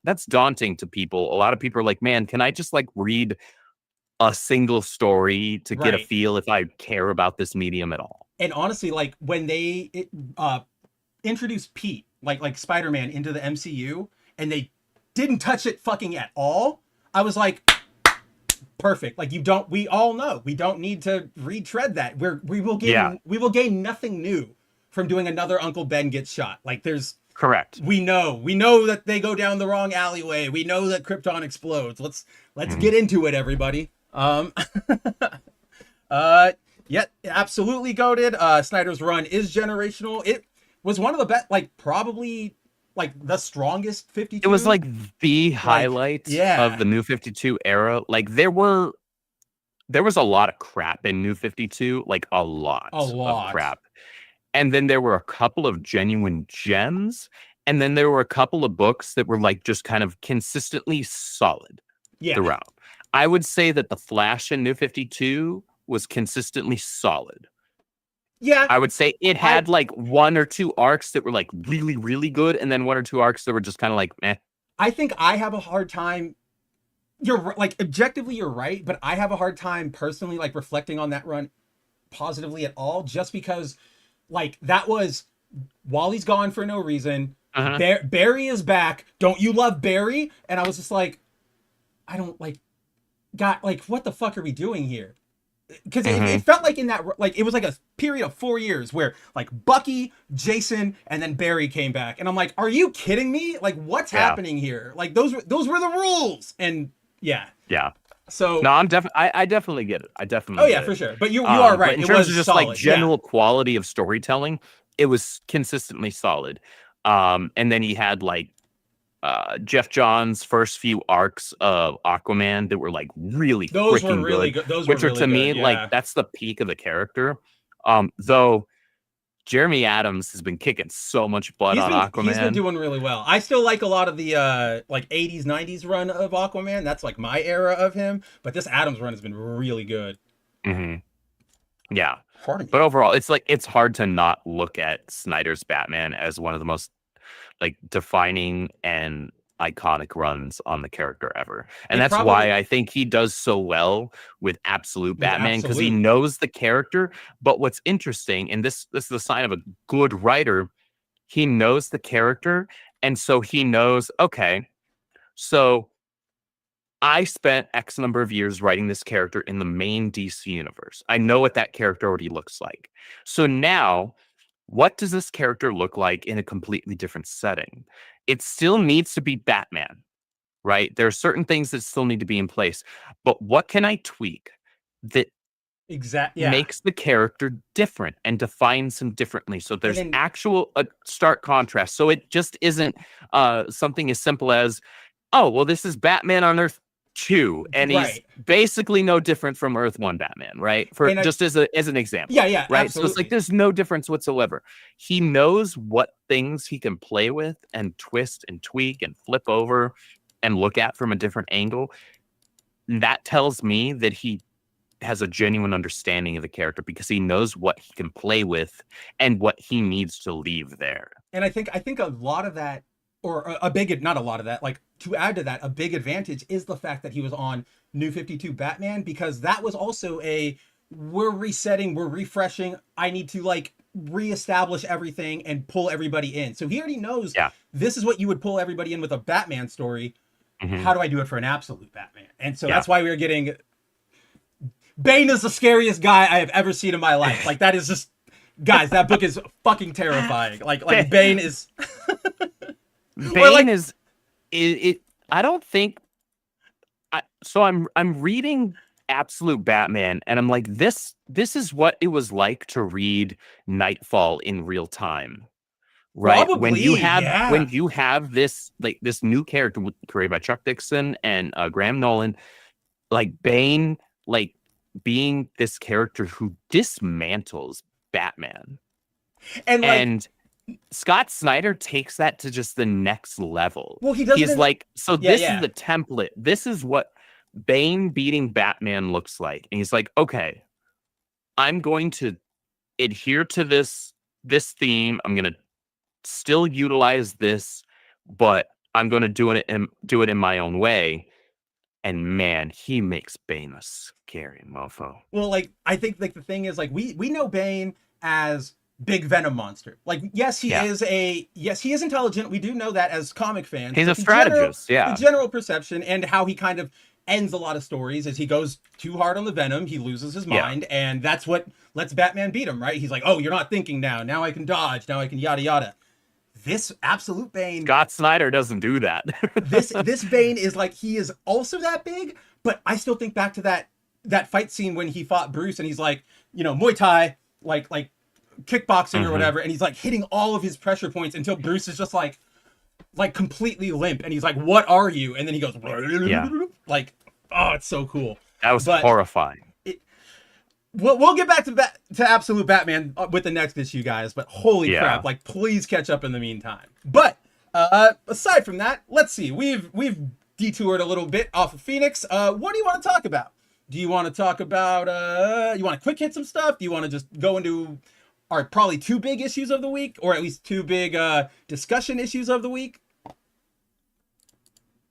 that's daunting to people. A lot of people are like, man, can I just like read a single story to get a feel if I care about this medium at all? And honestly, like when they introduced Pete, like Spider-Man, into the MCU, and they didn't touch it fucking at all, I was like, perfect. Like, we all know we don't need to retread that. We will gain nothing new from doing another Uncle Ben gets shot. Like, there's correct. We know that they go down the wrong alleyway. We know that Krypton explodes. Let's get into it, everybody. Yeah, absolutely goated. Snyder's run is generational. It was one of the best, like probably like the strongest 52. It was like the highlight of the New 52 era. Like there was a lot of crap in New 52, like a lot of crap. And then there were a couple of genuine gems. And then there were a couple of books that were like just kind of consistently solid throughout. I would say that the Flash in New 52 was consistently solid. Yeah. I would say it had like one or two arcs that were like really, really good, and then one or two arcs that were just kind of like meh. I think I have a hard time. You're like, objectively, you're right, but I have a hard time personally like reflecting on that run positively at all, just because like that was Wally's gone for no reason. Barry is back. Don't you love Barry? And I was just like, I don't like, God, like, what the fuck are we doing here? Because it felt like in that, like, it was like a period of 4 years where like Bucky, Jason, and then Barry came back, and I'm like, are you kidding me? Like, what's happening here? Like, those were the rules. And yeah. So no, I definitely get it. I definitely. For sure. But you are right. In terms of just solid, like general quality of storytelling, it was consistently solid. And then he had like Jeff Johns' first few arcs of Aquaman that were like really good. Those were really to me good, like that's the peak of the character. Though Jeremy Adams has been kicking so much butt on Aquaman. He's been doing really well. I still like a lot of the like 80s 90s run of Aquaman. That's like my era of him, but this Adams run has been really good. Yeah. But overall, it's like it's hard to not look at Snyder's Batman as one of the most like defining and iconic runs on the character ever. And that's why I think he does so well with Absolute Batman, because he knows the character. But what's interesting, and this is a sign of a good writer, he knows the character, and so he knows, okay, so I spent X number of years writing this character in the main DC universe. I know what that character already looks like. So now, what does this character look like in a completely different setting? It still needs to be Batman, right? There are certain things that still need to be in place. But what can I tweak that makes the character different and defines him differently? So there's actual stark contrast. So it just isn't something as simple as, oh, well, this is Batman on Earth 2, and he's basically no different from Earth 1 Batman, right? For just as an example. Right. Absolutely. So it's like there's no difference whatsoever. He knows what things he can play with and twist and tweak and flip over and look at from a different angle. That tells me that he has a genuine understanding of the character, because he knows what he can play with and what he needs to leave there. And I think a lot of that, or not a lot of that, like, to add to that, a big advantage is the fact that he was on New 52 Batman, because that was also we're resetting, we're refreshing. I need to like reestablish everything and pull everybody in. So he already knows this is what you would pull everybody in with a Batman story. How do I do it for an absolute Batman? And so that's why we're getting... Bane is the scariest guy I have ever seen in my life. Like, that is just... Guys, that book is fucking terrifying. Like Bane is... Bane is... I don't think... So I'm reading Absolute Batman, and I'm like, this is what it was like to read Nightfall in real time. Right? Probably, when you have this like this new character created by Chuck Dixon and Graham Nolan, like Bane, like being this character who dismantles Batman. And Scott Snyder takes that to just the next level. Well, he doesn't. He's like, so this is the template. This is what Bane beating Batman looks like. And he's like, okay, I'm going to adhere to this theme. I'm going to still utilize this, but I'm going to do it in my own way. And man, he makes Bane a scary mofo. Well, like, I think like the thing is, like, we know Bane as big Venom monster. Like, yes, he is intelligent. We do know that as comic fans. He's a strategist. The general perception and how he kind of ends a lot of stories is he goes too hard on the Venom, he loses his mind, and that's what lets Batman beat him, right? He's like, oh, you're not thinking now. Now I can dodge. Now I can yada yada. This absolute Bane... Scott Snyder doesn't do that. this Bane is like, he is also that big, but I still think back to that fight scene when he fought Bruce and he's like, you know, Muay Thai, like kickboxing or whatever, and he's like hitting all of his pressure points until Bruce is just like completely limp, and he's like, what are you? And then he goes, like, oh, it's so cool. That was horrifying. We'll get back to Absolute Batman with the next issue, guys, but holy crap, like, please catch up in the meantime. But aside from that, let's see, we've detoured a little bit off of Phoenix. What do you want to talk about? Do you want to talk about you want to quick hit some stuff? Do you want to just go into our probably 2 big issues of the week, or at least 2 big discussion issues of the week?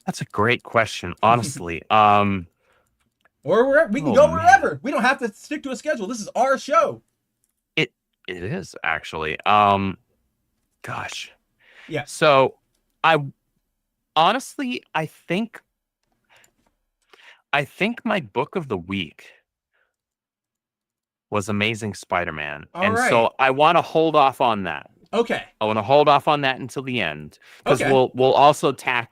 That's a great question, honestly. Or we can go wherever. We don't have to stick to a schedule. This is our show. It is actually. Gosh. Yeah. So I think my book of the week was Amazing Spider-Man. So I want to hold off on that. Okay. I want to hold off on that until the end, because we'll also tack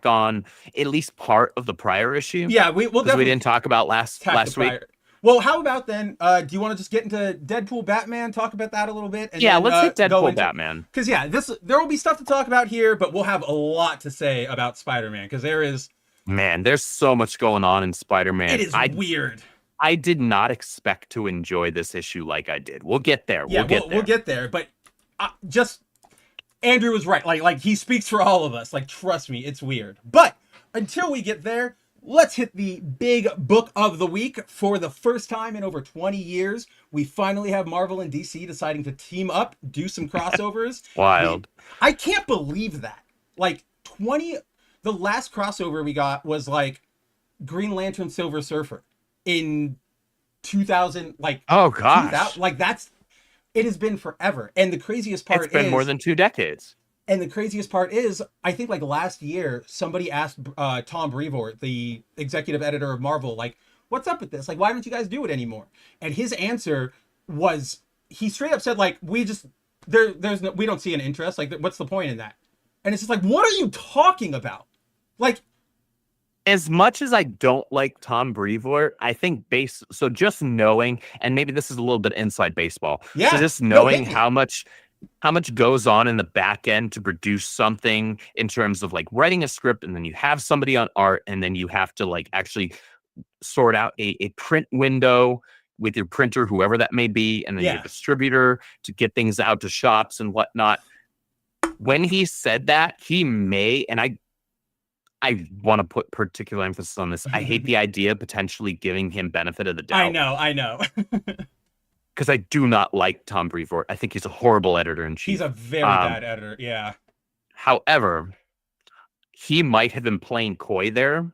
on at least part of the prior issue. Yeah, we'll definitely... we didn't talk about last week. Well, how about then, do you want to just get into Deadpool Batman, talk about that a little bit? And let's hit Deadpool Batman. Because, there will be stuff to talk about here, but we'll have a lot to say about Spider-Man, because there is... Man, there's so much going on in Spider-Man. It is weird. I did not expect to enjoy this issue like I did. We'll get there. We'll get there, but just... Andrew was right. Like he speaks for all of us. Like, trust me, it's weird. But until we get there, let's hit the big book of the week. For the first time in over 20 years, we finally have Marvel and DC deciding to team up, do some crossovers. Wild. I can't believe that. Like, the last crossover we got was like Green Lantern Silver Surfer in 2000. Like, oh gosh, it has been forever. And the craziest part is... It's been more than 2 decades. And the craziest part is, I think like last year, somebody asked Tom Brevoort, the executive editor of Marvel, like, what's up with this? Like, why don't you guys do it anymore? And his answer was, he straight up said, like, we don't see an interest. Like, what's the point in that? And it's just like, what are you talking about? Like... As much as I don't like Tom Brevoort, I think so just knowing, and maybe this is a little bit inside baseball. Yeah. So just knowing how much goes on in the back end to produce something in terms of like writing a script, and then you have somebody on art, and then you have to like actually sort out a print window with your printer, whoever that may be, and then your distributor to get things out to shops and whatnot. When he said that, he may, and I want to put particular emphasis on this. I hate the idea of potentially giving him benefit of the doubt. I know. Because I do not like Tom Brevoort. I think he's a horrible editor-in-chief. He's a very bad editor, yeah. However, he might have been playing coy there,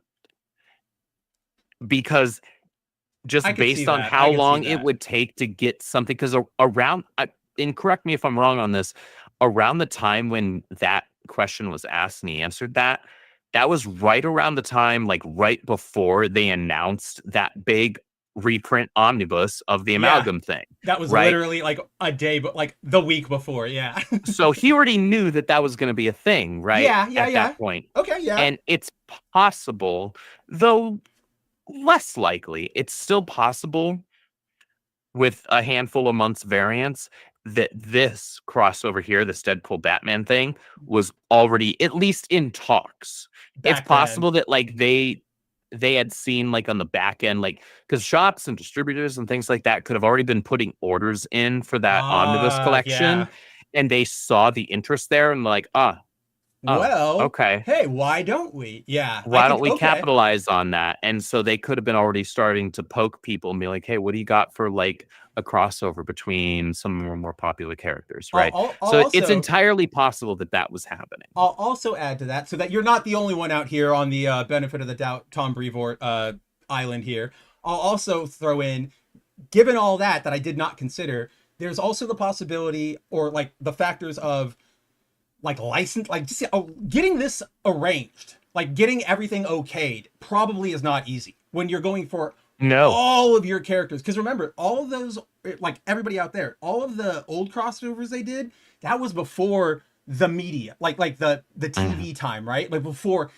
because just based on how long it would take to get something, because and correct me if I'm wrong on this, around the time when that question was asked and he answered that, that was right around the time, like right before they announced that big reprint omnibus of the amalgam thing. That was right? literally like a day, but like the week before. Yeah. So he already knew that was going to be a thing, right? Yeah. At that point. Okay. Yeah. And it's possible, though less likely, it's still possible with a handful of months variance that this crossover here, this Deadpool Batman thing, was already at least in talks. It's possible that like they had seen like on the back end, like because shops and distributors and things like that could have already been putting orders in for that omnibus collection, and they saw the interest there and like, well, okay. Hey, why don't we? Yeah. Why don't we capitalize on that? And so they could have been already starting to poke people and be like, hey, what do you got for like a crossover between some of our more popular characters, right? So it's entirely possible that was happening. I'll also add to that so that you're not the only one out here on the benefit of the doubt Tom Brevoort island here. I'll also throw in, given all that I did not consider, there's also the possibility or like the factors of like license, like just getting this arranged, like getting everything okayed probably is not easy when you're going for all of your characters. Because remember, all of those, like everybody out there, all of the old crossovers they did, that was before the media, like the TV time, right? Like before,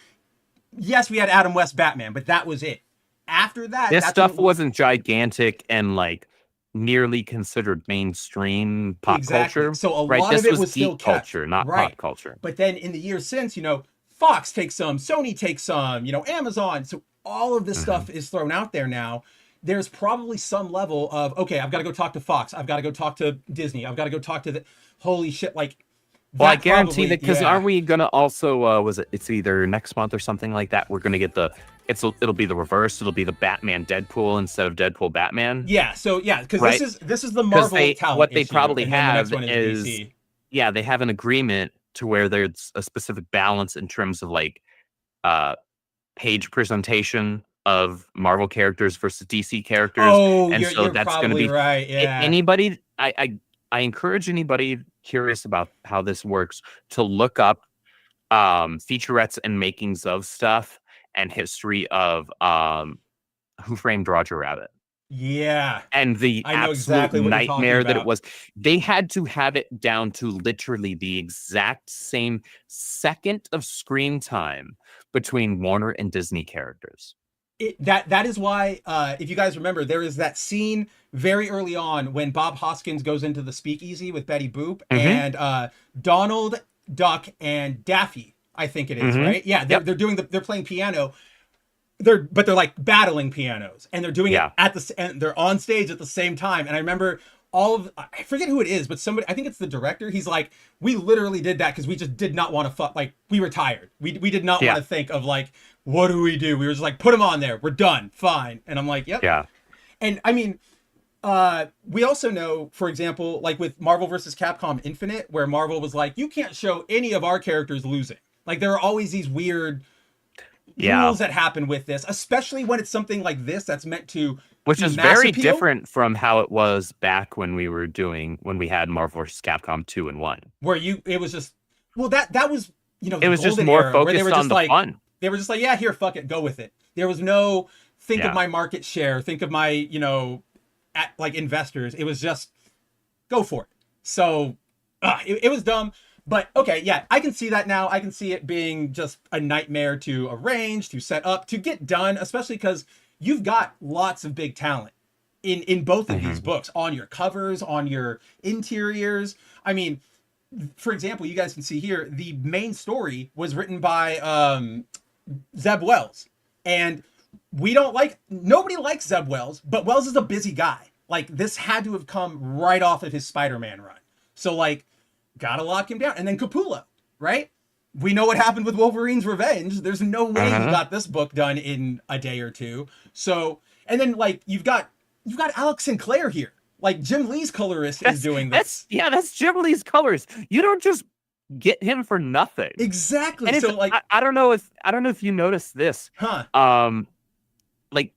yes, we had Adam West Batman, but that was it. After that, this stuff wasn't gigantic and like nearly considered mainstream pop culture. So a lot of it was still culture, not pop culture. But then in the years since, Fox takes some, Sony takes some, Amazon. So all of this stuff is thrown out there now. There's probably some level of, okay, I've got to go talk to Fox. I've got to go talk to Disney. I've got to go talk to the holy shit. Like, well, I guarantee that because aren't we gonna also it's either next month or something like that? We're gonna get it'll be the reverse. It'll be the Batman Deadpool instead of Deadpool Batman. Yeah. So yeah, because this is the Marvel talent. What they issue, probably have is they have an agreement to where there's a specific balance in terms of like page presentation of Marvel characters versus DC characters. And so that's going to be right. Yeah. Anybody, I encourage anybody curious about how this works to look up featurettes and makings of stuff and history of Who Framed Roger Rabbit. Yeah. And the absolute nightmare that it was. They had to have it down to literally the exact same second of screen time between Warner and Disney characters. That is why, if you guys remember, there is that scene very early on when Bob Hoskins goes into the speakeasy with Betty Boop and Donald, Duck, and Daffy, I think it is, right? Yeah, they're playing piano. They're like battling pianos, and they're doing it and they're on stage at the same time. And I remember I forget who it is, but somebody, I think it's the director. He's like, we literally did that because we just did not want to fuck. Like, we were tired. We did not want to think of like, what do we do? We were just like, put them on there. We're done. Fine. And I'm like, yep. Yeah. And I mean, we also know, for example, like with Marvel vs. Capcom Infinite, where Marvel was like, you can't show any of our characters losing. Like, there are always these weird rules that happen with this, especially when it's something like this that's meant to, which is very different from how it was back when we had Marvel vs. Capcom 2 and 1, where it was just, well, that was, it was just more focused on the fun. They were just like, yeah, here, fuck it, go with it. There was no think of my market share, think of my, like investors. It was just go for it. So it was dumb. But okay, yeah, I can see that now. I can see it being just a nightmare to arrange, to set up, to get done, especially because you've got lots of big talent in both of these books, on your covers, on your interiors. I mean, for example, you guys can see here, the main story was written by Zeb Wells. And nobody likes Zeb Wells, but Wells is a busy guy. Like, this had to have come right off of his Spider-Man run. So, like, gotta lock him down. And then Capullo, right? We know what happened with Wolverine's Revenge. There's no way he got this book done in a day or two. So, and then, like, you've got Alex Sinclair here. Like, Jim Lee's colorist is doing this. That's Jim Lee's colors. You don't just get him for nothing. Exactly. And so, like, I don't know if you noticed this. Huh. Like,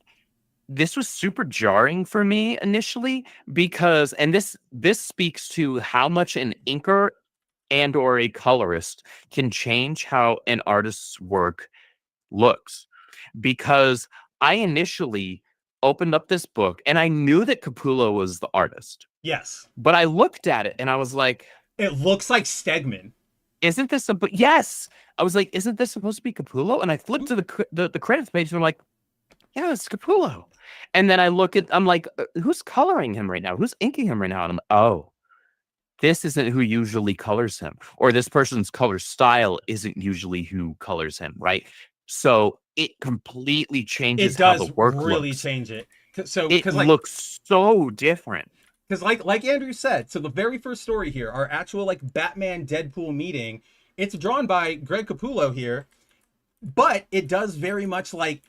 this was super jarring for me initially because, and this speaks to how much an inker and or a colorist can change how an artist's work looks. Because I initially opened up this book and I knew that Capullo was the artist, Yes. but I looked at it and I was like, It looks like Stegman. isn't this a, yes, I was like, isn't this supposed to be Capullo? And I flipped to the credits page and I'm like, yeah, it's Capullo. And then I'm like, who's coloring him right now? Who's inking him right now? And I'm like, oh, this isn't who usually colors him, or this person's color style isn't usually who colors him, right? So it completely changes It how does the work really looks. change it. So It because like looks so different. because like Andrew said, so the very first story here, our actual like Batman Deadpool meeting, it's drawn by Greg Capullo here, but it does very much like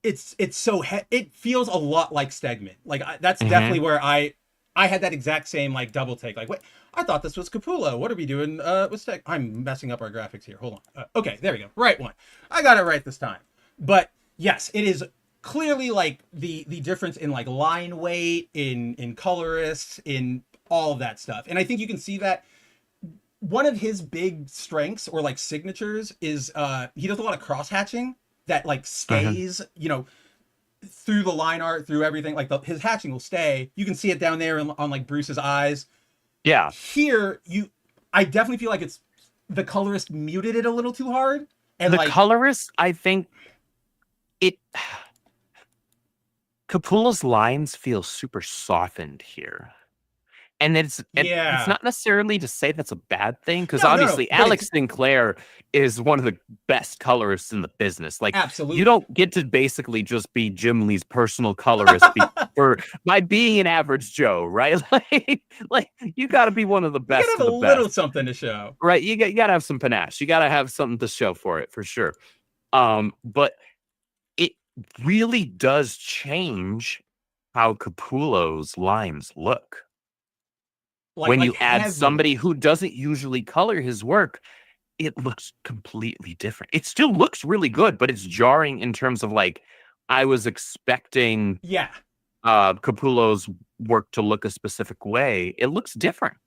it's so it feels a lot like Stegman. Like that's definitely where I had that exact same like double take. Like, wait, I thought this was Capullo. What are we doing with Steg? I'm messing up our graphics here. Hold on. Okay, there we go. Right one. I got it right this time. But yes, it is clearly like the difference in like line weight, in colorists, in all of that stuff. And I think you can see that one of his big strengths or like signatures is he does a lot of cross hatching that like stays, you know, through the line art, through everything. Like his hatching will stay. You can see it down there on like Bruce's eyes. Yeah. Here, I definitely feel like it's the colorist muted it a little too hard. And the like colorist, I think it Capullo's lines feel super softened here. And it's not necessarily to say that's a bad thing, because obviously Alex Sinclair is one of the best colorists in the business. Like, absolutely, you don't get to basically just be Jim Lee's personal colorist by being an average Joe, right? Like you got to be one of the best. You got to have a little something to show, right? You got to have some panache. You got to have something to show for it, for sure. But it really does change how Capullo's lines look. When you add somebody who doesn't usually color his work, it looks completely different. It still looks really good, but it's jarring in terms of like, I was expecting Capullo's work to look a specific way. It looks different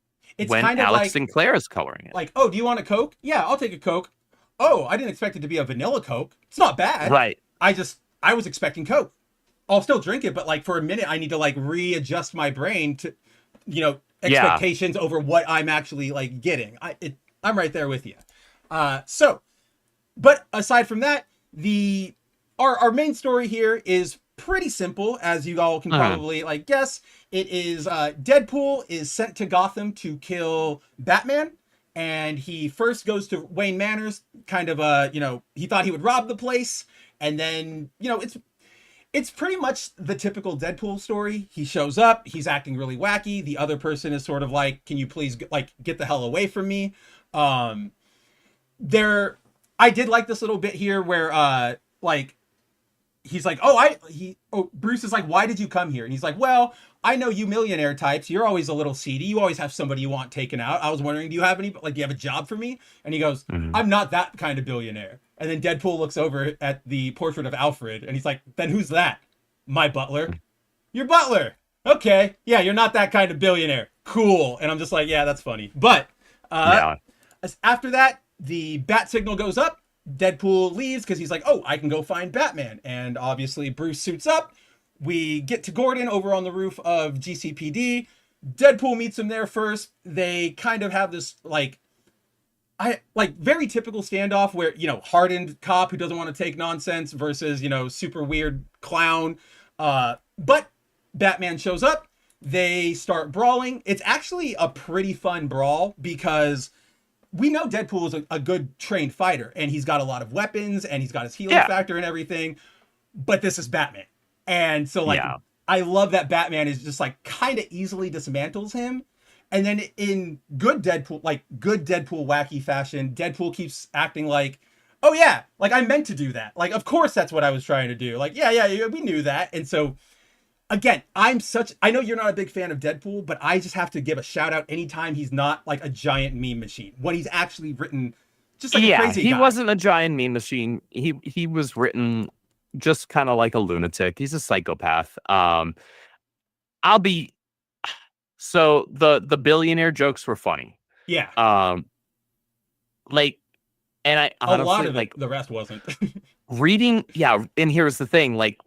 when kind of Alex Sinclair is coloring it. Like, oh, do you want a Coke? Yeah, I'll take a Coke. Oh, I didn't expect it to be a vanilla Coke. It's not bad. Right. I was expecting Coke. I'll still drink it, but like for a minute, I need to like readjust my brain to, you know, expectations over what I'm actually like getting. I'm right there with you. But aside from that, our main story here is pretty simple, as you all can probably like guess. It is Deadpool is sent to Gotham to kill Batman, and he first goes to Wayne Manor's, kind of you know, he thought he would rob the place, and then, you know, it's pretty much the typical Deadpool story. He shows up, he's acting really wacky. The other person is sort of like, can you please like get the hell away from me? I did like this little bit here where like he's like, Bruce is like, why did you come here? And he's like, well, I know you millionaire types. You're always a little seedy. You always have somebody you want taken out. I was wondering, do you have a job for me? And he goes, I'm not that kind of billionaire. And then Deadpool looks over at the portrait of Alfred, and he's like, then who's that? My butler. Your butler. Okay. Yeah, you're not that kind of billionaire. Cool. And I'm just like, yeah, that's funny. But after that, the bat signal goes up. Deadpool leaves because he's like, oh, I can go find Batman. And obviously Bruce suits up. We get to Gordon over on the roof of GCPD. Deadpool meets him there first. They kind of have this very typical standoff where, you know, hardened cop who doesn't want to take nonsense versus, you know, super weird clown. But Batman shows up. They start brawling. It's actually a pretty fun brawl because we know Deadpool is a good trained fighter, and he's got a lot of weapons, and he's got his healing factor and everything. But this is Batman. And so I love that Batman is just like kind of easily dismantles him. And then in good Deadpool wacky fashion, Deadpool keeps acting like, oh yeah, like I meant to do that. Like, of course that's what I was trying to do. Like, yeah, we knew that. And so again, I know you're not a big fan of Deadpool, but I just have to give a shout out anytime he's not like a giant meme machine. When he's actually written just like a crazy guy. He wasn't a giant meme machine. He was written just kind of like a lunatic. He's a psychopath. So the billionaire jokes were funny. Yeah. Like, and I honestly, a lot of like, the rest wasn't. reading, and here's the thing, like,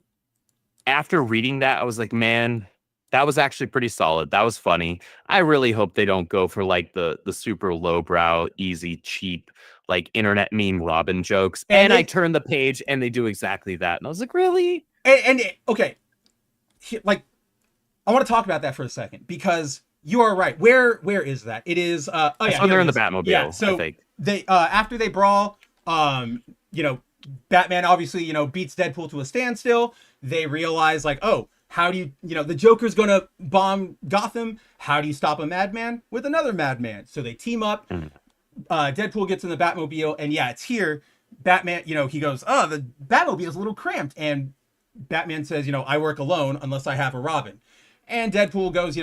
after reading that, I was like, man, that was actually pretty solid. That was funny. I really hope they don't go for like the super lowbrow, easy, cheap, like internet meme Robin jokes. And I turned the page and they do exactly that. And I was like, really? Okay. Like, I want to talk about that for a second because you are right. Where is that? It is so they're in the Batmobile. Yeah, so I think. They after they brawl, Batman obviously, beats Deadpool to a standstill. They realize like, oh, how do you the Joker's gonna bomb Gotham. How do you stop a madman with another madman? So they team up. Deadpool gets in the Batmobile, and it's here. Batman, he goes, oh, the Batmobile is a little cramped, and Batman says, I work alone unless I have a Robin. And Deadpool goes,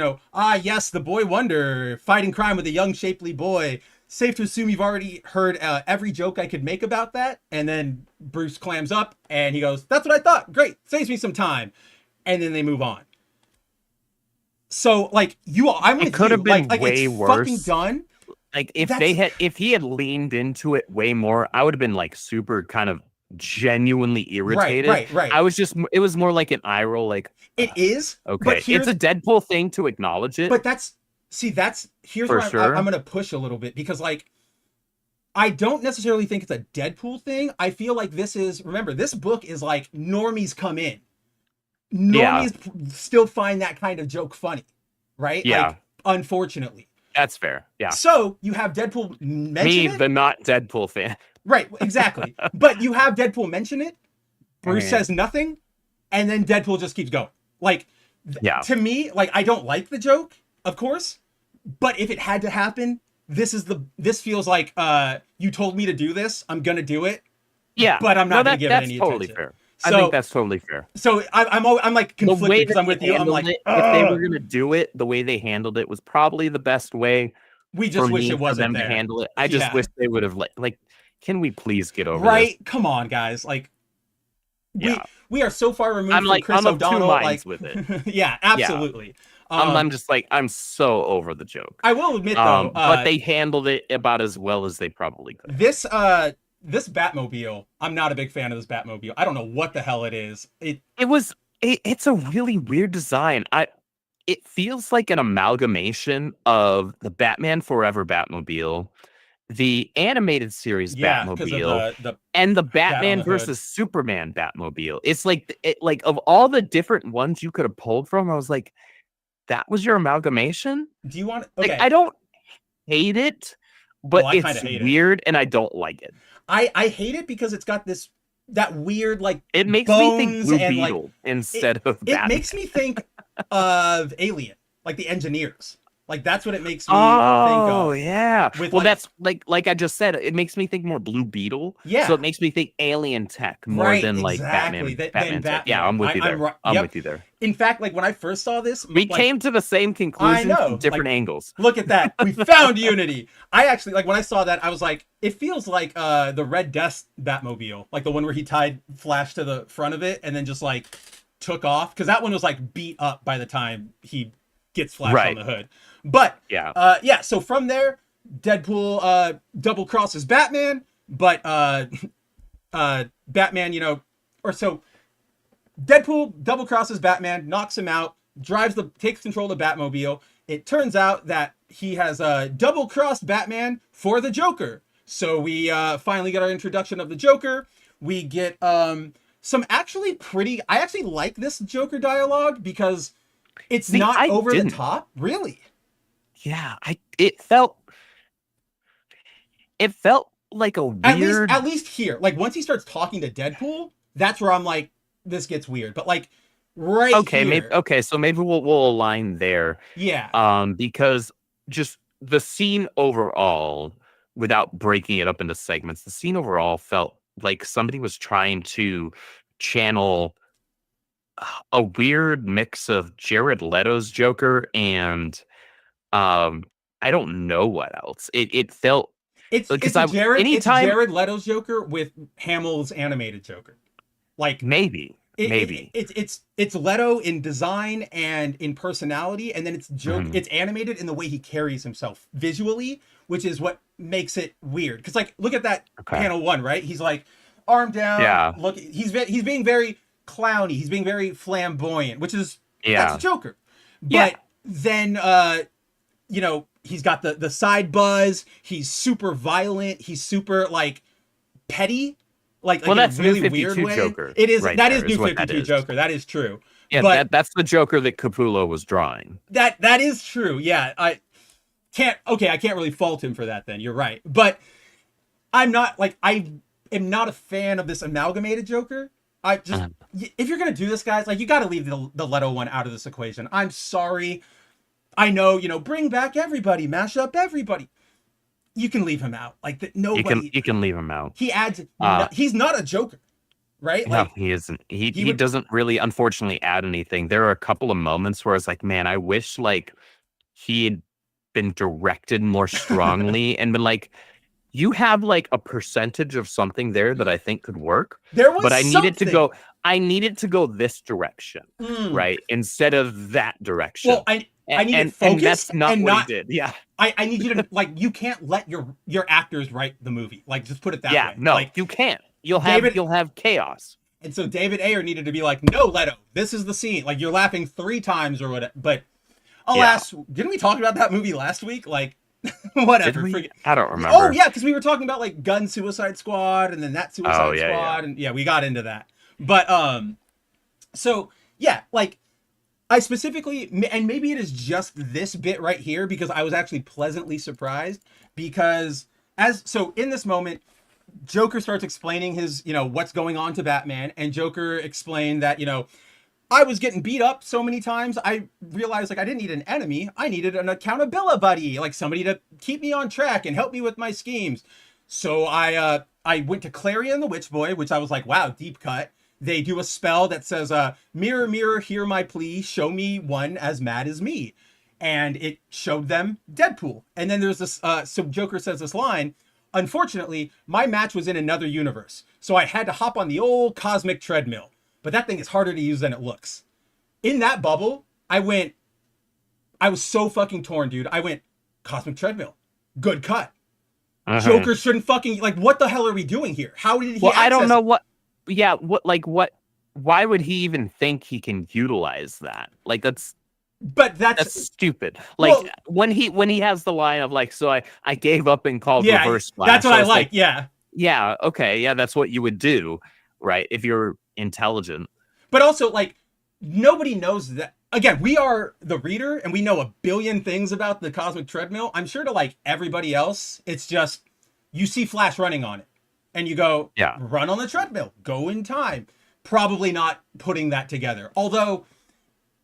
yes, the boy wonder, fighting crime with a young, shapely boy. Safe to assume you've already heard every joke I could make about that. And then Bruce clams up and he goes, that's what I thought. Great. Saves me some time. And then they move on. So, like, I'm with you. It could have been way worse. Fucking done. Like, if he had leaned into it way more, I would have been like super kind of genuinely irritated. Right. It was more like an eye roll, like it is. Okay, it's a Deadpool thing to acknowledge it. But here's where I'm gonna push a little bit because like I don't necessarily think it's a Deadpool thing. I feel like remember, this book is like normies come in. Normies still find that kind of joke funny, right? Yeah. Like, unfortunately. That's fair. Yeah. So you have Deadpool mention it. The not Deadpool fan. Right, exactly. But you have Deadpool mention it. Bruce says nothing, and then Deadpool just keeps going. Like, to me, like, I don't like the joke, of course, but if it had to happen, this feels like you told me to do this. I'm gonna do it. Yeah, but I'm not gonna give it any attention. Totally fair. I think that's totally fair. So I'm like conflicted because I'm with you. I'm like, if they were gonna do it, the way they handled it was probably the best way. We just wish it wasn't them there. To handle it. I just wish they would have like. Can we please get over this? Come on, guys. Like, we are so far removed from Chris O'Donnell. Like, with it. Yeah, absolutely. Yeah. I'm just like, I'm so over the joke. I will admit though, but they handled it about as well as they probably could. This Batmobile, I'm not a big fan of this Batmobile. I don't know what the hell it is. It's a really weird design. It feels like an amalgamation of the Batman Forever Batmobile, the animated series Batmobile, and the Batman versus Superman Batmobile. It's like of all the different ones you could have pulled from, I was like, that was your amalgamation? Do you want like I don't hate it, but it's weird and I don't like it. I hate it because it's got that weird like it makes me think Blue Beetle instead of Batman. It makes me think of Alien, like the engineers. Like that's what it makes me think of. Oh yeah. That's like I just said, it makes me think more Blue Beetle. Yeah. So it makes me think alien tech more than like Batman. Batman. Yeah, I'm with you there. I'm with you there. In fact, like when I first saw this, we came to the same conclusion from different angles. Look at that. We found unity. I actually like when I saw that, I was like, it feels like the Red Death Batmobile, like the one where he tied Flash to the front of it and then just like took off. Because that one was like beat up by the time he gets Flash on the hood. But so from there, Deadpool double crosses Batman, but Batman, Deadpool double crosses Batman, knocks him out, takes control of the Batmobile. It turns out that he has double crossed Batman for the Joker. So we finally get our introduction of the Joker. We get some actually I actually like this Joker dialogue because it's not over the top, really. Yeah, it felt like a weird. At least here, like once he starts talking to Deadpool, that's where I'm like, this gets weird. But like, here, so maybe we'll align there. Yeah. Because just the scene overall, without breaking it up into segments, the scene overall felt like somebody was trying to channel a weird mix of Jared Leto's Joker and I don't know what else. It felt it's Jared Leto's Joker with Hamill's animated Joker. Like maybe. It's Leto in design and in personality, and then it's it's animated in the way he carries himself visually, which is what makes it weird. Because like, look at that panel 1, right? He's like arm down. Yeah. Look, he's being very clowny. He's being very flamboyant, which is that's Joker. But then you know, he's got the side buzz. He's super violent. He's super like petty. Like well, that's in a really New 52 weird way. Joker. It is right that there, is New 52 Joker. That is true. Yeah, but that's the Joker that Capullo was drawing. That is true. Yeah, I can't really fault him for that then. You're right. But I'm not like I am not a fan of this amalgamated Joker. I just if you're going to do this, guys, like you got to leave the Leto one out of this equation. I'm sorry. I know, you know, bring back everybody, mash up everybody. You can leave him out. Like nobody. You can leave him out. He adds. He's not a Joker, right? No, Like, he isn't. He doesn't really, unfortunately, add anything. There are a couple of moments where it's like, man, I wish like he had been directed more strongly and been like, you have like a percentage of something there that I think could work. There was, but I something. needed to go this direction, right, instead of that direction. Well, I need it focused, and that's not what he did. Yeah. I need you to like, you can't let your actors write the movie. Like, just put it that way. Yeah, no, like, you can't. You'll have chaos. And so David Ayer needed to be like, no, Leto, this is the scene. Like, you're laughing 3 times or whatever. But alas, didn't we talk about that movie last week? Like, whatever. I don't remember. Oh yeah, because we were talking about like Gun Suicide Squad and then that Suicide Squad, and we got into that. But so yeah, like. I specifically, and maybe it is just this bit right here, because I was actually pleasantly surprised, because in this moment, Joker starts explaining his, you know, what's going on to Batman, and Joker explained that, you know, I was getting beat up so many times, I realized like I didn't need an enemy, I needed an accountability buddy, like somebody to keep me on track and help me with my schemes. So I went to Clarion the Witch Boy, which I was like, wow, deep cut. They do a spell that says, mirror, mirror, hear my plea, show me one as mad as me. And it showed them Deadpool. And then there's this, so Joker says this line, unfortunately, my match was in another universe, so I had to hop on the old cosmic treadmill. But that thing is harder to use than it looks. In that bubble, I was so fucking torn, dude. I went, cosmic treadmill, good cut. Joker shouldn't fucking, like, what the hell are we doing here? How did he I don't know what. Yeah, why would he even think he can utilize that? Like that's stupid. Like when he has the line of like, so I gave up and called reverse flash. That's what I like. Yeah. Yeah, okay. Yeah, that's what you would do, right? If you're intelligent. But also like nobody knows that. Again, we are the reader and we know a billion things about the cosmic treadmill. I'm sure to like everybody else, it's just you see Flash running on it. And you go, run on the treadmill, go in time. Probably not putting that together. Although,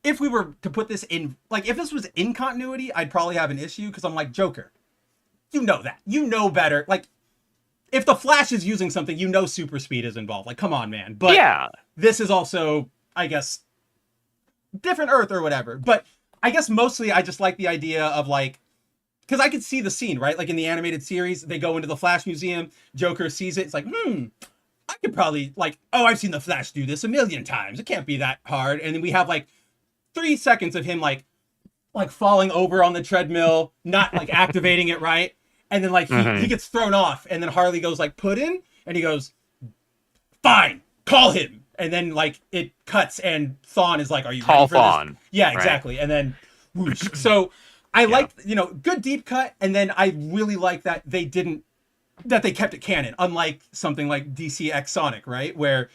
if we were to put this in, like, if this was in continuity, I'd probably have an issue, because I'm like, Joker, you know that. You know better. Like, if the Flash is using something, you know super speed is involved. Like, come on, man. But this is also, I guess, different Earth or whatever. But I guess mostly I just like the idea of, like, because I could see the scene, right? Like in the animated series, they go into the Flash Museum, Joker sees it, it's like, I could probably, like, oh, I've seen the Flash do this 1,000,000 times. It can't be that hard. And then we have like 3 seconds of him like falling over on the treadmill, not like activating it right. And then like he gets thrown off, and then Harley goes like, put in, and he goes, fine, call him. And then like it cuts, and Thawne is like, are you ready for this? Yeah, exactly. Right. And then whoosh. So I like, you know, good deep cut, and then I really like that they kept it canon, unlike something like DC X Sonic, right? Where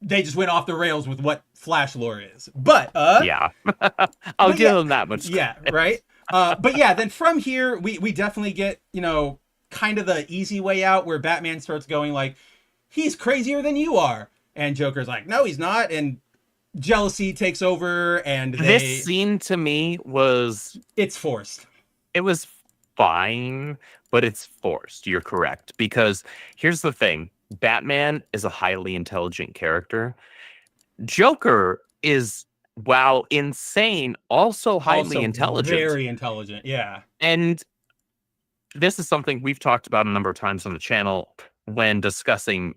they just went off the rails with what Flash lore is. But I'll give them that much. Yeah, right. But yeah, then from here we definitely get, you know, kind of the easy way out, where Batman starts going like, he's crazier than you are, and Joker's like, no, he's not, and jealousy takes over, and this scene to me it's forced. It was fine, but it's forced. You're correct, because here's the thing: Batman is a highly intelligent character. Joker is, while insane, also highly intelligent. Very intelligent, yeah. And this is something we've talked about a number of times on the channel when discussing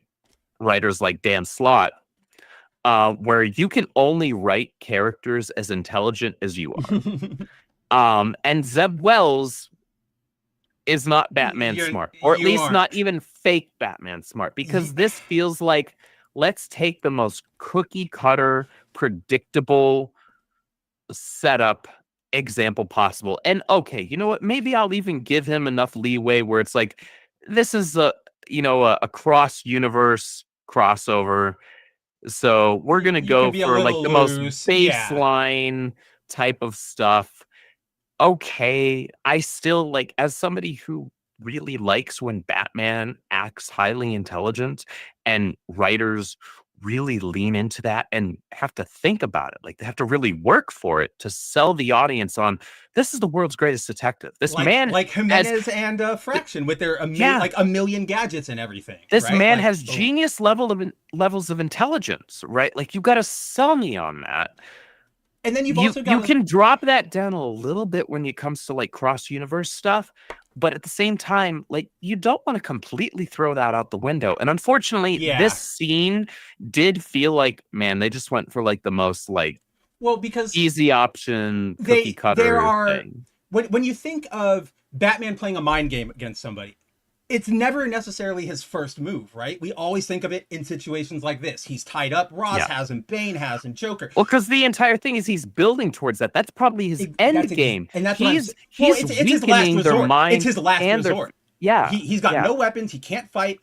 writers like Dan Slott, where you can only write characters as intelligent as you are. And Zeb Wells is not Batman smart, or at least not even fake Batman smart, because this feels like, let's take the most cookie cutter, predictable setup example possible. And okay, you know what? Maybe I'll even give him enough leeway where it's like, this is a cross universe crossover. So we're going to go for like the most baseline type of stuff. Okay, I still like, as somebody who really likes when Batman acts highly intelligent and writers really lean into that and have to think about it. Like, they have to really work for it to sell the audience on, this is the world's greatest detective. This man, like Jimenez and Fraction with their like a million gadgets and everything. This right? man like, has genius levels of intelligence, right? Like, you got to sell me on that. And then you can drop that down a little bit when it comes to like cross universe stuff, but at the same time, like, you don't want to completely throw that out the window. And unfortunately, this scene did feel like, man, they just went for like the most like because easy option cookie cutter thing. When you think of Batman playing a mind game against somebody, it's never necessarily his first move, right? We always think of it in situations like this. He's tied up. Ross has him. Bane has him. Joker. Well, because the entire thing is he's building towards that. That's probably his end game. And that's he's it's his last resort. Their mind. It's his last resort. Yeah. He's got no weapons. He can't fight.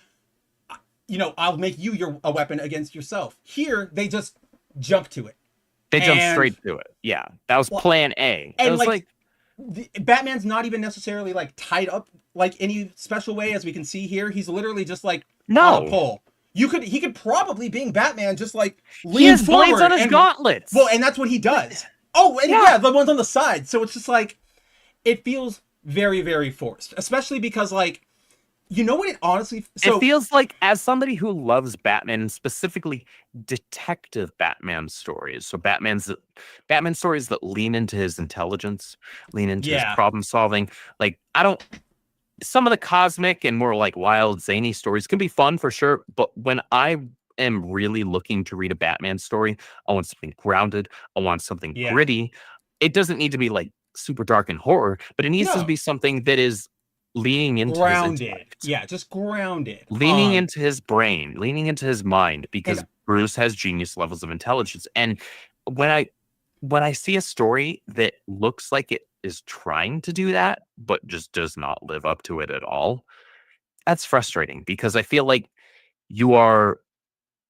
I'll make you a weapon against yourself. Here, they just jump to it. They jump straight to it. Yeah. That was plan A. And it was like Batman's not even necessarily like tied up like any special way, as we can see here. He's literally just like on a pole. He could probably, being Batman, just like lean forward. Blades on his gauntlets. Well, and that's what he does. Oh, and the ones on the side. So it's just like, it feels very, very forced, especially because like, you know what it honestly... So, it feels like, as somebody who loves Batman, and specifically detective Batman stories, so Batman stories that lean into his intelligence, lean into his problem solving, like, some of the cosmic and more like wild, zany stories can be fun for sure, but when I am really looking to read a Batman story, I want something grounded, I want something gritty. It doesn't need to be like super dark and horror, but it needs to be something that is leaning into grounded. His just grounded. Leaning into his brain, leaning into his mind, because Bruce has genius levels of intelligence. And when I see a story that looks like it is trying to do that, but just does not live up to it at all, that's frustrating, because I feel like you are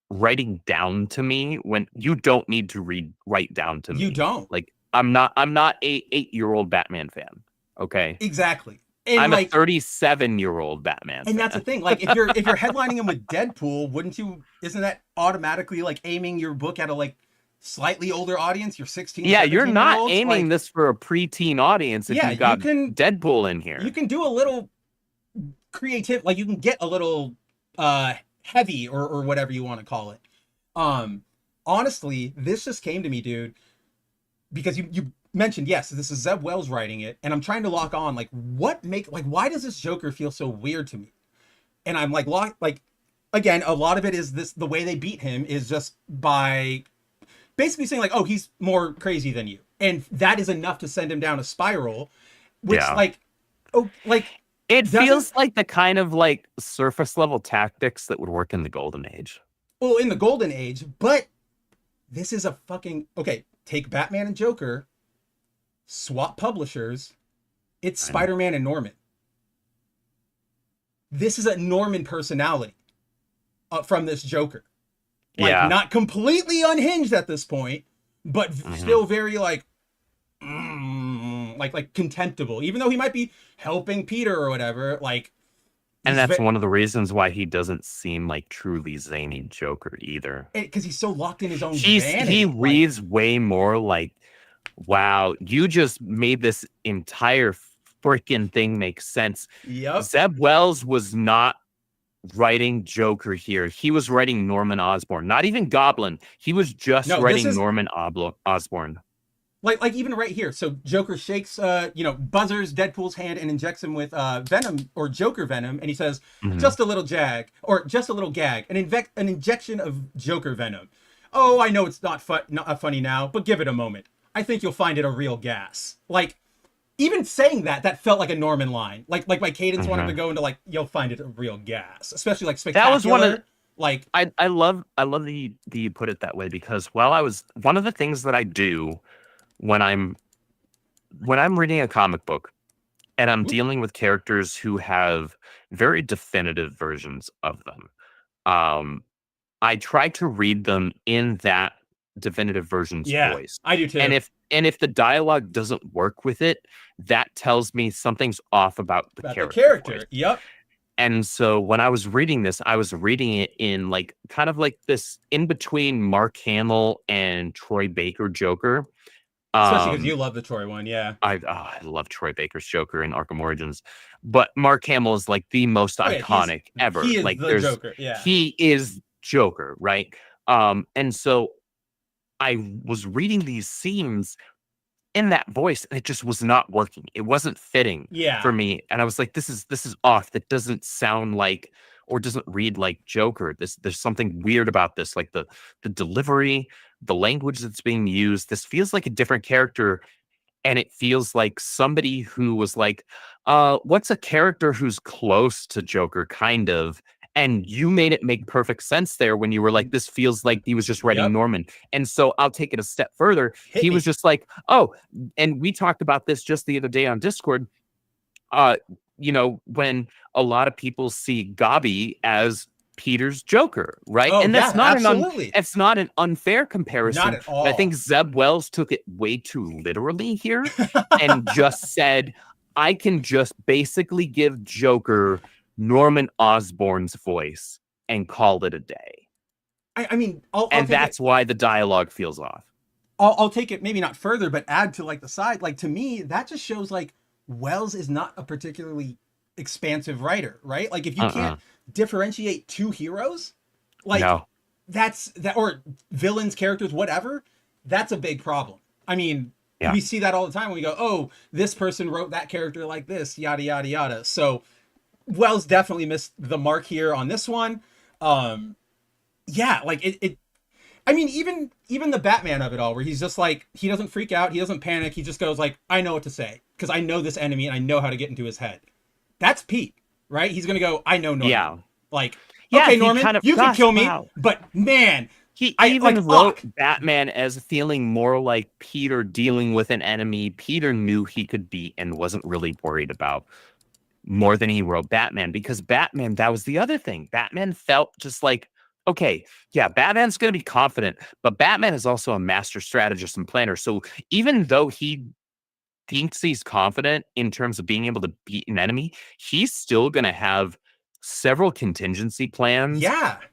writing down to me when you don't need to write down to me. You don't. Like, I'm not a 8-year-old Batman fan. Okay. Exactly. And I'm a 37-year-old Batman. And that's the thing. Like, if you're headlining him with Deadpool, isn't that automatically like aiming your book at a like slightly older audience? You're 16. Yeah, you're not aiming this for a preteen audience if you got Deadpool in here. You can do a little creative, like you can get a little heavy or whatever you want to call it. Honestly, this just came to me, dude, because you mentioned, yes, this is Zeb Wells writing it, and I'm trying to lock on like why does this Joker feel so weird to me? And I'm like again, a lot of it is the way they beat him is just by basically saying like, oh, he's more crazy than you, and that is enough to send him down a spiral, which it feels like the kind of like surface level tactics that would work in the Golden Age. Well, in the Golden Age, but this is a fucking take Batman and Joker, swap publishers, it's Spider-Man and Norman. This is a Norman personality from this Joker. Like, not completely unhinged at this point, but still very like contemptible, even though he might be helping Peter or whatever. Like, and that's one of the reasons why he doesn't seem like truly zany Joker either. Because he's so locked in his own vanity. He reads way more like, wow, you just made this entire freaking thing make sense. Yep. Zeb Wells was not writing Joker here. He was writing Norman Osborn. Not even Goblin. He was just writing Norman Osborn. Like even right here. So Joker shakes, buzzers Deadpool's hand and injects him with venom or Joker venom, and he says, "Just a little jag, or just a little gag, an injection of Joker venom. Oh, I know it's not funny now, but give it a moment. I think you'll find it a real gas." Like, even saying that felt like a Norman line. Like my cadence wanted to go into like, "You'll find it a real gas," especially like spectacular. That was one of like I love that you put it that way, because one of the things that I do when I'm reading a comic book and I'm dealing with characters who have very definitive versions of them, I try to read them in that definitive version's voice. I do too. And if the dialogue doesn't work with it, that tells me something's off about the character. Voice. Yep. And so when I was reading this, I was reading it in like kind of like this in between Mark Hamill and Troy Baker Joker. Especially because you love the Troy one, yeah. I love Troy Baker's Joker in Arkham Origins, but Mark Hamill is like the most iconic ever. He is like the Joker, yeah. He is Joker, right? And so I was reading these scenes in that voice, and it just was not working. It wasn't fitting for me, and I was like, "This is off. That doesn't sound like, or doesn't read like Joker. There's something weird about this. Like the delivery, the language that's being used. This feels like a different character." And it feels like somebody who was like, what's a character who's close to Joker, kind of? And you made it make perfect sense there when you were like, this feels like he was just writing Norman. And so I'll take it a step further. He was just like, oh, and we talked about this just the other day on Discord. When a lot of people see Gabi as Peter's Joker, right? Oh, and that's it's not an unfair comparison. Not at all. I think Zeb Wells took it way too literally here and just said, I can just basically give Joker Norman Osborn's voice and call it a day. I mean, that's why the dialogue feels off. I'll take it maybe not further, but add to like the side. Like, to me, that just shows like Wells is not a particularly expansive writer, right? Like, if you can't differentiate two heroes, like or villains, characters, whatever, that's a big problem. I mean, we see that all the time when we go, oh, this person wrote that character like this, yada yada yada. So Wells definitely missed the mark here on this one. Like it I mean, even the Batman of it all, where he's just like, he doesn't freak out, he doesn't panic, he just goes like, I know what to say because I know this enemy and I know how to get into his head. That's Pete, right? He's gonna go, I know Norman. Yeah. Like, okay, Norman, you can kill me, but man, he wrote Batman as feeling more like Peter dealing with an enemy Peter knew he could beat and wasn't really worried about, more than he wrote Batman, because Batman, that was the other thing. Batman felt just like, okay, yeah, Batman's going to be confident, but Batman is also a master strategist and planner. So even though he thinks he's confident in terms of being able to beat an enemy, he's still going to have several contingency plans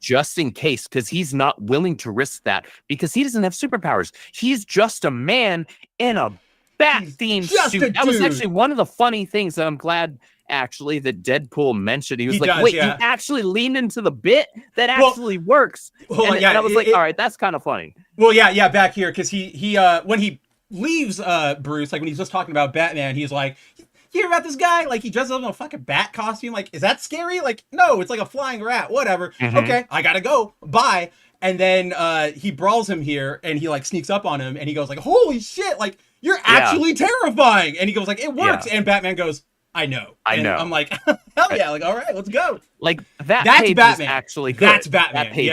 just in case, because he's not willing to risk that because he doesn't have superpowers. He's just a man in a bat-themed suit. That was actually one of the funny things that I'm glad actually that Deadpool mentioned. He was you actually leaned into the bit that actually works. And I was like, all right, that's kind of funny. Well, back here, because he when he leaves Bruce, like when he's just talking about Batman, he's like, you hear about this guy? Like, he dresses up in a fucking bat costume. Like, is that scary? Like, no, it's like a flying rat. Whatever. Okay, I gotta go. Bye. And then he brawls him here, and he like sneaks up on him, and he goes like, holy shit, like, you're actually terrifying. And he goes like, it works. And Batman goes, I know. I'm like, hell yeah, like, all right, let's go. Like, that's page Batman. Was actually good. That's Batman. That page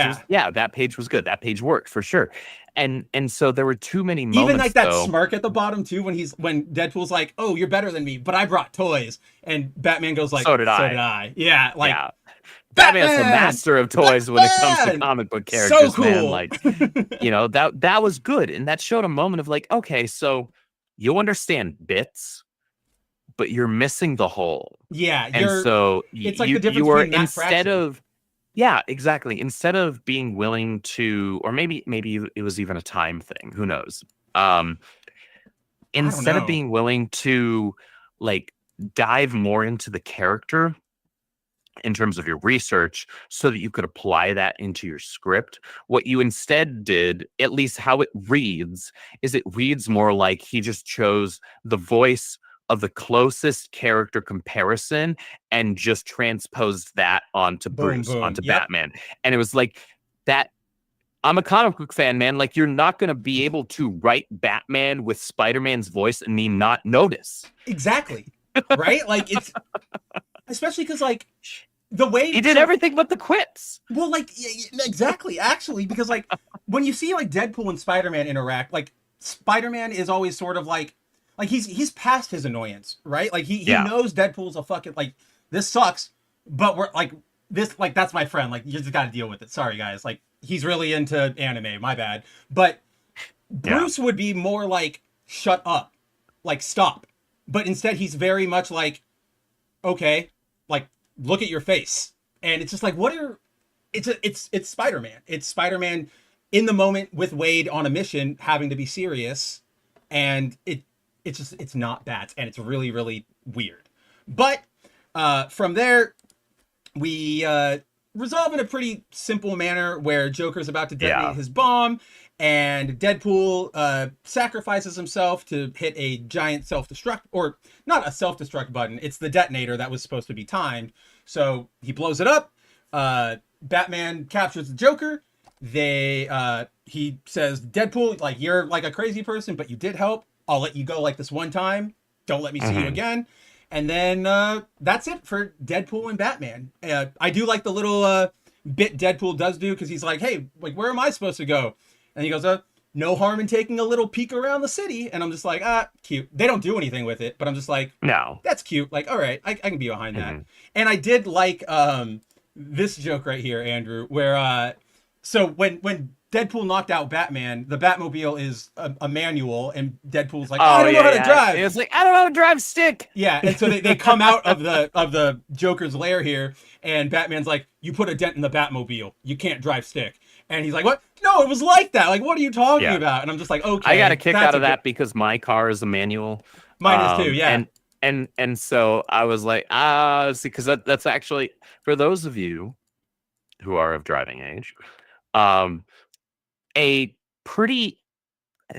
that page was good. That page worked for sure. And so there were too many moments. Even like that smirk at the bottom too, when Deadpool's like, oh, you're better than me, but I brought toys. And Batman goes like, so did I. Yeah, like, Batman's the master of toys when it comes to comic book characters, so cool. Man. Like, that was good. And that showed a moment of like, okay, so you understand bits, but you're missing the whole. Yeah. And so it's like the difference between Matt instead Fraction. of, yeah, exactly. Instead of being willing to, or maybe it was even a time thing, who knows? Instead of being willing to like dive more into the character in terms of your research so that you could apply that into your script. What you instead did, at least how it reads, is it reads more like he just chose the voice of the closest character comparison and just transposed that onto Boom, Bruce, boom. onto Yep. Batman. And it was like that. I'm a comic book fan, man. Like, you're not going to be able to write Batman with Spider-Man's voice and me not notice. Exactly. Right? Like, it's especially because, like, the way He did everything but the quips. Well, like, exactly, actually, because, like, when you see, like, Deadpool and Spider-Man interact, like, Spider-Man is always sort of like he's past his annoyance, right? Like, he knows Deadpool's a fucking, like, this sucks, but we're, like, this, like, that's my friend. Like, you just got to deal with it. Sorry, guys. Like, he's really into anime. My bad. But Bruce would be more like, shut up. Like, stop. But instead, he's very much like, okay, like, look at your face. And it's just like, it's Spider-Man. It's Spider-Man in the moment with Wade on a mission having to be serious. And it's not that. And it's really, really weird. But from there, we resolve in a pretty simple manner where Joker's about to detonate his bomb, and Deadpool sacrifices himself to hit a giant self-destruct, or not a self-destruct button, it's the detonator that was supposed to be timed. So he blows it up. Batman captures the Joker. He says, Deadpool, like, you're like a crazy person, but you did help. I'll let you go like this one time. Don't let me see you again. And then that's it for Deadpool and Batman. I do like the little bit Deadpool does do, because he's like, hey, like, where am I supposed to go? And he goes, no harm in taking a little peek around the city. And I'm just like, cute. They don't do anything with it, but I'm just like, no, that's cute. Like, all right, I can be behind that. And I did like this joke right here, Andrew, where so when Deadpool knocked out Batman, the Batmobile is a manual, and Deadpool's like, I don't know how to drive. It was like, I don't know how to drive stick. Yeah, and so they come out of the Joker's lair here, and Batman's like, you put a dent in the Batmobile. You can't drive stick. And he's like, what? No, it was like that. Like, what are you talking about? And I'm just like, okay. I got a kick out of that because my car is a manual. Mine is too, yeah. And so I was like, see, because that's actually, for those of you who are of driving age, a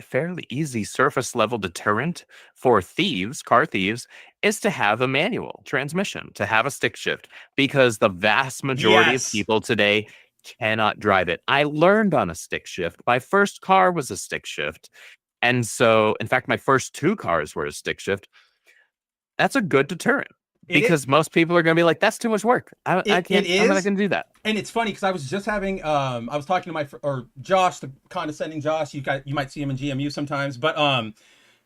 fairly easy surface level deterrent for thieves, car thieves, is to have a manual transmission, to have a stick shift, because the vast majority of people today cannot drive it. I learned on a stick shift. My first car was a stick shift. And so, in fact, my first 2 cars were a stick shift. That's a good deterrent. Because most people are going to be like, that's too much work. I'm not going to do that. And it's funny because I was just having, I was talking to Josh, the condescending Josh. You might see him in GMU sometimes, but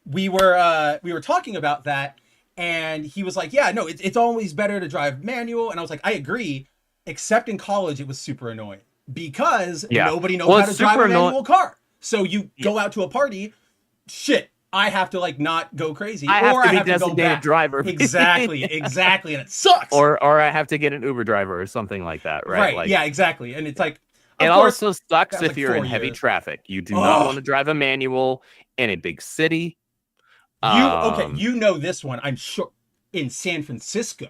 we were talking about that, and he was like, yeah, no, it's always better to drive manual. And I was like, I agree, except in college, it was super annoying because nobody knows how to drive a manual car. So you go out to a party, shit. I have to, like, not go crazy, I have to be designated driver. Exactly, and it sucks. Or I have to get an Uber driver or something like that, right? Right. Like, yeah, exactly. And it's like, it also sucks if you're in heavy traffic. You do not want to drive a manual in a big city. You know this one, I'm sure. In San Francisco,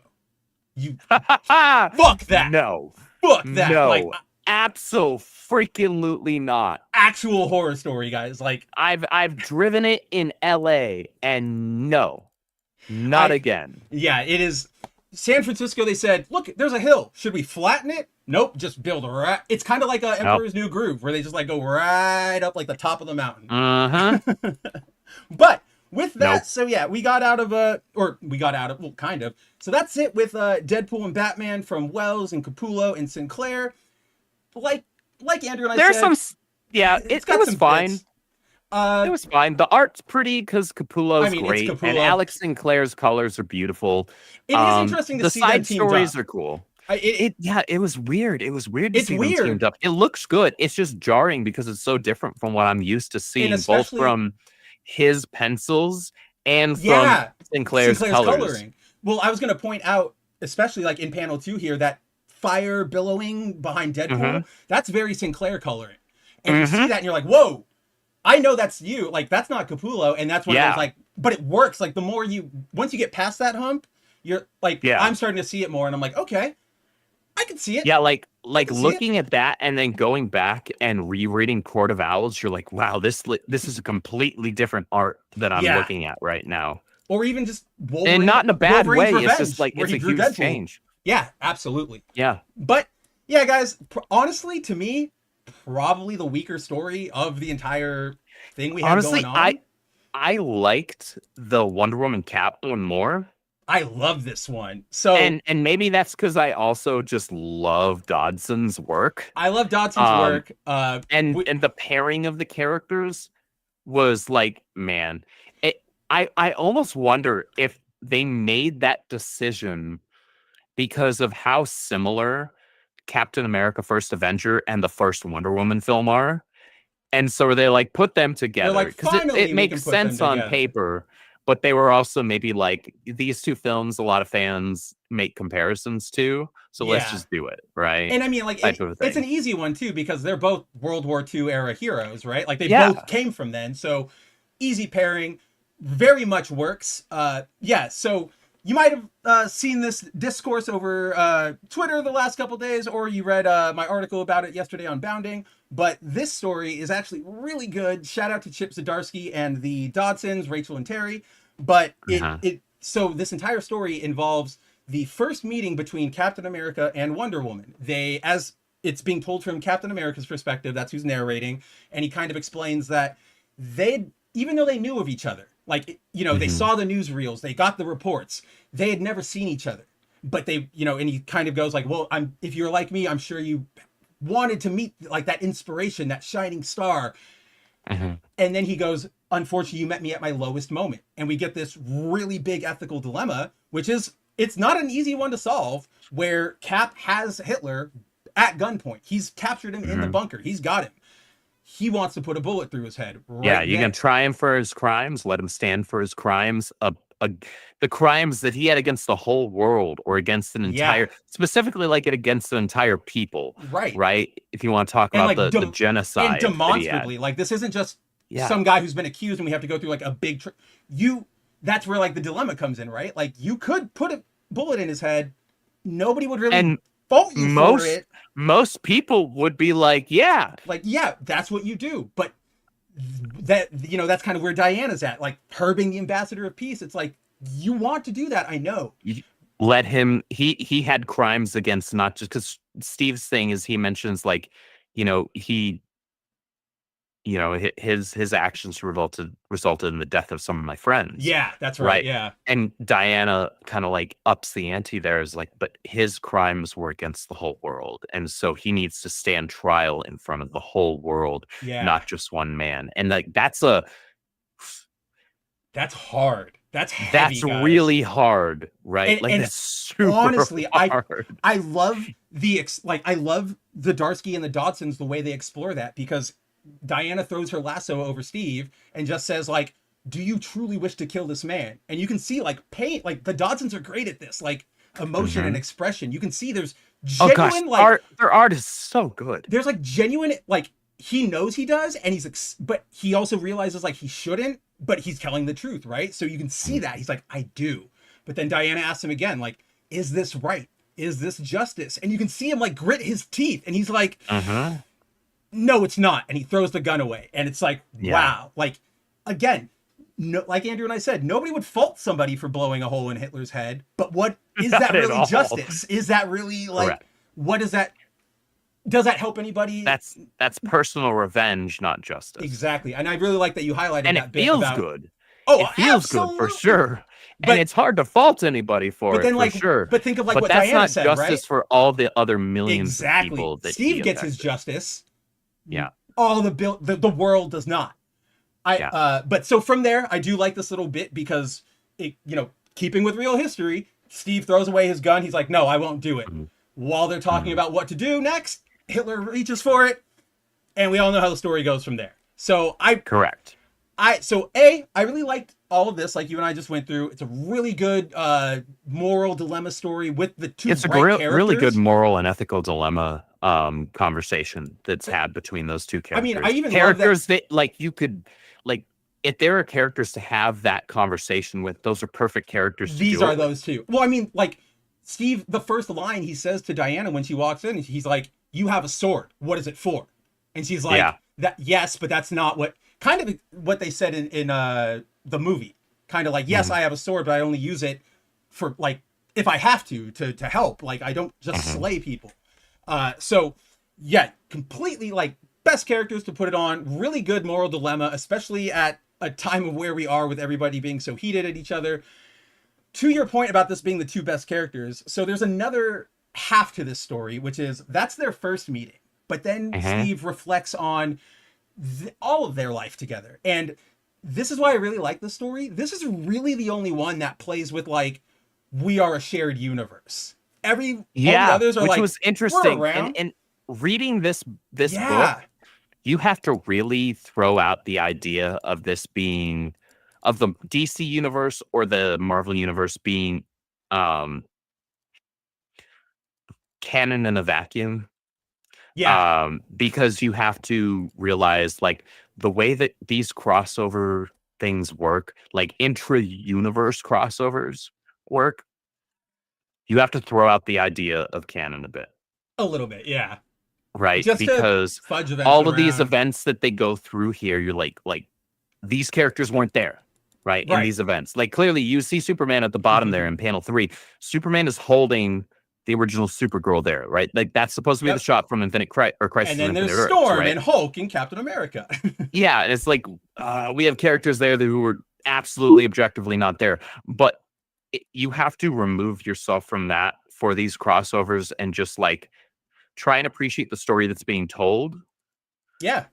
fuck that. No, fuck that. No. Like, Abso-freaking-lutely not. Actual horror story, guys. Like, I've driven it in LA, and no, not again. Yeah, it is. San Francisco, they said, look, there's a hill. Should we flatten it? Nope, just build a right. It's kind of like a Emperor's New Groove, where they just, like, go right up, like, the top of the mountain. But with that, so yeah, we got out of, well, kind of. So that's it with Deadpool and Batman from Wells and Capullo and Sinclair. Like Andrew and I said, there's some, it was fine. It was fine. The art's pretty because Capullo's great, and Alex Sinclair's colors are beautiful. It is interesting to see them teamed up. The side stories are cool. It was weird. It was weird to see them teamed up. It looks good. It's just jarring because it's so different from what I'm used to seeing, both from his pencils and from Sinclair's coloring. Well, I was going to point out, especially like in panel 2 here, that fire billowing behind Deadpool, that's very Sinclair coloring. And you see that and you're like, whoa, I know that's you. Like, that's not Capullo. And that's when it was like, but it works. Like, the more once you get past that hump, you're like, I'm starting to see it more. And I'm like, okay. I can see it. Yeah, like can see looking at that and then going back and rereading Court of Owls, you're like, wow, this is a completely different art that I'm Yeah. looking at right now. Or even just Wolverine, And not in a bad Wolverine's way. Revenge, It's just like where it's he a drew huge Deadpool. change. Yeah, absolutely. Yeah. But yeah, guys, honestly, to me, probably the weaker story of the entire thing we have going on. I liked the Wonder Woman Cap one more. I love this one. So and maybe that's because I also just love Dodson's work. I love Dodson's work. And the pairing of the characters was like, man, I almost wonder if they made that decision because of how similar Captain America: First Avenger and the first Wonder Woman film are. And so they like put them together because it makes sense on paper, but they were also maybe like, these two films a lot of fans make comparisons to, so let's just do it, right? And I mean, like, it's an easy one too, because they're both World War II era heroes, right? Like they both came from then, so easy pairing, very much works. So you might have seen this discourse over Twitter the last couple days, or you read my article about it yesterday on Bounding. But this story is actually really good. Shout out to Chip Zdarsky and the Dodsons, Rachel and Terry. But so this entire story involves the first meeting between Captain America and Wonder Woman. They, as it's being told from Captain America's perspective, that's who's narrating, and he kind of explains that even though they knew of each other, like, you know, they saw the newsreels, they got the reports, they had never seen each other. But they, you know, and he kind of goes like, well, if you're like me, I'm sure you wanted to meet like that inspiration, that shining star. And then he goes, unfortunately, you met me at my lowest moment. And we get this really big ethical dilemma, which is, it's not an easy one to solve, where Cap has Hitler at gunpoint. He's captured him in the bunker. He's got him. He wants to put a bullet through his head. You can try him for his crimes, let him stand for his crimes, the crimes that he had against the whole world, or against an entire, specifically like it against an entire people. Right. If you want to talk about like the genocide. And demonstrably, like, this isn't just some guy who's been accused and we have to go through like a big, that's where like the dilemma comes in, right? Like, you could put a bullet in his head. Nobody would really fault you for it. Most people would be like, that's what you do. But that, you know, that's kind of where Diana's at, like her being the ambassador of peace. It's like, you want to do that, I know. Let him. He had crimes against, not just, because Steve's thing is, he mentions like, you know, his actions resulted in the death of some of my friends. Yeah, that's right. Yeah. And Diana kind of like ups the ante there, is like, but his crimes were against the whole world, and so he needs to stand trial in front of the whole world, not just one man. And like, that's hard. That's heavy, guys. Really hard, right? And that's super honestly, hard. I love I love the Zdarsky and the Dodsons, the way they explore that, because Diana throws her lasso over Steve and just says like, do you truly wish to kill this man? And you can see like pain, like the Dodsons are great at this, like emotion and expression. You can see there's genuine their art is so good. There's like genuine, like, he knows he does, and but he also realizes like he shouldn't, but he's telling the truth, right? So you can see that he's like, I do. But then Diana asks him again, like, is this right? Is this justice? And you can see him like grit his teeth, and he's like, no, it's not. And he throws the gun away. And it's like, wow. Like, again, like Andrew and I said, nobody would fault somebody for blowing a hole in Hitler's head. But what is that really justice? Is that really like, what is that? Does that help anybody? That's personal revenge, not justice. Exactly. And I really like that you highlighted and that bit. And it feels good. Oh, it feels good for sure. And it's hard to fault anybody for it, for sure. But think of like what Diana said, right? That's not justice for all the other millions of people that Steve gets his justice. Yeah. All the world does not. But so from there, I do like this little bit, because it, you know, keeping with real history, Steve throws away his gun. He's like, no, I won't do it. While they're talking about what to do next, Hitler reaches for it, and we all know how the story goes from there. So I really liked all of this, like you and I just went through. It's a really good moral dilemma story with the two. It's a really good moral and ethical dilemma conversation that's had between those two characters. I mean, I even characters that like, you could like, if there are characters to have that conversation with, those are perfect characters. These are those two. Well, I mean, like, Steve, the first line he says to Diana when she walks in, he's like, "You have a sword. What is it for?" And she's like, "That yes, but that's not what." Kind of what they said in the movie. Kind of like, "Yes, I have a sword, but I only use it for like if I have to help. Like I don't just slay people." So yeah, completely like best characters to put it on. Really good moral dilemma, especially at a time of where we are with everybody being so heated at each other. To your point about this being the two best characters, so there's another half to this story, which is that's their first meeting. But then Steve reflects on all of their life together. And this is why I really like this story. This is really the only one that plays with like, we are a shared universe. All the others are which like, was interesting. We're around. And reading this book, you have to really throw out the idea of this being of the DC universe or the Marvel universe being canon in a vacuum. Because you have to realize like the way that these crossover things work, like intra-universe crossovers work, you have to throw out the idea of canon a bit. A little bit, yeah. Right, just because all of these events that they go through here, you're like these characters weren't there, right? In these events. Like clearly you see Superman at the bottom there in panel 3. Superman is holding the original Supergirl there, right? Like that's supposed to be the shot from Crisis and then on there's Infinite Storm Earths, and Hulk and Captain America. Yeah, and it's like we have characters there who were absolutely objectively not there, but you have to remove yourself from that for these crossovers and just like try and appreciate the story that's being told.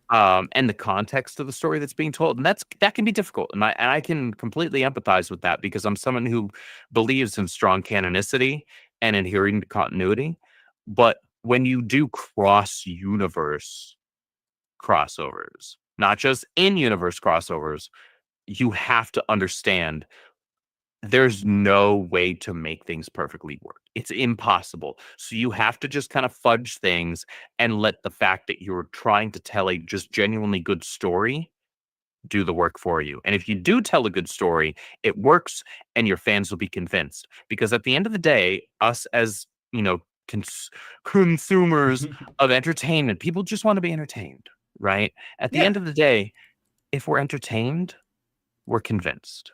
And the context of the story that's being told, and that can be difficult, and I can completely empathize with that because I'm someone who believes in strong canonicity and adhering to continuity. But when you do cross-universe crossovers, not just in-universe crossovers, you have to understand there's no way to make things perfectly work. It's impossible. So you have to just kind of fudge things and let the fact that you're trying to tell a just genuinely good story do the work for you. And if you do tell a good story, it works and your fans will be convinced. Because at the end of the day, us as, consumers of entertainment, people just want to be entertained, right? At the end of the day, if we're entertained, we're convinced.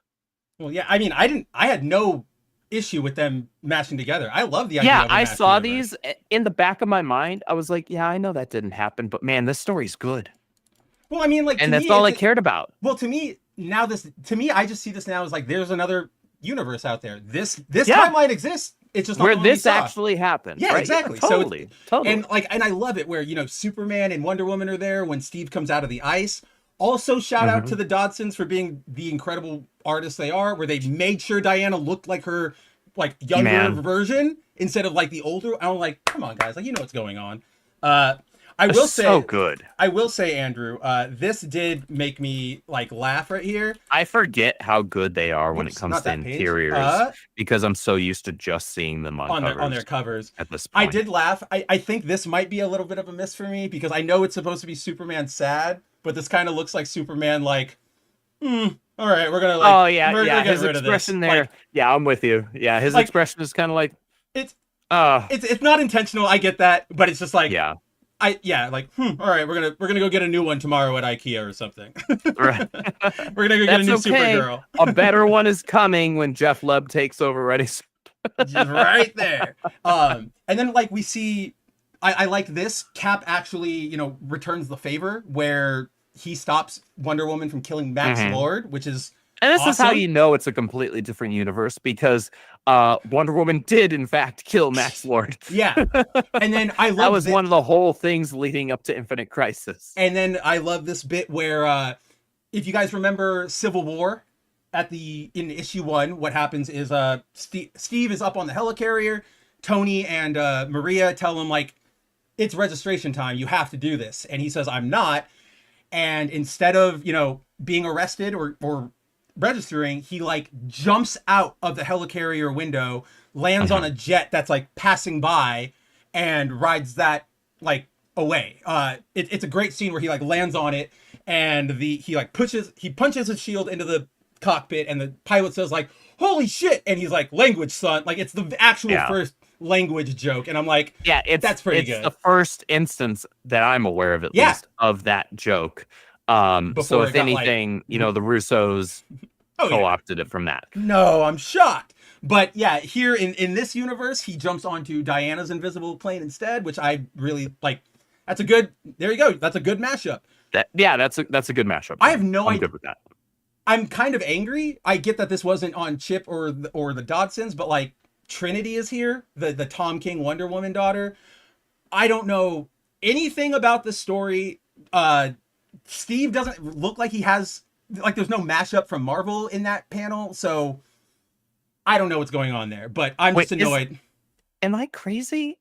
Well, yeah, I mean, I had no issue with them mashing together. I love the idea. Yeah, I saw these in the back of my mind. I was like, yeah, I know that didn't happen, but man, this story's good. Well, I mean, like, and that's all I cared about. Well, to me, I just see this now as like, there's another universe out there. This timeline exists. It's just not where this actually happened. Yeah, right? exactly. Yeah, totally. And I love it where, Superman and Wonder Woman are there when Steve comes out of the ice. Also, shout out to the Dodsons for being the incredible artists they are, where they made sure Diana looked like her, like, younger version instead of like the older. I'm like, come on, guys, like, you know what's going on. I will say, so good. I will say, Andrew, this did make me like laugh right here. I forget how good they are when it comes to interiors because I'm so used to just seeing them on their covers. At this point, I did laugh. I think this might be a little bit of a miss for me because I know it's supposed to be Superman sad, but this kind of looks like Superman like, all right, we're gonna like, oh yeah, we're yeah, gonna his get rid of this. Expression there. Like, yeah, I'm with you. Yeah, his like, expression is kind of like it's not intentional. I get that, but it's just like all right, we're gonna go get a new one tomorrow at IKEA or something. Right. We're gonna go get a new Supergirl. A better one is coming when Jeff Lubb takes over. Ready? Just right there. And then like we see, I like this. Cap actually, returns the favor where he stops Wonder Woman from killing Max Lord, which is and this awesome. Is how you know it's a completely different universe because Wonder Woman did in fact kill Max Lord. Yeah. And then I love that was one of the whole things leading up to Infinite Crisis. And then I love this bit where if you guys remember Civil War in issue 1, what happens is Steve is up on the helicarrier. Tony and Maria tell him like, it's registration time. You have to do this. And he says, I'm not. And instead of, being arrested or registering, he like jumps out of the helicarrier window, lands on a jet that's like passing by and rides that like away. It's a great scene where he like lands on it and he punches his shield into the cockpit and the pilot says like, holy shit, and he's like, language, son. Like, it's the actual first language joke, and I'm like, that's pretty good. It's the first instance that I'm aware of, at least, of that joke. So if anything, the Russos co-opted it from that. No, I'm shocked. But yeah, here in this universe, he jumps onto Diana's invisible plane instead, which I really like. That's a good. There you go. That's a good mashup. That's a good mashup. I have no idea. I'm good with that. I'm kind of angry. I get that this wasn't on Chip or the Dodsons, but like Trinity is here, the Tom King Wonder Woman daughter. I don't know anything about the story. Steve doesn't look like he has, like, there's no mashup from Marvel in that panel, so I don't know what's going on there, but I'm just annoyed. Am I crazy?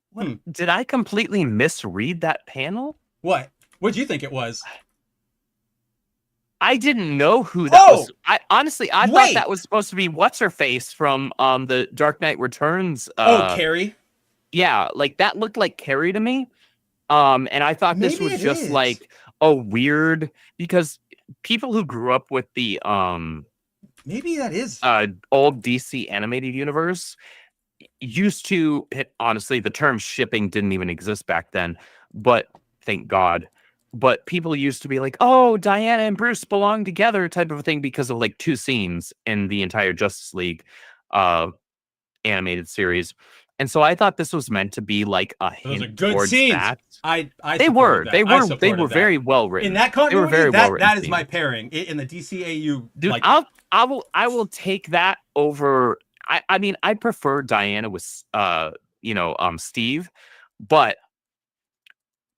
Did I completely misread that panel? What did you think it was? I didn't know who that was. I thought that was supposed to be what's-her-face from the Dark Knight Returns. Carrie? Yeah, like, that looked like Carrie to me. And I thought this was just like a weird, because people who grew up with the maybe that is old DC animated universe used to honestly, the term shipping didn't even exist back then, but thank God. But people used to be like, oh, Diana and Bruce belong together type of a thing because of like 2 scenes in the entire Justice League animated series. And so I thought this was meant to be like a hint towards that. They were very well written. In that continuity, they were very well written. That is my pairing in the DCAU. Dude, like, I will take that over. I mean, I prefer Diana with Steve, but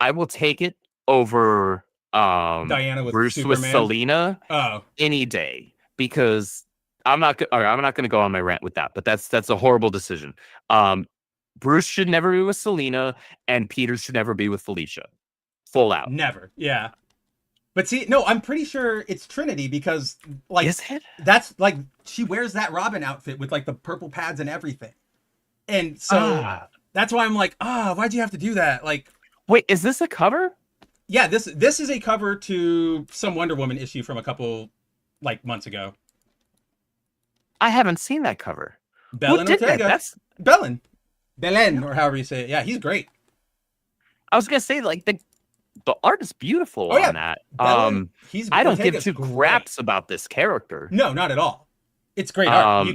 I will take it over Diana with Bruce Superman. With Selena any day, because I'm not going to go on my rant with that, but that's a horrible decision. Bruce should never be with Selena, and Peter should never be with Felicia. Full out. Never. Yeah. But see, no, I'm pretty sure it's Trinity, because like, is it? That's like, she wears that Robin outfit with like the purple pads and everything. And so that's why I'm like, why'd you have to do that? Like, wait, is this a cover? Yeah, this is a cover to some Wonder Woman issue from a couple like months ago. I haven't seen that cover. Belen Ortega. That's Belen, or however you say it. Yeah, he's great. I was gonna say, like, the art is beautiful on that. Belen, I don't give two craps about this character. No, not at all. It's great art.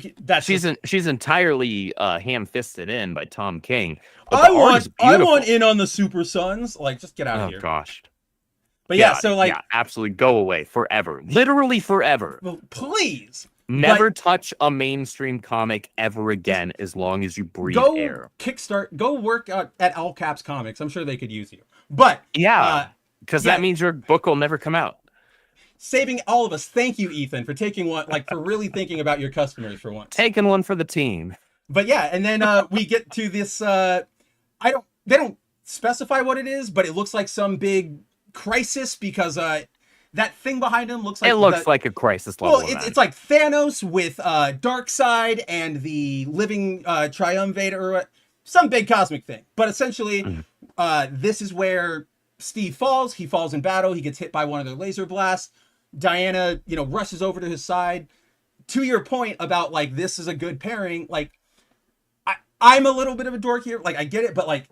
She's entirely ham-fisted in by Tom King. I want in on the Super Sons. Like, just get out of here. Oh gosh. But so like, absolutely go away forever. Literally forever. Well, please. Never touch a mainstream comic ever again as long as you breathe air. Go work at All Caps Comics. I'm sure they could use you. But because that means your book will never come out. Saving all of us. Thank you, Ethan, for taking one, like, for really thinking about your customers for once. Taking one for the team. But yeah, and then we get to this. They don't specify what it is, but it looks like some big crisis, because that thing behind him looks like like a crisis level. Well, it's like Thanos with Darkseid and the living Triumvirate, or some big cosmic thing. But essentially, this is where Steve falls. He falls in battle. He gets hit by one of their laser blasts. Diana, rushes over to his side. To your point about, like, this is a good pairing, like, I'm a little bit of a dork here. Like, I get it, but like,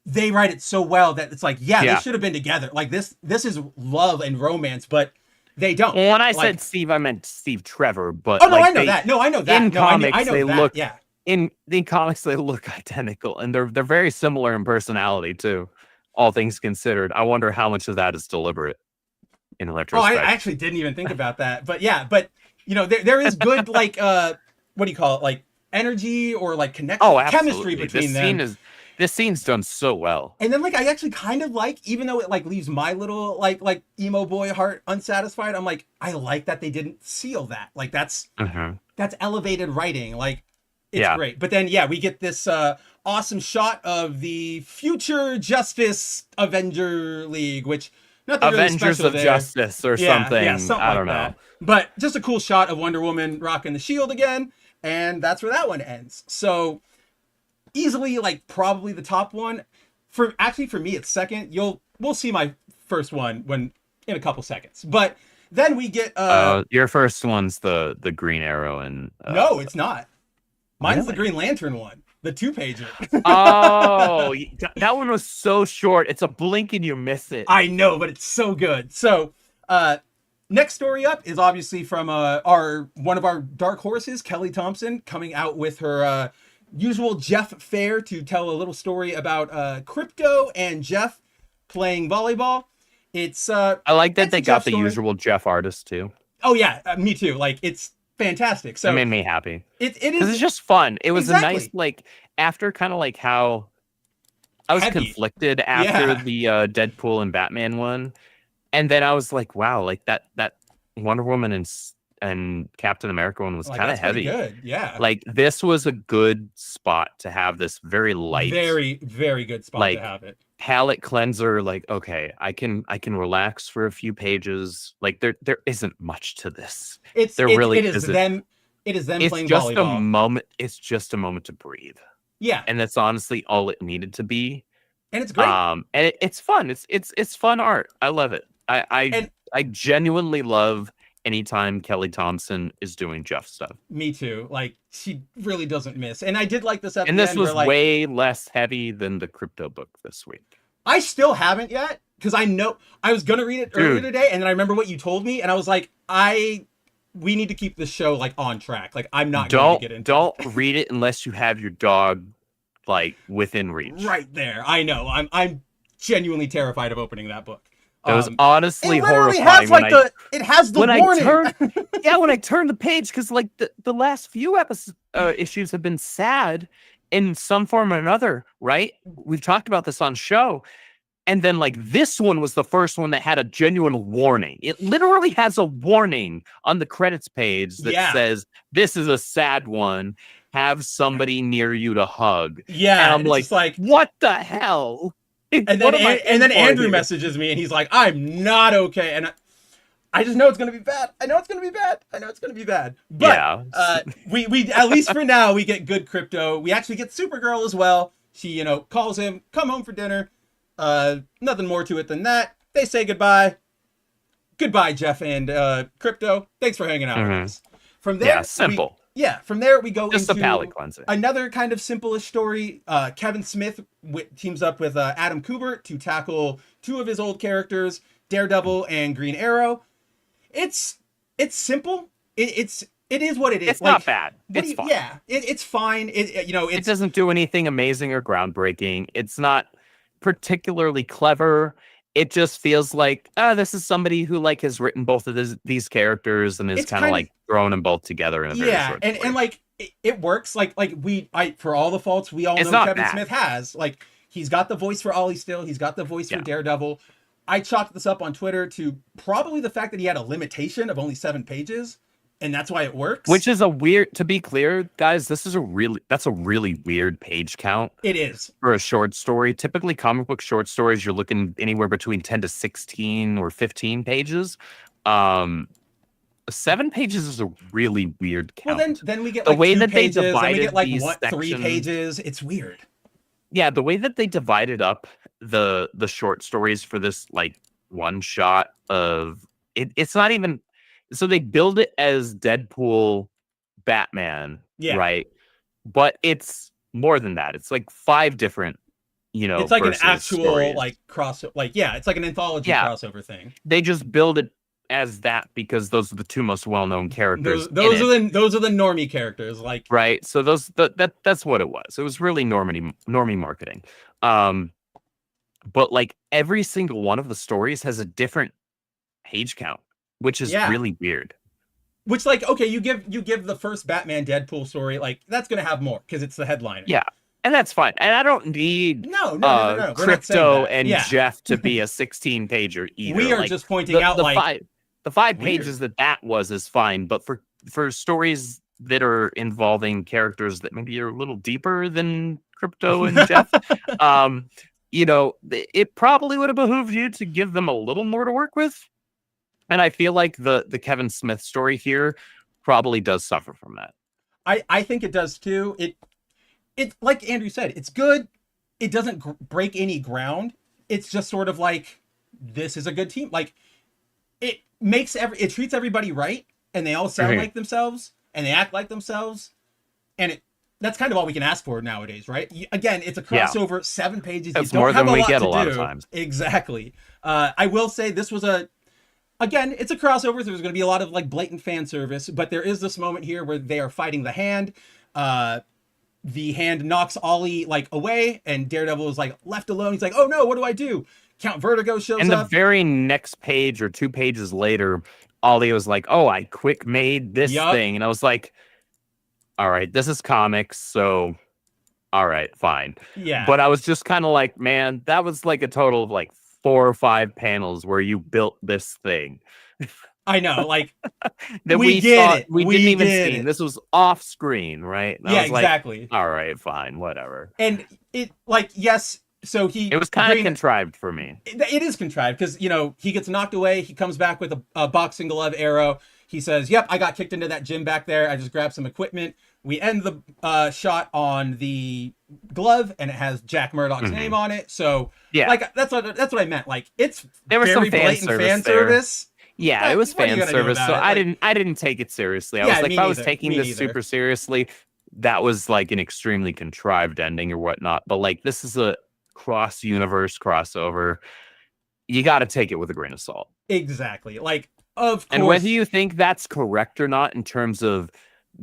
they write it so well that it's like, they should have been together. Like, this is love and romance, but they don't. Well, when I said Steve, I meant Steve Trevor. But I know that. No, I know that. In comics, I know they that. look. Yeah. In the comics, they look identical, and they're very similar in personality too. All things considered, I wonder how much of that is deliberate in retrospect. I actually didn't even think about that. But yeah, there is good, like, what do you call it? Like, energy or like connection, chemistry between them. This scene's done so well. And then, like, I actually kind of like, even though it like leaves my little like emo boy heart unsatisfied, I'm like, I like that they didn't seal that. Like, that's elevated writing. Like, it's great. But then we get this awesome shot of the future Justice Avenger League, which nothing Avengers really special of there. Justice or something. Yeah, something I don't know. that. But just a cool shot of Wonder Woman rocking the shield again, and that's where that one ends. So easily, like, probably the top one. For me, it's second. We'll see my first one in a couple seconds. But Then we get your first one's the Green Arrow and no, it's not. Mine's the Really? Green Lantern one, the 2-pager. Oh, that one was so short. It's a blink and you miss it. I know, but it's so good. So, next story up is obviously from one of our dark horses, Kelly Thompson, coming out with her usual Jeff fare to tell a little story about Crypto and Jeff playing volleyball. It's I like that it's they a got Jeff the story. usual Jeff artist too. Oh yeah, me too. Like it's fantastic. So That made me happy. it Because is it's just fun. It was a Exactly. nice, like, after kind of like how I was Heavy. conflicted after Yeah. the Deadpool and Batman one. And then I was like, wow, like that Wonder Woman and Captain America one was like, kind of that's pretty heavy. good. Yeah. Like this was a good spot to have this very light, very, very good spot like, to have it. palette cleanser. Like, okay, I can relax for a few pages. Like there isn't much to this. It's There it, really it is isn't. them. It is them It's playing just volleyball. a moment. It's just a moment to breathe. Yeah, And that's honestly all it needed to be. and it's great. And it's fun. It's fun art. I love it. And- I genuinely love anytime Kelly Thompson is doing Jeff stuff. Me too. Like she really doesn't miss. And I did like this at And the this end was where, like, way less heavy than the Crypto book this week. I still haven't yet because I know I was gonna read it earlier Dude. today, and then I remember what you told me, and I was like, we need to keep this show like on track. Like I'm not going to get into Don't read it unless you have your dog like within reach. right there. I know. I'm genuinely terrified of opening that book. It was honestly it literally horrifying has like it has the when warning. when I turned the page, because like the last few issues have been sad in some form or another, right? We've talked about this on show. And then like this one was the first one that had a genuine warning. It literally has a warning on the credits page that says, this is a sad one. Have somebody near you to hug. Yeah, And I'm it's like, just like, what the hell? and What am I in then for Andrew here? messages me, and he's like, I'm not okay, and I just know it's gonna be bad. I know it's gonna be bad. But Yeah. we at least for now we get good Crypto. We actually get Supergirl as well. She calls him, come home for dinner. Nothing more to it than that. They say goodbye. Goodbye, Jeff and Crypto. Thanks for hanging out with us. From there, Yeah, simple. From there we go Just into a palate cleanser. another kind of simple-ish story. Kevin Smith teams up with Adam Kubert to tackle two of his old characters, Daredevil and Green Arrow. It's simple. It is what it is. It's not bad. It's fine. Yeah, it's fine. It doesn't do anything amazing or groundbreaking. It's not particularly clever. It just feels like, this is somebody who like has written both of these characters and is kind of like thrown them both together in a very short story. and like it works. Like for all the faults we all It's know not Kevin bad. Smith has. Like he's got the voice for Ollie Still. He's got the voice for Yeah. Daredevil. I chalked this up on Twitter to probably the fact that he had a limitation of only 7 pages, and that's why it works. Which is to be clear, guys, that's a really weird page count it is. for a short story. Typically comic book short stories, you're looking anywhere between 10 to 16 or 15 pages. 7 pages is a really weird count. Well, then we get The like way 2 that they pages, then we divided get like these 3 sections- pages. It's weird. Yeah, the way that they divided up the short stories for this like one shot of it's not even, so they build it as Deadpool Batman, Yeah. right? But it's more than that. It's like 5 different, It's like an versus actual stories. like it's like an anthology Yeah. crossover thing. They just build it as that because those are the 2 most well-known characters. Those in it. those are the normie characters. Like Right. So that's what it was. It was really normie marketing. But like every single one of the stories has a different page count, which is really weird. which like okay, you give the first Batman Deadpool story, like that's gonna have more because it's the headliner. Yeah. And that's fine. And I don't need No. We're not saying Crypto that. and Yeah. Jeff to be a 16 pager either. We are Like, just pointing out like the 5 weird. pages that was is fine, but for stories that are involving characters that maybe are a little deeper than Crypto and Jeff, it probably would have behooved you to give them a little more to work with. And I feel like the Kevin Smith story here probably does suffer from that. I think it does too. It like Andrew said, it's good. It doesn't break any ground. It's just sort of like this is a good team. Like it treats everybody right, and they all sound like themselves, and they act like themselves, and that's kind of all we can ask for nowadays, right? Again, it's a crossover, 7 pages. It's you don't more have than we lot get to a lot do. of times. Exactly. I will say this was again, it's a crossover. So there's going to be a lot of like blatant fan service, but there is this moment here where they are fighting the Hand. The Hand knocks Ollie like away, and Daredevil is like left alone. He's like, "Oh no, what do I do?" Count Vertigo shows and up. And the very next page or 2 pages later, Ollie was like, "Oh, I quick made this thing," and I was like, "All right, this is comics, so all right, fine." Yeah. But I was just kind of like, man, that was like a total of like 4 or 5 panels where you built this thing. I know, like that we didn't even see. This was off screen, right? And yeah, exactly. Like, all right, fine, whatever. And it like yes, so it was kind of contrived for me. It is contrived because he gets knocked away. He comes back with a boxing glove arrow. He says, "Yep, I got kicked into that gym back there. I just grabbed some equipment." We end the shot on the glove, and it has Jack Murdoch's name on it. So yeah, like that's what I meant. Like there was very blatant fan service. Yeah, it was fan service, so I didn't take it seriously. I was like, if I was taking this super seriously, that was like an extremely contrived ending or whatnot. But like, this is a cross-universe crossover. You got to take it with a grain of salt. Exactly. Like, of course. And whether you think that's correct or not in terms of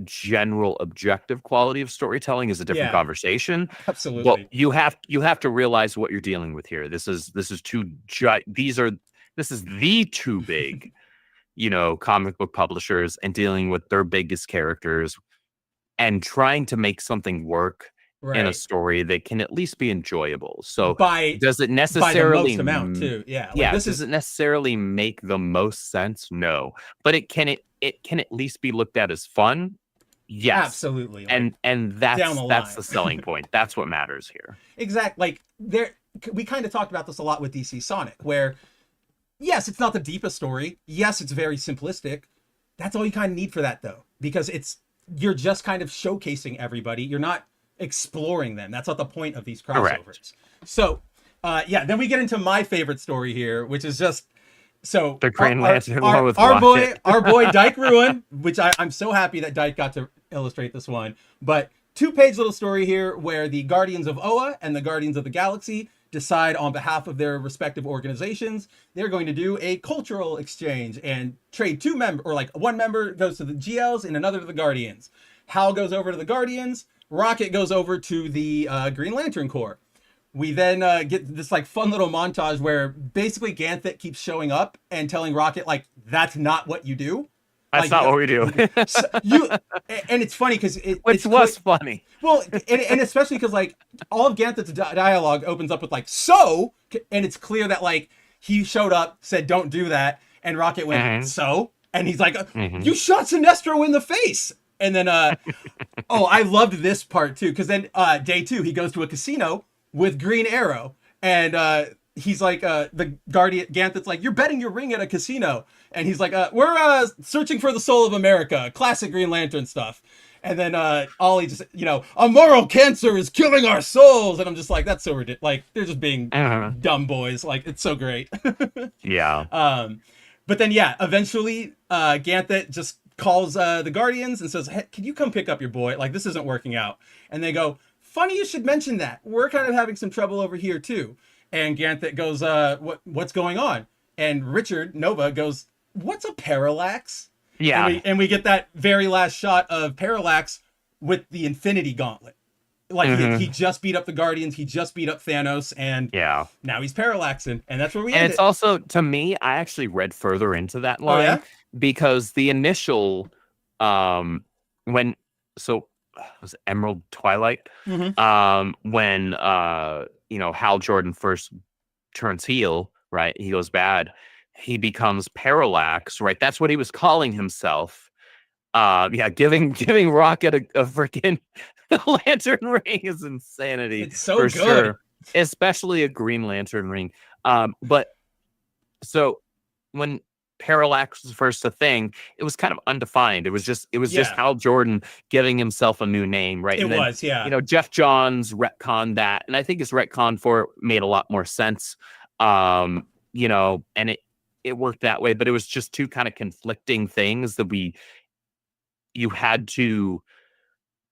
general objective quality of storytelling is a different conversation. Absolutely. Well, you have to realize what you're dealing with here. This is the two big, comic book publishers, and dealing with their biggest characters and trying to make something work in a story that can at least be enjoyable. So does it necessarily by the most amount too? Yeah. Like, does it necessarily make the most sense? No. But it can at least be looked at as fun. Yes. Absolutely. Like, and that's the selling point. That's what matters here. Exactly. Like we kind of talked about this a lot with DC Sonic, where yes, it's not the deepest story. Yes, it's very simplistic. That's all you kind of need for that, though, because you're just kind of showcasing everybody. You're not exploring them. That's not the point of these crossovers. Correct. So, then we get into my favorite story here, which is just the Green Lantern one with our boy Dyke Ruin, which I'm so happy that Dyke got to illustrate this one. But 2-page little story here where the Guardians of Oa and the Guardians of the Galaxy decide on behalf of their respective organizations they're going to do a cultural exchange and trade one member goes to the GLs and another to the Guardians. Hal goes over to the Guardians, Rocket goes over to the Green Lantern Corps. We then get this like fun little montage where basically Ganthet keeps showing up and telling Rocket like that's not what you do. That's not what we do. And it's funny because which was funny. Well, and especially because like all of Ganthet's dialogue opens up with like so, and it's clear that like he showed up, said don't do that, and Rocket went so, and he's like you shot Sinestro in the face, and then I loved this part too because then day 2 he goes to a casino with Green Arrow and he's like the Guardian Ganthet's like you're betting your ring at a casino. And he's like, we're searching for the soul of America, classic Green Lantern stuff. And then Ollie just, a moral cancer is killing our souls. And I'm just like, that's so ridiculous. Like, they're just being dumb boys. Like, it's so great. Yeah. But then, eventually Ganthet just calls the Guardians and says, hey, can you come pick up your boy? Like, this isn't working out. And they go, funny you should mention that. We're kind of having some trouble over here, too. And Ganthet goes, what's going on? And Richard Nova goes, what's a parallax? Yeah. And we get that very last shot of Parallax with the Infinity Gauntlet. Like he just beat up the Guardians, he just beat up Thanos, and now he's parallaxing, and that's where we end it. It's also, to me, I actually read further into that line because the initial was it Emerald Twilight? When Hal Jordan first turns heel, right? He goes bad. He becomes Parallax, right? That's what he was calling himself. Giving Rocket a freaking lantern ring is insanity. It's so good. Sure. Especially a Green Lantern ring. But so when Parallax was first a thing, it was kind of undefined. It was just Hal Jordan giving himself a new name, right? Jeff Johns retconned that, and I think his retcon for it made a lot more sense. And it worked that way, but it was just two kind of conflicting things that you had to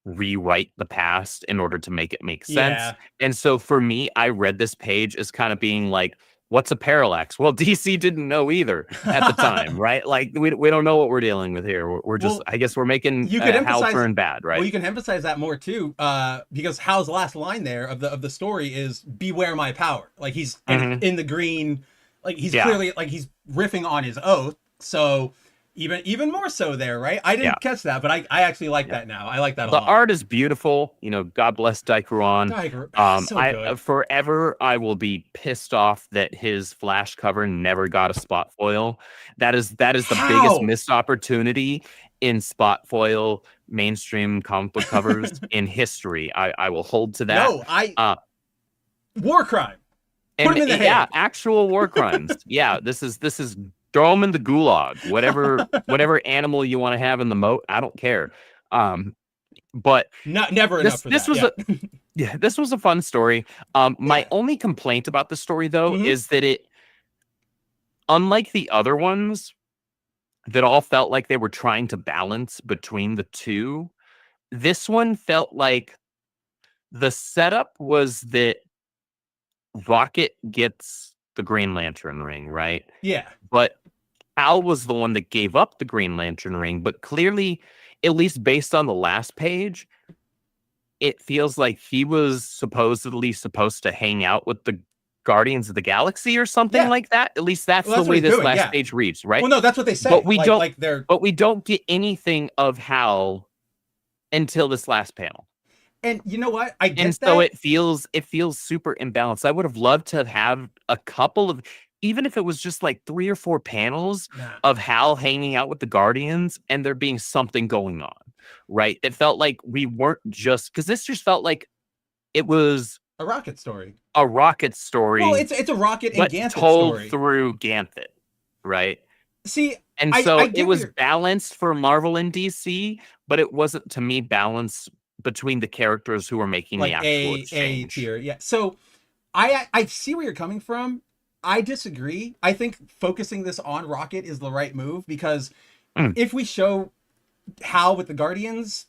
rewrite the past in order to make it make sense. Yeah. And so for me, I read this page as kind of being like, what's a parallax? Well, DC didn't know either at the time, right? Like we don't know what we're dealing with here. We're just, Well, I guess we're making you could Hal emphasize turn bad, right? Well, you can emphasize that more too, because Hal's last line there of the story is "Beware my power." Like he's in the green, like he's clearly like he's riffing on his oath. So even more so there, right? I didn't catch that, but I actually like that now. I like that a lot. The art is beautiful. You know, God bless Daikuron. So good. Forever I will be pissed off that his Flash cover never got a spot foil. That is the biggest missed opportunity in spot foil mainstream comic book covers in history. I will hold to that. No, war crime. Put him in the yeah, hand. actual war crimes. Yeah, this is throw him in the gulag. Whatever animal you want to have in the moat, I don't care. But never enough for this that. was this was a fun story. My only complaint about the story though is that it, unlike the other ones that all felt like they were trying to balance between the two, this one felt like the setup was that Rocket gets the Green Lantern ring, right? Yeah. But Al was the one that gave up the Green Lantern ring, but clearly, at least based on the last page, it feels like he was supposedly supposed to hang out with the Guardians of the Galaxy or something like that. At least that's the way this last page reads, right? Well, no, that's what they say. But we but we don't get anything of Hal until this last panel. And you know what? I get so it feels super imbalanced. I would have loved to have a couple of, even if it was just like 3 or 4 panels of Hal hanging out with the Guardians and there being something going on, right? It felt like we weren't just, because this just felt like it was a Rocket story. A Rocket story. Well, it's a Rocket and Ganthet told story through Ganthet, right? See, and so it was balanced for Marvel and DC, but it wasn't, to me, balanced between the characters who were making like the actual exchange. A tier. Yeah. So I see where you're coming from. I disagree. I think focusing this on Rocket is the right move, because if we show Hal with the Guardians,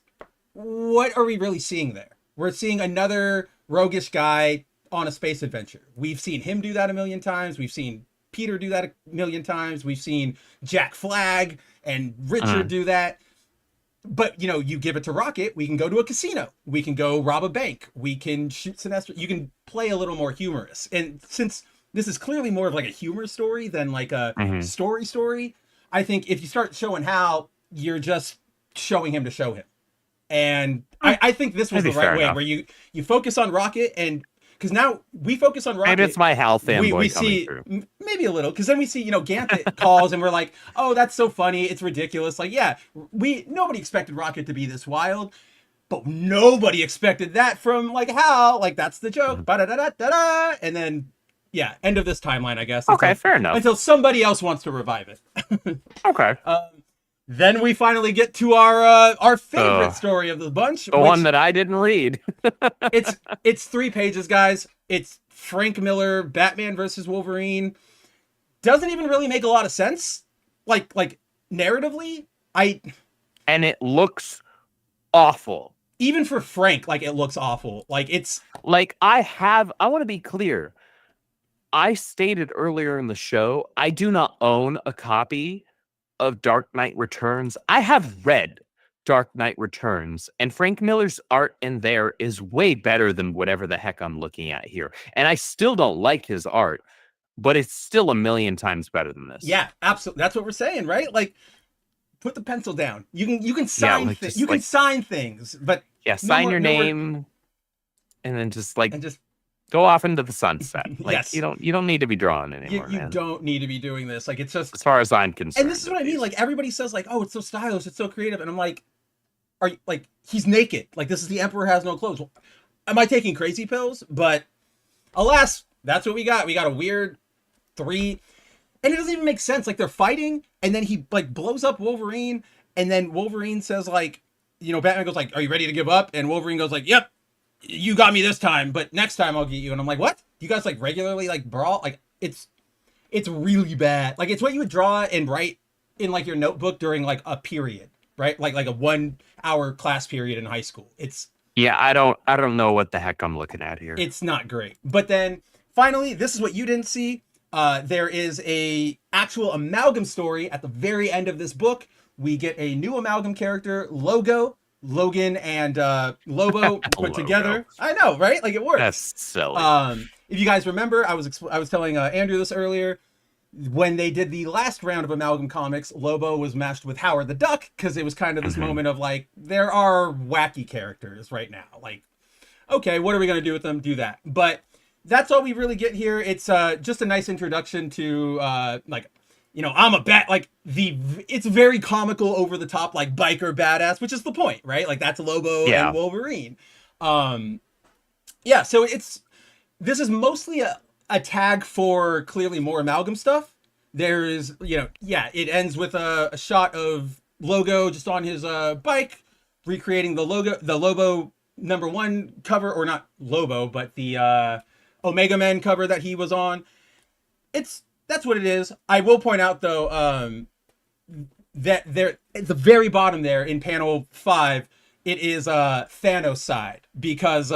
what are we really seeing there? We're seeing another roguish guy on a space adventure. We've seen him do that a million times. We've seen Peter do that a million times. We've seen Jack Flag and Richard do that. But, you know, you give it to Rocket, we can go to a casino. We can go rob a bank. We can shoot Sinestro. You can play a little more humorous. And since this is clearly more of like a humor story than like a story, I think if you start showing Hal, you're just showing him to show him. And I think this was the right way, where you focus on Rocket, and because now we focus on Rocket. Maybe it's my Hal fanboy we coming see, through. Maybe a little, because then we see, you know, Ganthet calls and we're like, oh, that's so funny. It's ridiculous. Like, yeah, nobody expected Rocket to be this wild, but nobody expected that from like Hal. Like, that's the joke. Ba-da-da-da-da-da. And then, yeah, end of this timeline, I guess. Okay, fair enough. Until somebody else wants to revive it. Okay. Then we finally get to our favorite story of the bunch. The one that I didn't read. it's 3 pages, guys. It's Frank Miller, Batman versus Wolverine. Doesn't even really make a lot of sense. Like narratively, and it looks awful. Even for Frank, like, it looks awful. Like, it's like I want to be clear. I stated earlier in the show, I do not own a copy of Dark Knight Returns. I have read Dark Knight Returns, and Frank Miller's art in there is way better than whatever the heck I'm looking at here. And I still don't like his art, but it's still a million times better than this. Yeah, absolutely. That's what we're saying, right? Like, put the pencil down. You can sign can sign things, but sign your name and then just go off into the sunset. Like, yes. You don't need to be drawing anymore. You don't need to be doing this. Like, it's just, as far as I'm concerned. And this is what I mean. Like, everybody says like, oh, it's so stylish, it's so creative, and I'm like, are you, like, he's naked? Like, this is the Emperor has no clothes. Am I taking crazy pills? But alas, that's what we got. We got a weird 3, and it doesn't even make sense. Like, they're fighting, and then he like blows up Wolverine, and then Wolverine says like, you know, Batman goes like, are you ready to give up? And Wolverine goes like, yep. You got me this time, but next time I'll get you. And I'm like, what? You guys like regularly like brawl? Like, it's It's really bad. Like, it's what you would draw and write in like your notebook during like a period, right? Like a 1 hour class period in high school. Yeah, I don't know what the heck I'm looking at here. It's not great. But then finally, this is what you didn't see. There is a actual amalgam story at the very end of this book. We get a new amalgam character, Logan and Lobo put together. I know, right? Like, it works. That's silly. If you guys remember, I was telling Andrew this earlier. When they did the last round of amalgam comics, Lobo was matched with Howard the Duck because it was kind of this moment of like, there are wacky characters right now. Like, okay, what are we gonna do with them? Do that. But that's all we really get here. It's just a nice introduction to like, you know, I'm a bat. Like it's very comical, over the top, like biker badass, which is the point, right? Like that's Lobo and Wolverine. Yeah. So this is mostly a tag for clearly more amalgam stuff. There is, you know, yeah, it ends with a shot of Logo just on his bike, recreating the Lobo #1 cover, or not Lobo, but the Omega Men cover that he was on. That's what it is. I will point out though, that there at the very bottom there in panel 5, it is Thanos side, because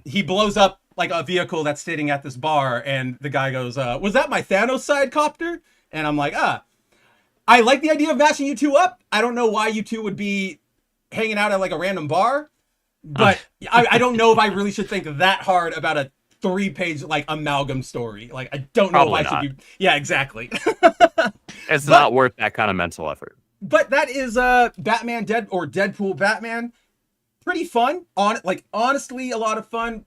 he blows up like a vehicle that's sitting at this bar, and the guy goes, was that my Thanos side copter? And I'm like, I like the idea of mashing you two up. I don't know why you two would be hanging out at like a random bar, but I don't know if I really should think that hard about a 3-page like amalgam story. Like, I don't know if I should be. Yeah, exactly. It's not worth that kind of mental effort. But that is Batman Deadpool Batman. Pretty fun. Honestly, a lot of fun.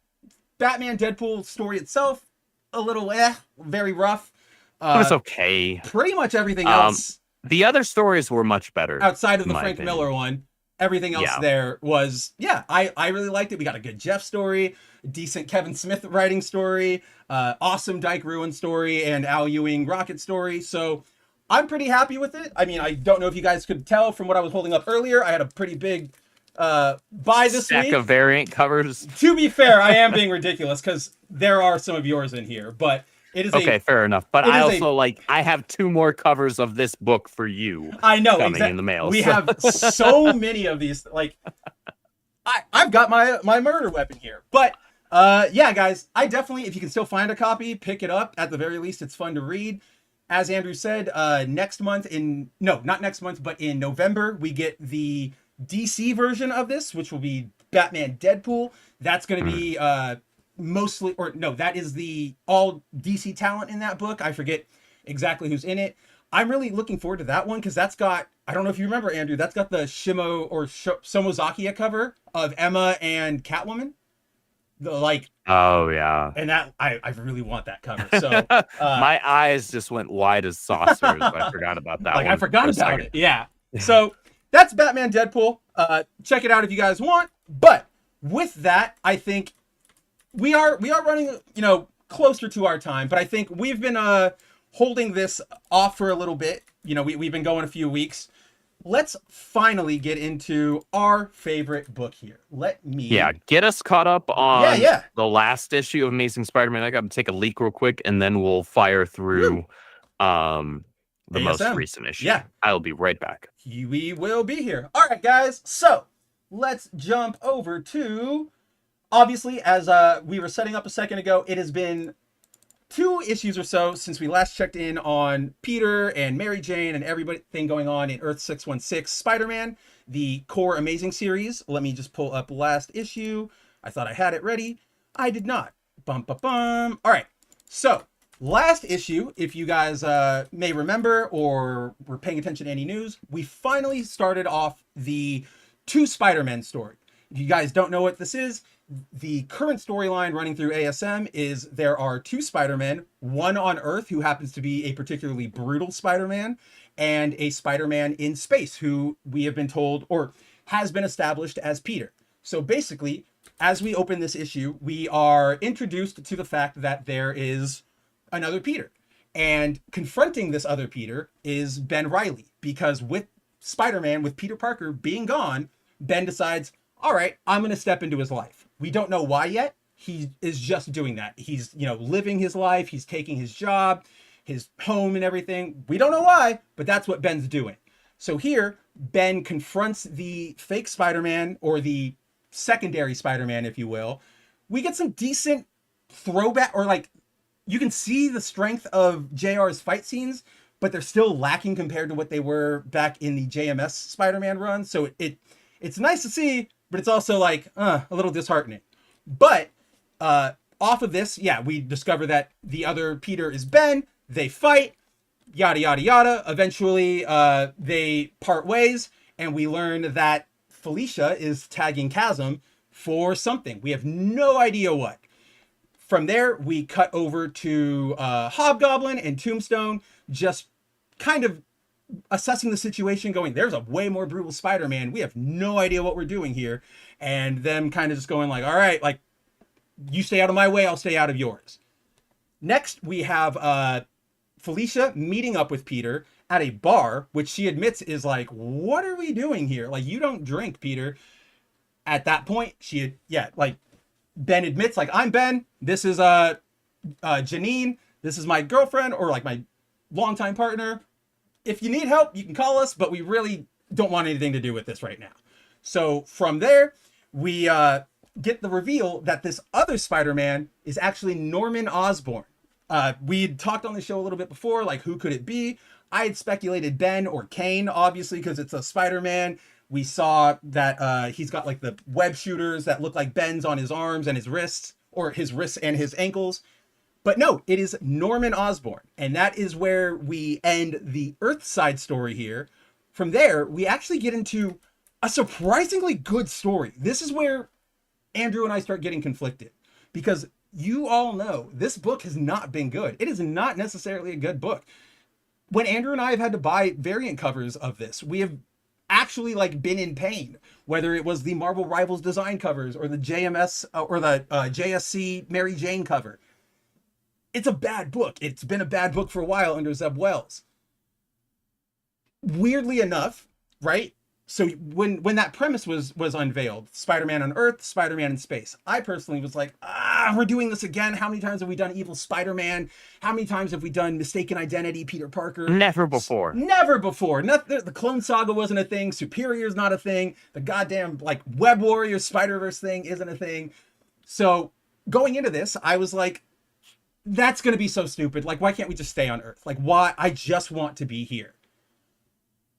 Batman Deadpool story itself, a little very rough. It was okay. Pretty much everything else. The other stories were much better. Outside of the Frank Miller one, everything else there was, I really liked it. We got a good Jeff story, decent Kevin Smith writing story, awesome Dyke Ruin story, and Al Ewing Rocket story. So I'm pretty happy with it. I mean, I don't know if you guys could tell from what I was holding up earlier. I had a pretty big buy this stack week of variant covers. To be fair, I am being ridiculous because there are some of yours in here, but it is okay. Fair enough. But I also I have 2 more covers of this book for you. I know, coming in the mail. We have so many of these. Like, I've got my murder weapon here, but yeah, guys, I definitely, if you can still find a copy, pick it up. At the very least, it's fun to read. As Andrew said, not next month, but in November, we get the DC version of this, which will be Batman Deadpool. That's going to be that is the all DC talent in that book. I forget exactly who's in it. I'm really looking forward to that one because that's got, I don't know if you remember, Andrew, that's got the Shimo or Somozakia cover of Emma and Catwoman. Oh yeah, and that I really want that cover. So my eyes just went wide as saucers. I forgot about that. I forgot about it. Yeah. So that's Batman Deadpool. Check it out if you guys want. But with that, I think we are running, closer to our time. But I think we've been holding this off for a little bit. We've been going a few weeks. Let's finally get into our favorite book here. Get us caught up on the last issue of Amazing Spider-Man. I got to take a leak real quick, and then we'll fire through the most recent issue. Yeah, I'll be right back. We will be here. All right, guys. So let's jump over to, obviously, as we were setting up a second ago, it has been 2 issues or so since we last checked in on Peter and Mary Jane and everything going on in Earth 616 Spider-Man, the core Amazing series. Let me just pull up last issue. I thought I had it ready. I did not. Bum. All right. So last issue, if you guys may remember or were paying attention to any news, we finally started off the 2 Spider-Man story. If you guys don't know what this is, the current storyline running through ASM is there are 2 Spider-Men, one on Earth who happens to be a particularly brutal Spider-Man, and a Spider-Man in space who we have been told or has been established as Peter. So basically, as we open this issue, we are introduced to the fact that there is another Peter. And confronting this other Peter is Ben Reilly, because with Spider-Man, with Peter Parker being gone, Ben decides, all right, I'm going to step into his life. We don't know why yet. He is just doing that. He's, living his life. He's taking his job. his home and everything. We don't know why, but that's what Ben's doing. So here, Ben confronts the fake Spider-Man, or the secondary Spider-Man, if you will. We get some decent throwback, or like, you can see the strength of JR's fight scenes, but they're still lacking compared to what they were back in the JMS Spider-Man run. So it's nice to see, but it's also like a little disheartening. But off of this, yeah, we discover that the other Peter is Ben. They fight, yada, yada, yada. Eventually, they part ways, and we learn that Felicia is tagging Chasm for something. We have no idea what. From there, we cut over to Hobgoblin and Tombstone, just kind of assessing the situation, going, there's a way more brutal Spider-Man. We have no idea what we're doing here. And them kind of just going like, all right, like, you stay out of my way, I'll stay out of yours. Next, we have Felicia meeting up with Peter at a bar, which she admits is like, what are we doing here? Like, you don't drink, Peter. At that point, Ben admits, like, I'm Ben. This is Janine. This is my girlfriend, or like my longtime partner. If you need help, you can call us, but we really don't want anything to do with this right now. So from there, we get the reveal that this other Spider-Man is actually Norman Osborn. We'd talked on the show a little bit before, like, who could it be? I had speculated Ben or Kane, obviously, because it's a Spider-Man. We saw that he's got like the web shooters that look like Ben's on his arms and his wrists, or his wrists and his ankles. But no, it is Norman Osborn. And that is where we end the Earthside story here. From there, we actually get into a surprisingly good story. This is where Andrew and I start getting conflicted, because you all know this book has not been good. It is not necessarily a good book. When Andrew and I have had to buy variant covers of this, we have actually like been in pain, whether it was the Marvel Rivals design covers or the JMS or the JSC Mary Jane cover. It's a bad book. It's been a bad book for a while under Zeb Wells. Weirdly enough, right? So when that premise was unveiled, Spider-Man on Earth, Spider-Man in space, I personally was like, we're doing this again. How many times have we done Evil Spider-Man? How many times have we done Mistaken Identity, Peter Parker? Never before. Never before. The Clone Saga wasn't a thing. Superior's not a thing. The goddamn like Web Warrior Spider-Verse thing isn't a thing. So going into this, I was like, that's going to be so stupid. Like, why can't we just stay on Earth? Like, why? I just want to be here.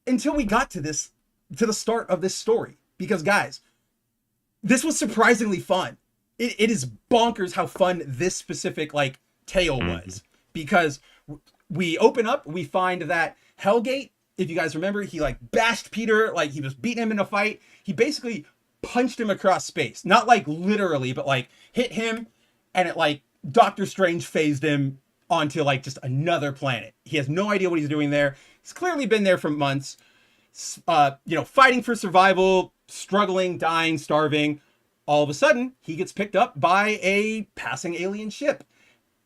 Until we got to this, to the start of this story. Because guys, this was surprisingly fun. It is bonkers how fun this specific like tale was. Because we open up, we find that Hellgate, if you guys remember, he like bashed Peter, like he was beating him in a fight. He basically punched him across space. Not like literally, but like hit him, and it like Doctor Strange phased him onto like just another planet. He has no idea what he's doing there. He's clearly been there for months, fighting for survival, struggling, dying, starving. All of a sudden, he gets picked up by a passing alien ship.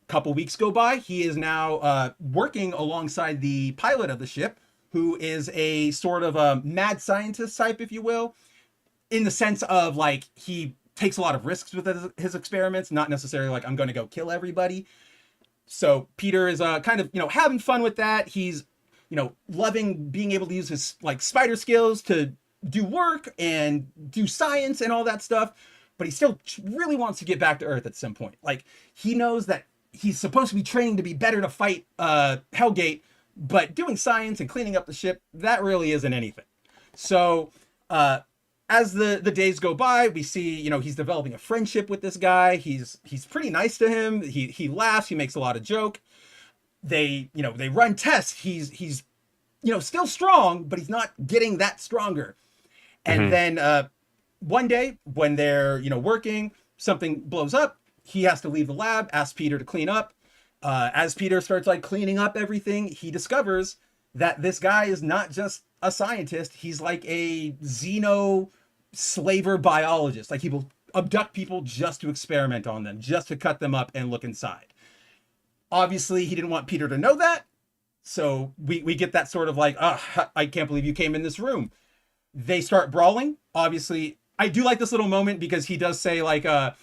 A couple weeks go by. He is now working alongside the pilot of the ship, who is a sort of a mad scientist type, if you will, in the sense of like he takes a lot of risks with his experiments, not necessarily like I'm going to go kill everybody. So Peter is kind of, having fun with that. He's, loving being able to use his like spider skills to do work and do science and all that stuff. But he still really wants to get back to Earth at some point. Like he knows that he's supposed to be training to be better to fight Hellgate, but doing science and cleaning up the ship, that really isn't anything. So as the days go by, we see, he's developing a friendship with this guy. He's pretty nice to him. He laughs. He makes a lot of joke. They run tests. He's still strong, but he's not getting that stronger. And then one day when they're, working, something blows up. He has to leave the lab, asks Peter to clean up. As Peter starts like cleaning up everything, he discovers that this guy is not just a scientist. He's like a xeno slaver biologist. Like he will abduct people just to experiment on them, just to cut them up and look inside. Obviously, he didn't want Peter to know that. So we get that sort of like, I can't believe you came in this room. They start brawling. Obviously, I do like this little moment because he does say like, I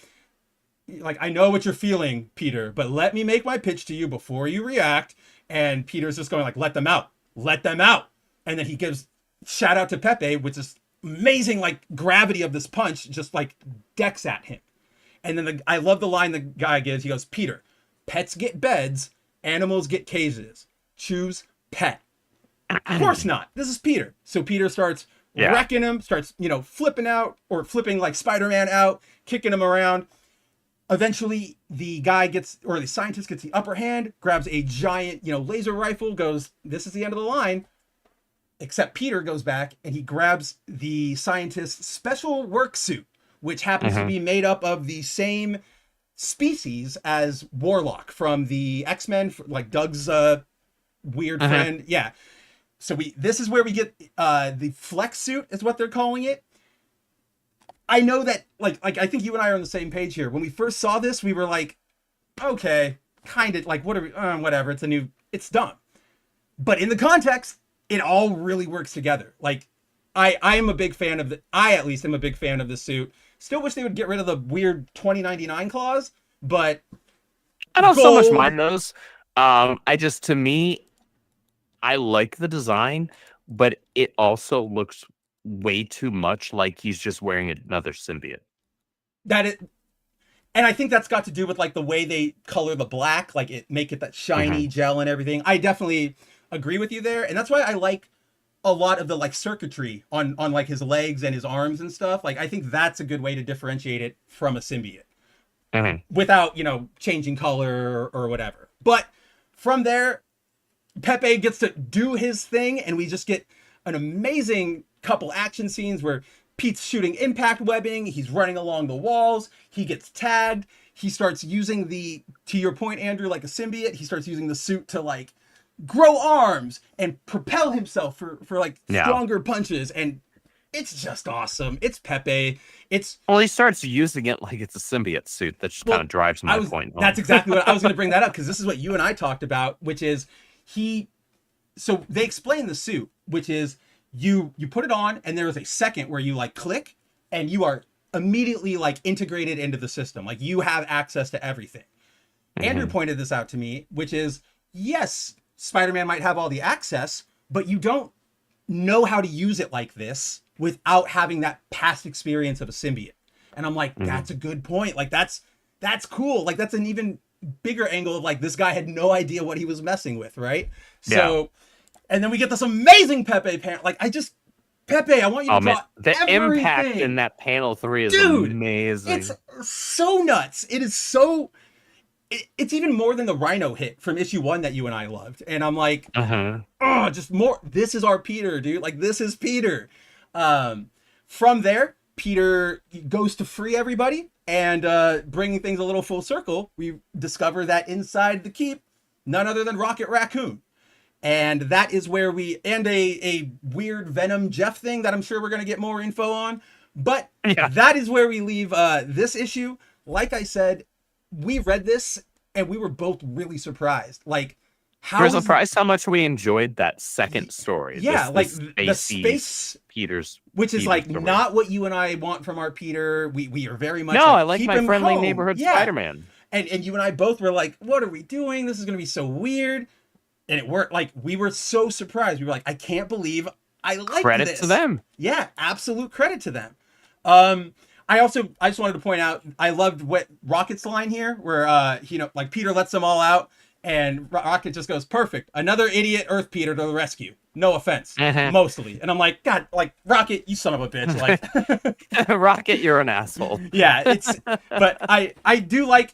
know what you're feeling, Peter, but let me make my pitch to you before you react. And Peter's just going like, let them out, let them out. And then he gives shout out to Pepe, which is amazing, like gravity of this punch, just like decks at him. And then I love the line the guy gives. He goes, Peter, pets get beds, animals get cages. Choose pet. Of course not. This is Peter. So Peter starts wrecking him, starts, flipping out or flipping like Spider-Man out, kicking him around. Eventually the scientist gets the upper hand, grabs a giant, laser rifle, goes, this is the end of the line. Except Peter goes back and he grabs the scientist's special work suit, which happens to be made up of the same species as Warlock from the X-Men, like Doug's weird friend. Yeah. So this is where we get the flex suit is what they're calling it. I know that like I think you and I are on the same page here. When we first saw this, we were like, okay, kind of like whatever. It's dumb. But in the context, it all really works together. Like I am a big fan of I at least am a big fan of the suit. Still wish they would get rid of the weird 2099 clause, but I don't so much mind those. To me, I like the design, but it also looks way too much like he's just wearing another symbiote. And I think that's got to do with like the way they color the black, like make it that shiny gel and everything. I definitely agree with you there, and that's why I like a lot of the like circuitry on like his legs and his arms and stuff. Like I think that's a good way to differentiate it from a symbiote without changing color or whatever. But from there, Pepe gets to do his thing, and we just get an amazing couple action scenes where Pete's shooting impact webbing, he's running along the walls, he gets tagged, he starts using to your point, Andrew, like a symbiote, he starts using the suit to like grow arms and propel himself for like stronger punches, and it's just awesome. It's Pepe. He starts using it like it's a symbiote suit. That just kind of drives my point home. That's exactly what I was going to bring that up, because this is what you and I talked about, which is so they explain the suit, which is you put it on and there is a second where you like click and you are immediately like integrated into the system. Like you have access to everything. Andrew pointed this out to me, which is, yes, Spider-Man might have all the access, but you don't know how to use it like this without having that past experience of a symbiote. And I'm like, that's a good point. Like that's cool. Like that's an even bigger angle of like, this guy had no idea what he was messing with. Right. So, and then we get this amazing Pepe panel. Like Pepe, I want you to draw the everything. Impact in that panel 3 is amazing. It's so nuts. It is so, it's even more than the Rhino hit from issue 1 that you and I loved. And I'm like, just more. This is our Peter, dude. Like, this is Peter. From there, Peter goes to free everybody, and bringing things a little full circle, we discover that inside the keep, none other than Rocket Raccoon. And that is where a weird Venom Jeff thing that I'm sure we're going to get more info on. But that is where we leave this issue. Like I said, we read this and we were both really surprised. Like, we're surprised how much we enjoyed that second story. Yeah, the space Peter's, which is like story. Not what you and I want from our Peter. We are very much I like my friendly neighborhood Spider-Man. And you and I both were like, what are we doing? This is going to be so weird. And it worked. Like, we were so surprised. We were like, I can't believe I like this. Credit to them. Yeah, absolute credit to them. I just wanted to point out, I loved what Rocket's line here, where like Peter lets them all out, and Rocket just goes, perfect. Another idiot Earth Peter to the rescue. No offense, mostly. And I'm like, God, like, Rocket, you son of a bitch. Like, Rocket, you're an asshole. Yeah, but I do like,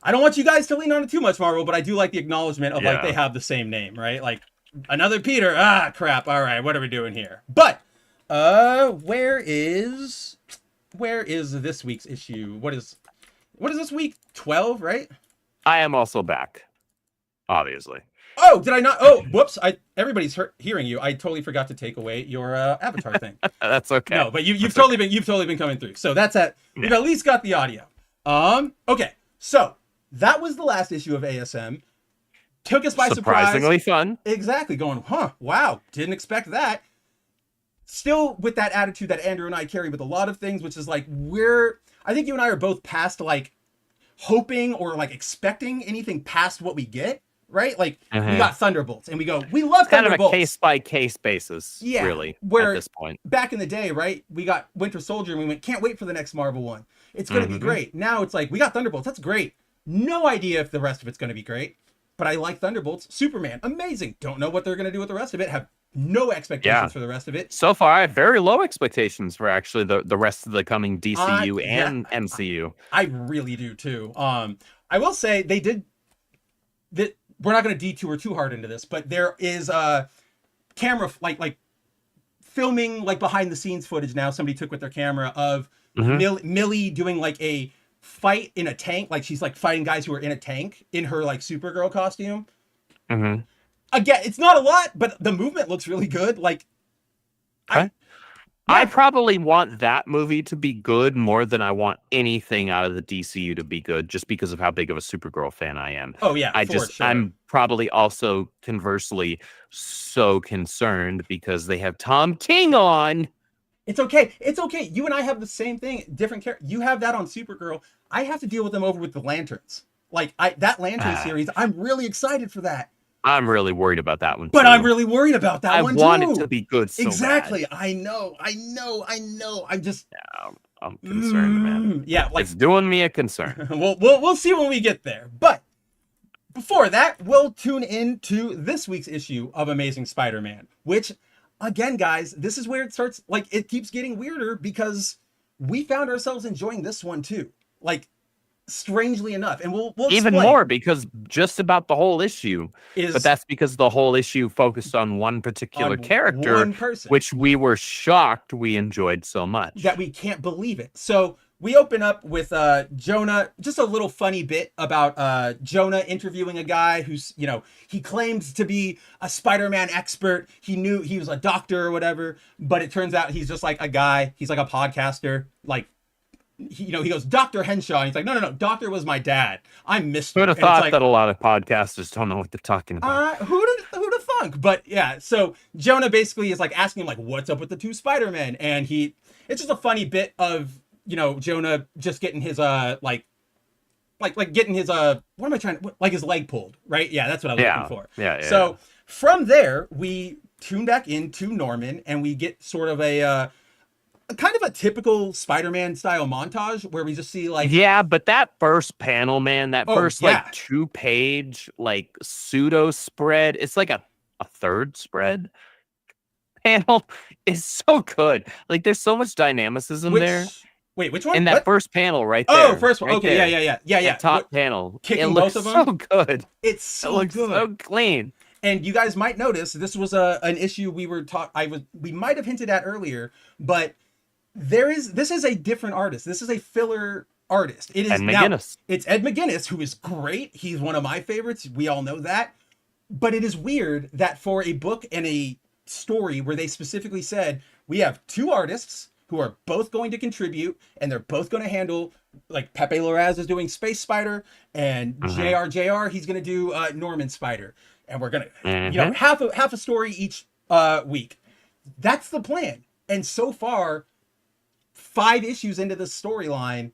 I don't want you guys to lean on it too much, Marvel, but I do like the acknowledgement of like, they have the same name, right? Like, another Peter. Ah, crap. All right, what are we doing here? But, where is this week's issue? What is this week? 12, right? I am also back, obviously. Oh, did I not? Oh, whoops! Everybody's hearing you. I totally forgot to take away your avatar thing. That's okay. No, but you've totally been coming through. So that's we've at least got the audio. Okay. So that was the last issue of ASM. Took us by surprise. Surprisingly fun. Exactly. Going, wow, didn't expect that. Still with that attitude that Andrew and I carry with a lot of things, which is like, I think you and I are both past like hoping or like expecting anything past what we get, right? Like we Mhm. got Thunderbolts, and we go, we love Kind of a Thunderbolts. case by case basis, Yeah, really, where at this point. back in the day, right? We got Winter Soldier, and we went, can't wait for the next Marvel one. It's going to be Mhm. great. Now it's like we got Thunderbolts. That's great. No idea if the rest of it's going to be great, but I like Thunderbolts. Superman, amazing. Don't know what they're going to do with the rest of it. Have no expectations for the rest of it. So far, I have very low expectations for actually the rest of the coming DCU and MCU. I really do too. I will say they did that. We're not going to detour too hard into this, but there is a camera like filming like behind the scenes footage now. Somebody took with their camera of Millie doing like a fight in a tank, like she's like fighting guys who are in a tank in her like Supergirl costume. Again, it's not a lot, but the movement looks really good. Like I probably want that movie to be good more than I want anything out of the DCU to be good, just because of how big of a Supergirl fan I am. Oh yeah, I'm probably also conversely so concerned because they have Tom King on. It's okay. It's okay. You and I have the same thing. Different character. You have that on Supergirl. I have to deal with them over with the Lanterns. Like that Lantern series. I'm really excited for that. I'm really worried about that one. But too. I'm really worried about that one too. I want it to be good. So exactly. Bad. I know. I'm just. Yeah, I'm concerned, man. Yeah, like it's doing me a concern. We'll see when we get there. But before that, we'll tune into this week's issue of Amazing Spider-Man, which. Again, guys, this is where it starts, like, it keeps getting weirder because we found ourselves enjoying this one too. Like, strangely enough. And we'll even explain. more because just about the whole issue. But that's because the whole issue focused on one particular character, one person, which we were shocked we enjoyed so much. That we can't believe it. So we open up with Jonah, just a little funny bit about Jonah interviewing a guy who's, you know, he claims to be a Spider-Man expert. He knew he was a doctor or whatever, but it turns out he's just like a guy. He's like a podcaster. Like, he goes, Dr. Henshaw. And he's like, no. Doctor was my dad. I'm Mr. Who'd have thought that a lot of podcasters don't know what they're talking about? Who'd have thunk? But yeah, so Jonah basically is like asking him like, what's up with the two Spider-Men? And it's just a funny bit of, you know, Jonah just getting his like getting his like his leg pulled, right? Yeah, that's what I was looking for. Yeah. So from there, we tune back into Norman, and we get sort of a kind of a typical Spider-Man style montage where we just see like but that first panel, man, like 2-page like pseudo spread, it's like a third spread panel is so good. Like there's so much dynamicism there. Wait, which one? In that first panel right there. Oh, first one. Right Okay, there. yeah. That top panel. Kicking it looks both of them? so good. It's so it looks good. so clean. And you guys might notice this was an issue we might have hinted at earlier, but this is a different artist. This is a filler artist. It is Ed McGuinness. It's Ed McGuinness, who is great. He's one of my favorites. We all know that. But it is weird that for a book and a story where they specifically said we have two artists who are both going to contribute, and they're both going to handle, like Pepe Larraz is doing Space Spider, and JR, he's going to do Norman Spider, and we're going to, you know, half a story each week. That's the plan. And so far, 5 issues into the storyline,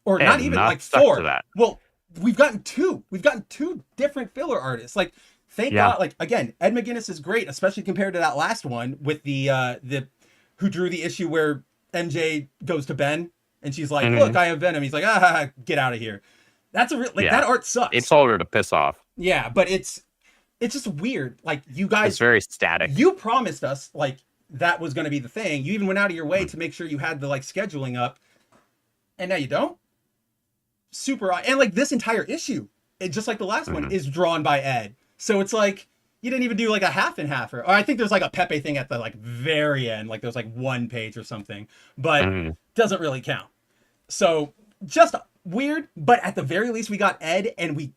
or not even like 4. Well, we've gotten 2. We've gotten 2 different filler artists. Like, thank God. Like again, Ed McGuinness is great, especially compared to that last one with the who drew the issue where MJ goes to Ben and she's like, look, I have Venom. He's like, get out of here. That's that art sucks. It's told her to piss off. Yeah, but it's just weird. Like you guys, it's very static. You promised us like that was going to be the thing. You even went out of your way to make sure you had the like scheduling up, and now you don't. Super odd. And like this entire issue, just like the last one, is drawn by Ed. So it's like you didn't even do like a half and half, or I think there's like a Pepe thing at the like very end, like there's like 1 page or something, but doesn't really count. So just weird, but at the very least we got Ed, and we,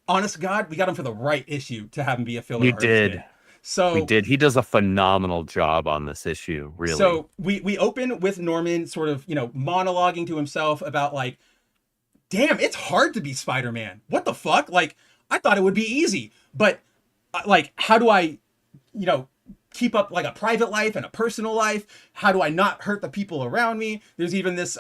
honest to God, we got him for the right issue to have him be a filler artist. Did. So we did. He does a phenomenal job on this issue, really. So we open with Norman sort of, you know, monologuing to himself about like, damn, it's hard to be Spider-Man. What the fuck? Like, I thought it would be easy, but like, how do I, you know, keep up like a private life and a personal life? How do I not hurt the people around me? There's even this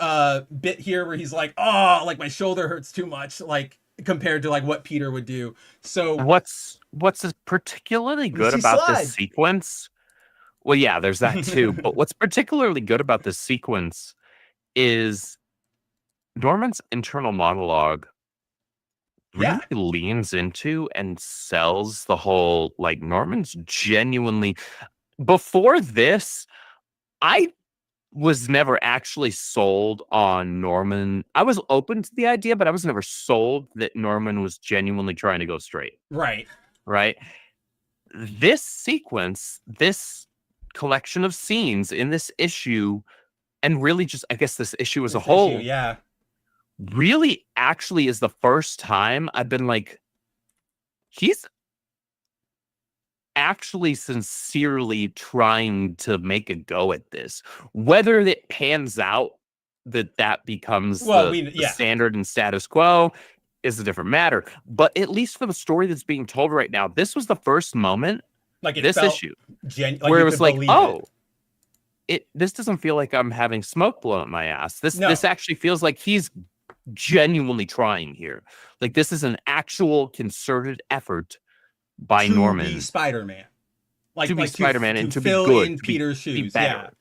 bit here where he's like, oh, like my shoulder hurts too much. Like, compared to like what Peter would do. So What's particularly good see about slide. this sequence? Well, yeah, there's that too. But what's particularly good about this sequence is Norman's internal monologue really Yeah. leans into and sells the whole, like, Norman's genuinely. Before this, I was never actually sold on Norman. I was open to the idea, but I was never sold that Norman was genuinely trying to go straight. Right. Right? This sequence, this collection of scenes in this issue, and really just, I guess, this issue as a whole, Yeah. really actually is the first time I've been like, he's actually sincerely trying to make a go at this. Whether it pans out that becomes the standard and status quo is a different matter. But at least for the story that's being told right now, this was the first moment, like this issue, where it was like, oh, this doesn't feel like I'm having smoke blown up my ass. This actually feels like he's genuinely trying here. Like, this is an actual concerted effort by Norman to be Spider-Man, to be Spider-Man and to be fill good, in Peter's shoes. be better.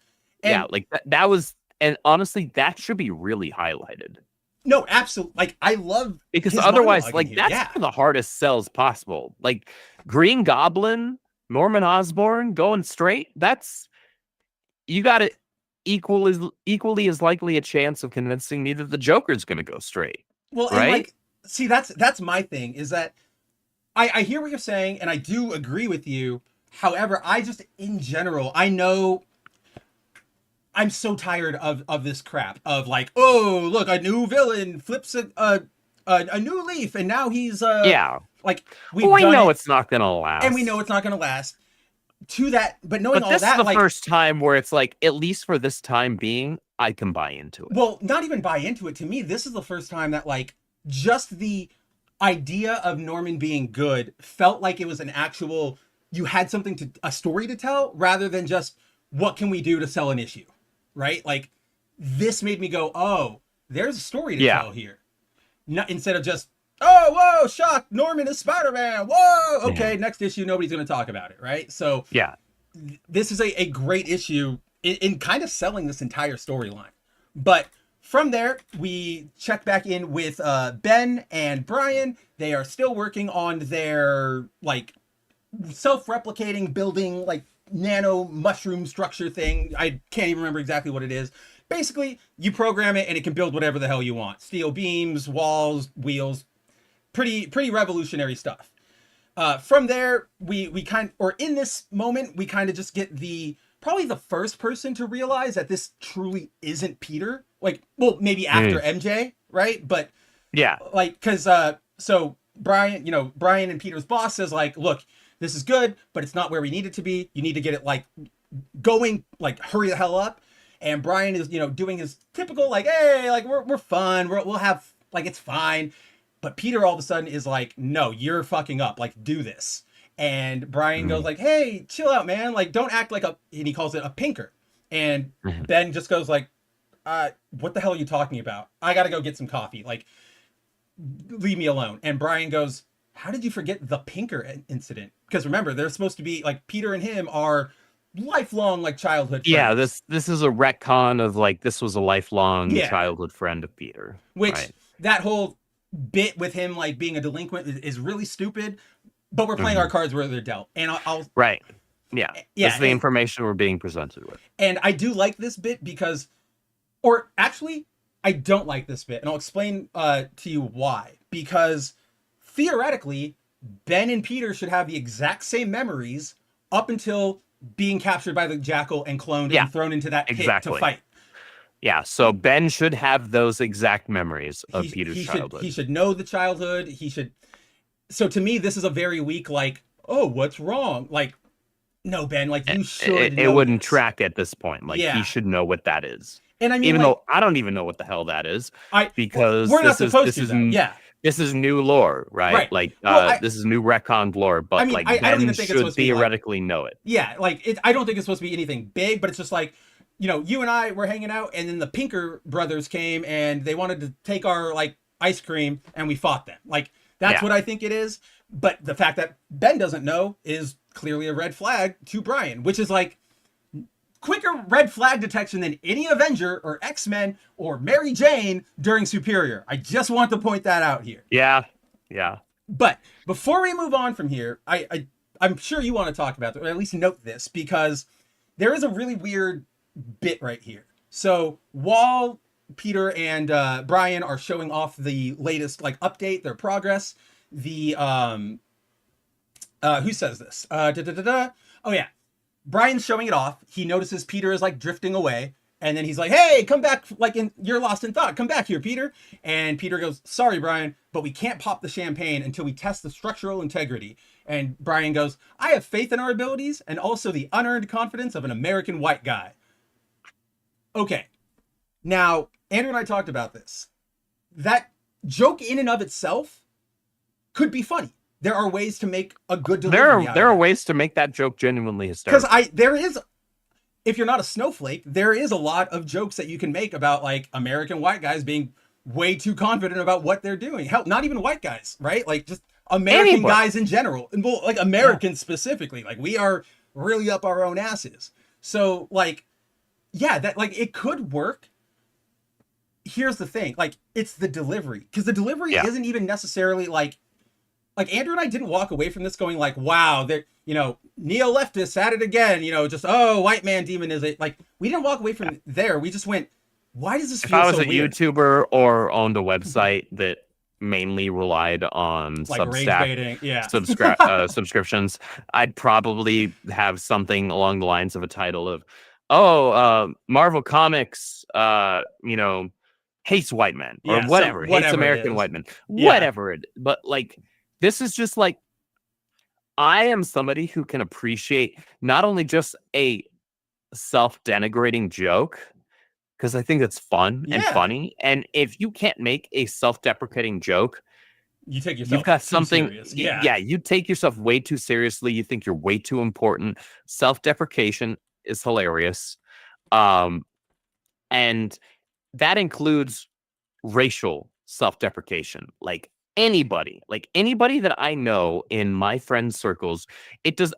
Yeah, like that was, and honestly, that should be really highlighted. No, absolutely. Like, I love, because otherwise, like, that's one of the hardest sells possible. Like, Green Goblin, Norman Osborn going straight. That's, you got it equally as likely a chance of convincing me that the Joker's going to go straight. Well, right? And like, see, that's my thing, is that I hear what you're saying, and I do agree with you. However, I just, in general, I know I'm so tired of this crap of like, oh, look, a new villain flips a new leaf, and now he's like, we know it's not gonna last, and we know it's not gonna last. To that, but knowing all that, this is the first time where it's like, at least for this time being, I can buy into it. Well, not even buy into it. To me, this is the first time that, like, just the idea of Norman being good felt like it was an actual, you had something a story to tell, rather than just, what can we do to sell an issue, right? Like, this made me go, oh, there's a story to tell here. Not, instead of just, oh, whoa, shock, Norman is Spider-Man, whoa, okay, next issue, nobody's going to talk about it, right? So, this is a great issue in kind of selling this entire storyline. But from there, we check back in with Ben and Brian. They are still working on their, like, self-replicating building, like, nano mushroom structure thing. I can't even remember exactly what it is. Basically, you program it and it can build whatever the hell you want. Steel beams, walls, wheels. Pretty revolutionary stuff. From there, in this moment, we kind of just get probably the first person to realize that this truly isn't Peter. Like, well, maybe after MJ, right? But like, because so Brian and Peter's boss says, like, look, this is good, but it's not where we need it to be. You need to get it, like, going, like, hurry the hell up. And Brian is, doing his typical, like, hey, like, we're fun, we'll have, like, it's fine. But Peter all of a sudden is like, no, you're fucking up. Like, do this. And Brian goes like, hey, chill out, man. Like, don't act like and he calls it a pinker. And Ben just goes like, what the hell are you talking about? I got to go get some coffee. Like, leave me alone. And Brian goes, how did you forget the pinker incident? Because remember, they're supposed to be, like, Peter and him are lifelong, like, childhood friends. Yeah, this is a retcon of, like, this was a lifelong childhood friend of Peter. Which, that whole bit with him, like, being a delinquent is really stupid, but we're playing our cards where they're dealt. And I'll that's the information we're being presented with. And I do like this bit because, or actually, I don't like this bit, and I'll explain to you why. Because theoretically, Ben and Peter should have the exact same memories up until being captured by the Jackal and cloned and thrown into that pit to fight. Yeah, so Ben should have those exact memories of Peter's childhood. He should know the childhood. So to me, this is a very weak, like, oh, what's wrong? Like, no, Ben, like, you should. It wouldn't track at this point. Like, he should know what that is. And I mean, even though I don't even know what the hell that is, because we're not supposed to. This is new lore, right? Like, this is new retconned lore, but, I mean, like, Ben should theoretically know it. Yeah, like, I don't think it's supposed to be anything big, but it's just like, you and I were hanging out, and then the Pinker brothers came, and they wanted to take our, like, ice cream, and we fought them. Like, that's Yeah. what I think it is. But the fact that Ben doesn't know is clearly a red flag to Brian, which is like quicker red flag detection than any Avenger or X-Men or Mary Jane during Superior. I just want to point that out here. Yeah. But before we move on from here, I'm sure you want to talk about it, or at least note this, because there is a really weird bit right here. So while Peter and Brian are showing off the latest like update, their progress, the who says this? Oh yeah, Brian's showing it off. He notices Peter is like drifting away, and then he's like, "Hey, come back! Like you're lost in thought. Come back here, Peter." And Peter goes, "Sorry, Brian, but we can't pop the champagne until we test the structural integrity." And Brian goes, "I have faith in our abilities and also the unearned confidence of an American white guy." Okay, now Andrew and I talked about this. That joke in and of itself could be funny. There are ways to make a good delivery. There are ways to make that joke genuinely hysterical. Because there is, if you're not a snowflake, there is a lot of jokes that you can make about like American white guys being way too confident about what they're doing. Hell, not even white guys, right? Like just American guys in general, and well, like Americans specifically. Like we are really up our own asses. So like, yeah, that like it could work. Here's the thing, like it's the delivery, because the delivery isn't even necessarily like Andrew and I didn't walk away from this going like, wow, they're, you know, neo-leftists at it again, you know, just, oh, white man demonization. Like, we didn't walk away from there. We just went, why does this feel so weird? If I was a YouTuber or owned a website that mainly relied on like Substack subscriptions, I'd probably have something along the lines of a title of, Marvel Comics, you know, hates white men or whatever, hates American white men, whatever it. But like, this is just like, I am somebody who can appreciate not only just a self-denigrating joke, because I think it's fun and funny. And if you can't make a self-deprecating joke, you take yourself you've got something. Serious. You take yourself way too seriously. You think you're way too important. Self-deprecation is hilarious. And that includes racial self-deprecation. Like anybody that I know in my friend circles,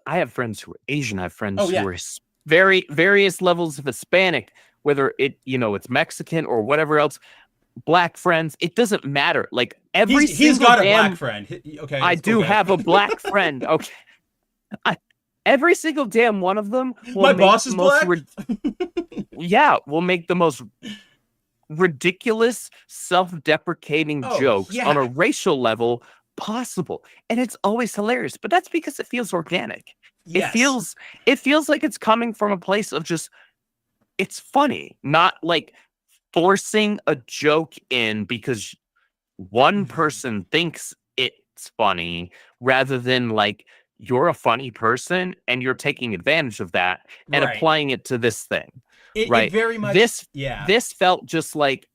I have friends who are Asian, I have friends who are various levels of Hispanic, whether it's Mexican or whatever else, black friends, it doesn't matter. Like he's got a black friend. Okay. I do have a black friend. Okay. Every single damn one of them will my boss is black. Will make the most ridiculous self-deprecating jokes on a racial level possible, and it's always hilarious. But that's because it feels organic. It feels like it's coming from a place of just, it's funny, not like forcing a joke in because one person thinks it's funny, rather than like you're a funny person and you're taking advantage of that and applying it to this thing. It very much. This felt just like,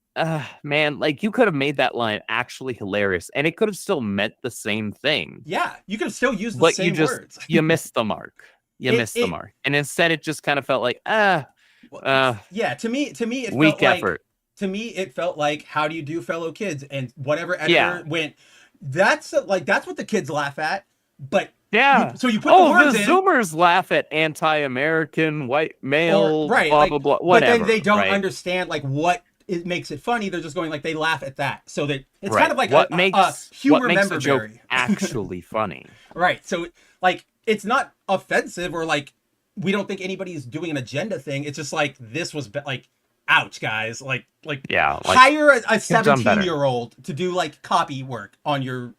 man, like you could have made that line actually hilarious, and it could have still meant the same thing. Yeah, you could have still used the same words. You missed the mark. Missed the mark, and instead it just kind of felt like, To me, it weak felt effort. To me, it felt like, how do you do, fellow kids? And whatever editor went, that's what the kids laugh at, but. Yeah. So you put the words in. Zoomers laugh at anti-American white male, blah, blah, blah, whatever. But then they don't understand like what it makes it funny. They're just going like, they laugh at that. So that it's kind of like what makes a joke actually funny. Right. So like, it's not offensive or like, we don't think anybody's doing an agenda thing. It's just like, this was like, ouch, guys. Hire a 17-year-old to do like copy work on your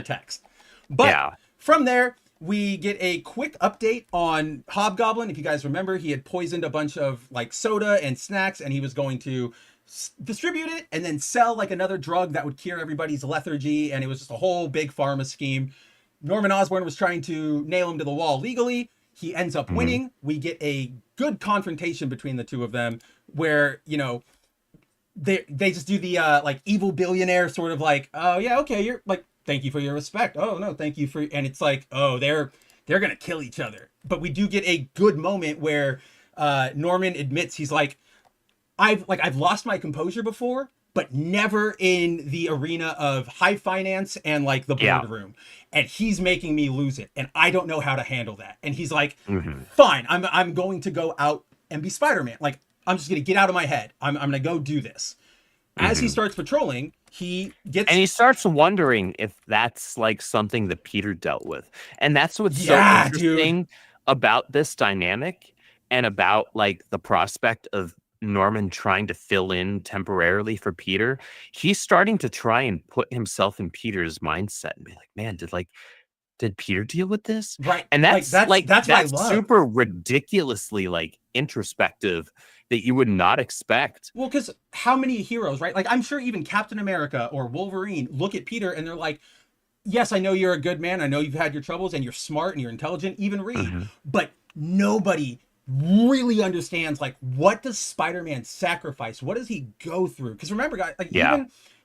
text. But from there, we get a quick update on Hobgoblin. If you guys remember, he had poisoned a bunch of like soda and snacks, and he was going to distribute it and then sell like another drug that would cure everybody's lethargy. And it was just a whole big pharma scheme. Norman Osborn was trying to nail him to the wall legally. He ends up winning. We get a good confrontation between the two of them where, you know, they just do the like evil billionaire sort of like, oh yeah, okay, you're like, thank you for your respect. Oh no, thank you for, and it's like, oh, they're gonna kill each other. But we do get a good moment where Norman admits, he's like, I've lost my composure before, but never in the arena of high finance and like the boardroom. And he's making me lose it, and I don't know how to handle that. And he's like, fine, I'm going to go out and be Spider-Man. Like, I'm just gonna get out of my head. I'm gonna go do this. As he starts patrolling, he starts wondering if that's like something that Peter dealt with. And that's what's so interesting about this dynamic, and about like the prospect of Norman trying to fill in temporarily for Peter. He's starting to try and put himself in Peter's mindset and be like, man, did Peter deal with this? Right. And that's that's what I love. super ridiculously like introspective that you would not expect. Well, because how many heroes, right? Like, I'm sure even Captain America or Wolverine look at Peter and they're like, yes, I know you're a good man. I know you've had your troubles and you're smart and you're intelligent, even Reed. But nobody really understands, like, what does Spider-Man sacrifice? What does he go through? Because remember, guys, like,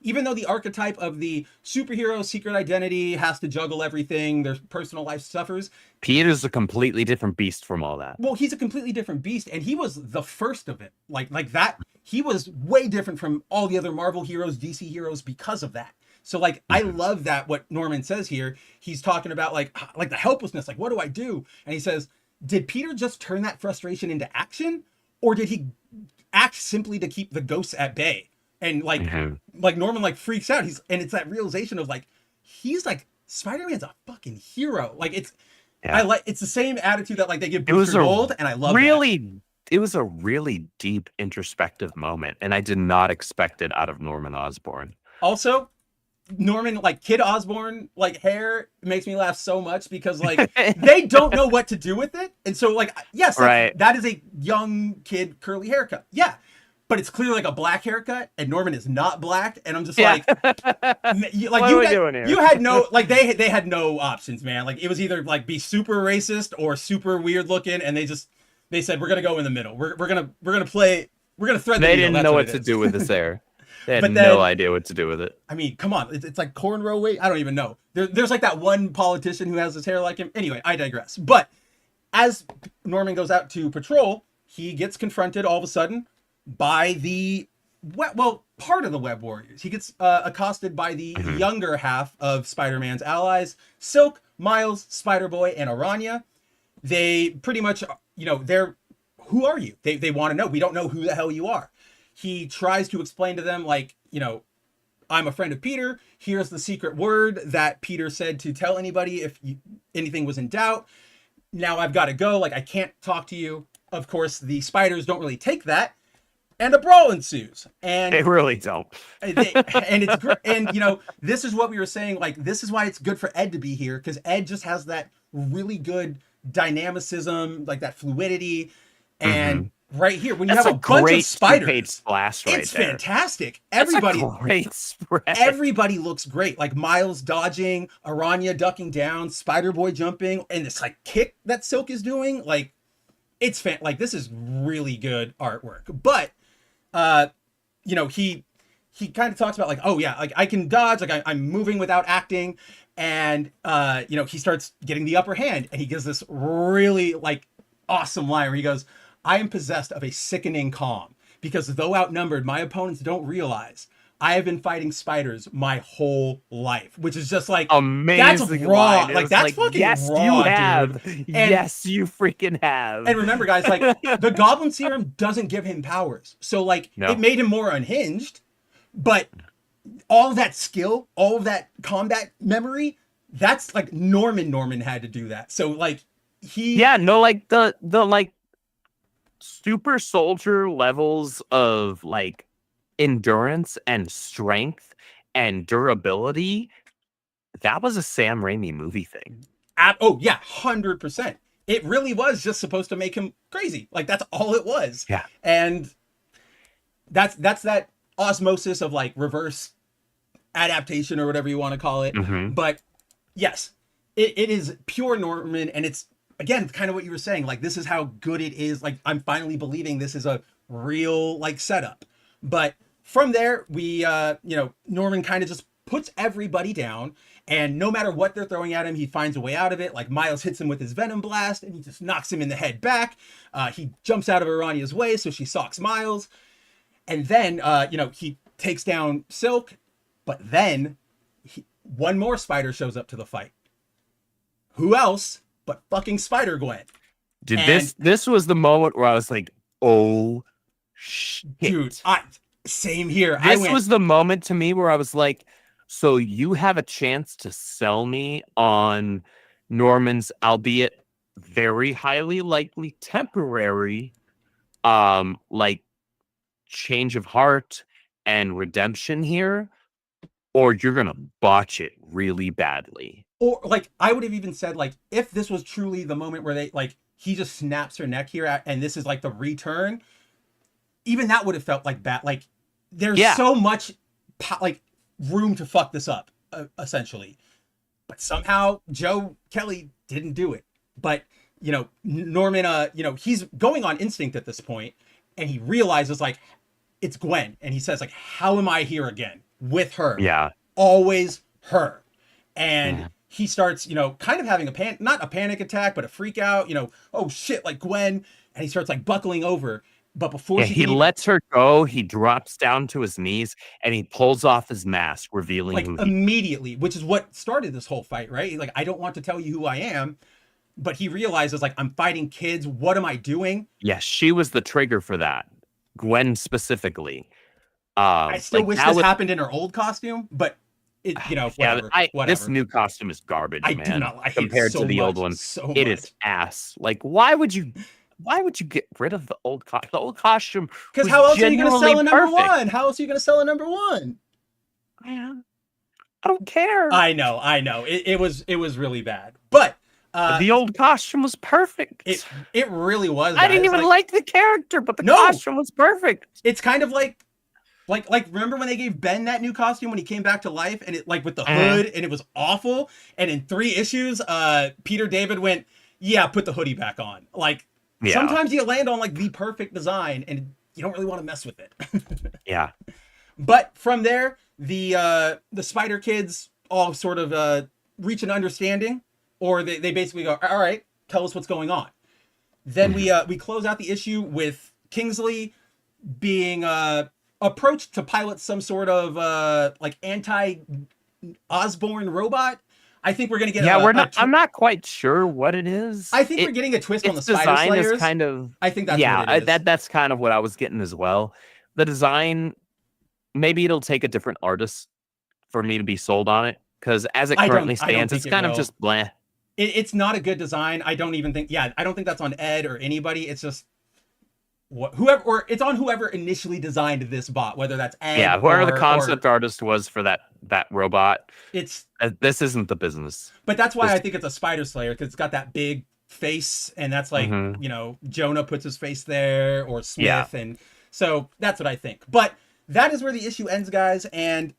even though the archetype of the superhero secret identity has to juggle everything, their personal life suffers. Peter's a completely different beast from all that. Well, he's a completely different beast, and he was the first of it. Like that, he was way different from all the other Marvel heroes, DC heroes because of that. So, like, I love that what Norman says here. He's talking about like the helplessness, like, what do I do? And he says, did Peter just turn that frustration into action, or did he act simply to keep the ghosts at bay? And like Norman like freaks out. It's that realization of like, he's like, Spider-Man's a fucking hero. Like, it's it's the same attitude that like they give Booster Gold, and I love that. It was a really deep introspective moment, and I did not expect it out of Norman Osborn. Also, Norman, like, Kid Osborn, like, hair makes me laugh so much because like they don't know what to do with it. And so like, yes, that is a young kid curly haircut. Yeah. But it's clearly like a black haircut, and Norman is not black, and I'm just like, what are we doing here? You had no, like, they had no options, man. Like, it was either like be super racist or super weird looking, and they said we're gonna go in the middle. We're gonna thread the needle. They didn't know what to do with this hair. They had no idea what to do with it. I mean, come on, it's like cornrow weight. I don't even know. There's like that one politician who has his hair like him. Anyway, I digress. But as Norman goes out to patrol, he gets confronted all of a sudden by the part of the Web Warriors. He gets accosted by the younger half of Spider-Man's allies, Silk, Miles, Spider-Boy, and Aranya. They pretty much, they're, who are you? They want to know. We don't know who the hell you are. He tries to explain to them, like, I'm a friend of Peter. Here's the secret word that Peter said to tell anybody if anything was in doubt. Now I've got to go. Like, I can't talk to you. Of course, the spiders don't really take that. And a brawl ensues, and they really don't. And it's great. And this is what we were saying. Like, this is why it's good for Ed to be here, because Ed just has that really good dynamicism, like that fluidity. And right here, when you have a bunch of spiders, splash it's fantastic. Everybody, great spread. Everybody looks great. Like Miles dodging, Aranya ducking down, Spider-Boy jumping, and this like kick that Silk is doing. Like, it's like, this is really good artwork. But he kind of talks about like, oh yeah, like I can dodge, like I'm moving without acting. And, he starts getting the upper hand, and he gives this really like awesome line where he goes, I am possessed of a sickening calm, because though outnumbered, my opponents don't realize I have been fighting spiders my whole life, which is just like amazing. That's raw. Like, that's like, fucking yes, raw, you have. Dude. Yes, you freaking have. And remember, guys, like the Goblin Serum doesn't give him powers, so like it made him more unhinged. But all of that skill, all of that combat memory, that's like Norman had to do that. So like like the like super soldier levels of like endurance and strength and durability, that was a Sam Raimi movie thing. 100%. It really was just supposed to make him crazy. Like, that's all it was. Yeah. And that's that osmosis of like reverse adaptation or whatever you want to call it. But yes, it is pure Norman, and it's, again, kind of what you were saying. Like, this is how good it is. Like, I'm finally believing this is a real like setup. But from there, we, Norman kind of just puts everybody down, and no matter what they're throwing at him, he finds a way out of it. Like, Miles hits him with his Venom Blast, and he just knocks him in the head back. He jumps out of Aranya's way, so she socks Miles. And then, he takes down Silk, but then one more spider shows up to the fight. Who else but fucking Spider-Gwen? Dude, this was the moment where I was like, oh shit. Dude, same here. This was the moment to me where I was like, so you have a chance to sell me on Norman's, albeit very highly likely temporary, like change of heart and redemption here, or you're gonna botch it really badly. Or like, I would have even said, like, if this was truly the moment where they like he just snaps her neck here and this is like the return, even that would have felt like bad. Like, there's so much like room to fuck this up, essentially. But somehow Joe Kelly didn't do it. But, you know, Norman, you know, he's going on instinct at this point, and he realizes, like, it's Gwen. And he says, like, how am I here again with her? Yeah. Always her. And he starts, you know, kind of having not a panic attack, but a freak out, you know, oh shit, like Gwen. And he starts like buckling over. But before he lets her go, he drops down to his knees and he pulls off his mask, revealing like who immediately, which is what started this whole fight, right? He's like, I don't want to tell you who I am. But he realizes, like, I'm fighting kids. What am I doing? Yeah, she was the trigger for that. Gwen specifically. I still wish this happened in her old costume, but it, you know, whatever. This new costume is garbage, man. Do not like compared to the old one. It is ass. Like, why would you get rid of the old costume? The old costume. Because how else are you going to sell a number one? How else are you going to sell a number one? I don't care. I know. It was really bad, but. The old costume was perfect. It really was. I didn't even like the character, but the costume was perfect. It's kind of like remember when they gave Ben that new costume when he came back to life, and it like with the hood, and it was awful. And in 3 issues, Peter David went, "Yeah, put the hoodie back on." Like sometimes you land on like the perfect design, and you don't really want to mess with it. Yeah. But from there, the Spider Kids all sort of reach an understanding. Or they basically go, all right, tell us what's going on. Then we close out the issue with Kingsley being approached to pilot some sort of like anti-Osborn robot. I think we're gonna get. Yeah, I'm not quite sure what it is. I think we're getting a twist on the Spider Slayers. Is kind of. I think that's what it is. That's kind of what I was getting as well. The design, maybe it'll take a different artist for me to be sold on it, because as it currently stands, it's kind of just blah. It's not a good design. I don't think that's on Ed or anybody. It's just it's on whoever initially designed this bot, whether that's Ed. Yeah, whoever the concept artist was for that robot. This isn't the business. But that's why I think it's a Spider Slayer, because it's got that big face, and that's like you know, Jonah puts his face there, or Smith, and so that's what I think. But that is where the issue ends, guys, and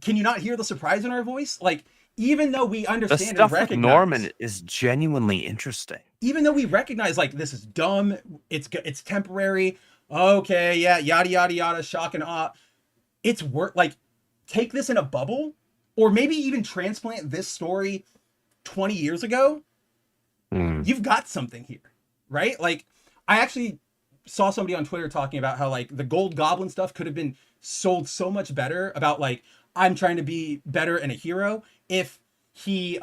can you not hear the surprise in our voice? Like, even though we understand the stuff and recognize, with Norman is genuinely interesting. Even though we recognize, like, this is dumb, it's temporary, okay, yeah, yada yada yada, shock and awe. It's like, take this in a bubble, or maybe even transplant this story 20 years ago. You've got something here, right? Like, I actually saw somebody on Twitter talking about how, like, the Gold Goblin stuff could have been sold so much better, about like, I'm trying to be better and a hero, if he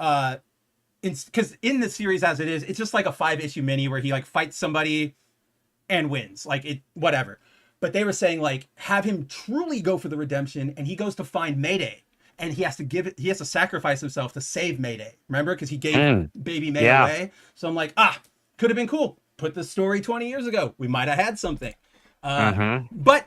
because in the series as it is, it's just like a 5-issue mini where he like fights somebody and wins, like it whatever. But they were saying, like, have him truly go for the redemption, and he goes to find Mayday, and he has to sacrifice himself to save Mayday, remember, because he gave baby May away. So I'm like, could have been cool, put the story 20 years ago, we might have had something. But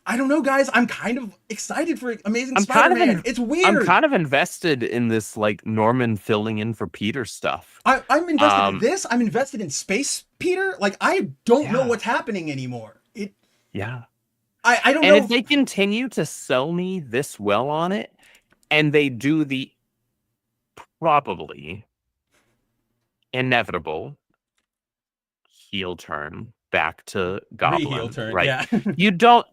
I don't know, guys. I'm kind of excited for Amazing Spider-Man. It's weird. I'm kind of invested in this, like, Norman filling in for Peter stuff. I'm invested in this. I'm invested in Space Peter. Like, I don't know what's happening anymore. I don't know. And if they continue to sell me this well on it, and they do the probably inevitable heel turn back to Goblin, turn, right? Yeah. you don't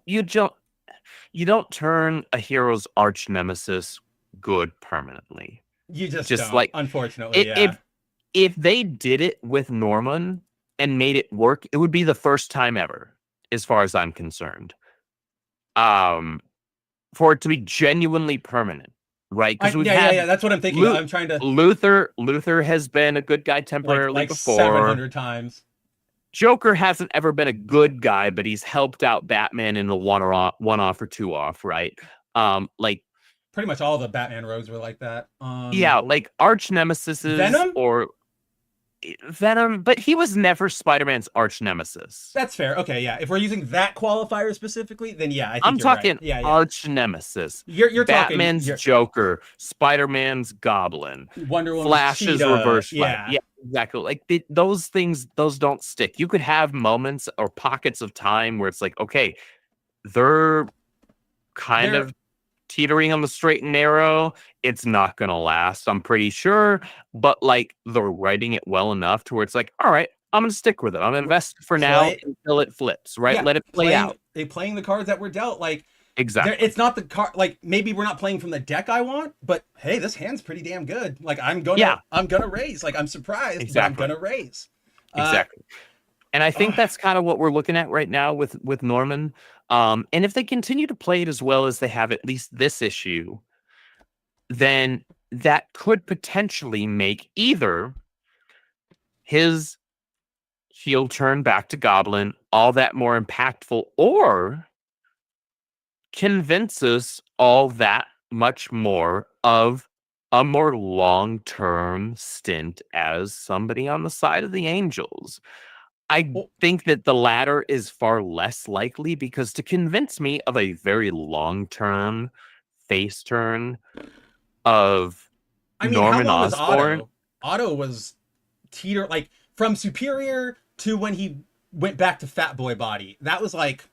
turn a hero's arch nemesis good permanently. You just don't, like, unfortunately. If they did it with Norman and made it work, it would be the first time ever. as far as I'm concerned. For it to be genuinely permanent, right? Because we've had yeah. That's what I'm thinking. I'm trying to Luther has been a good guy temporarily like before. 700 times. Joker hasn't ever been a good guy, but he's helped out Batman in a one-off or two-off, right? Like pretty much all the Batman rogues were like that. Yeah, like arch nemesis Venom? or Venom, but he was never Spider-Man's arch nemesis. That's fair. Okay, yeah. If we're using that qualifier specifically, then yeah, I think I'm talking right. Yeah. arch nemesis. You're Batman's talking Joker, Spider-Man's Goblin, Wonder Woman's Flash's Cheetah, reverse fight. yeah. Yeah, exactly. Like those things, those don't stick. You could have moments or pockets of time where it's like, okay, they're kind of teetering on the straight and narrow. It's not gonna last, I'm pretty sure, but like they're writing it well enough to where it's like, all right, I'm gonna stick with it. I'm gonna invest for now until it flips, right? Yeah, let it play out. They playing the cards that were dealt. Like exactly, it's not the card. Like maybe we're not playing from the deck I want, but hey, this hand's pretty damn good. Like I'm gonna raise. Like I'm surprised, but I'm gonna raise. Exactly. And I think that's kind of what we're looking at right now with Norman. And if they continue to play it as well as they have at least this issue, then that could potentially make either his heel turn back to Goblin all that more impactful, or convince us all that much more of a more long-term stint as somebody on the side of the Angels. I think that the latter is far less likely, because to convince me of a very long-term face turn of Norman how long Osborn. Was Otto was like from Superior to when he went back to Fat Boy body. That was like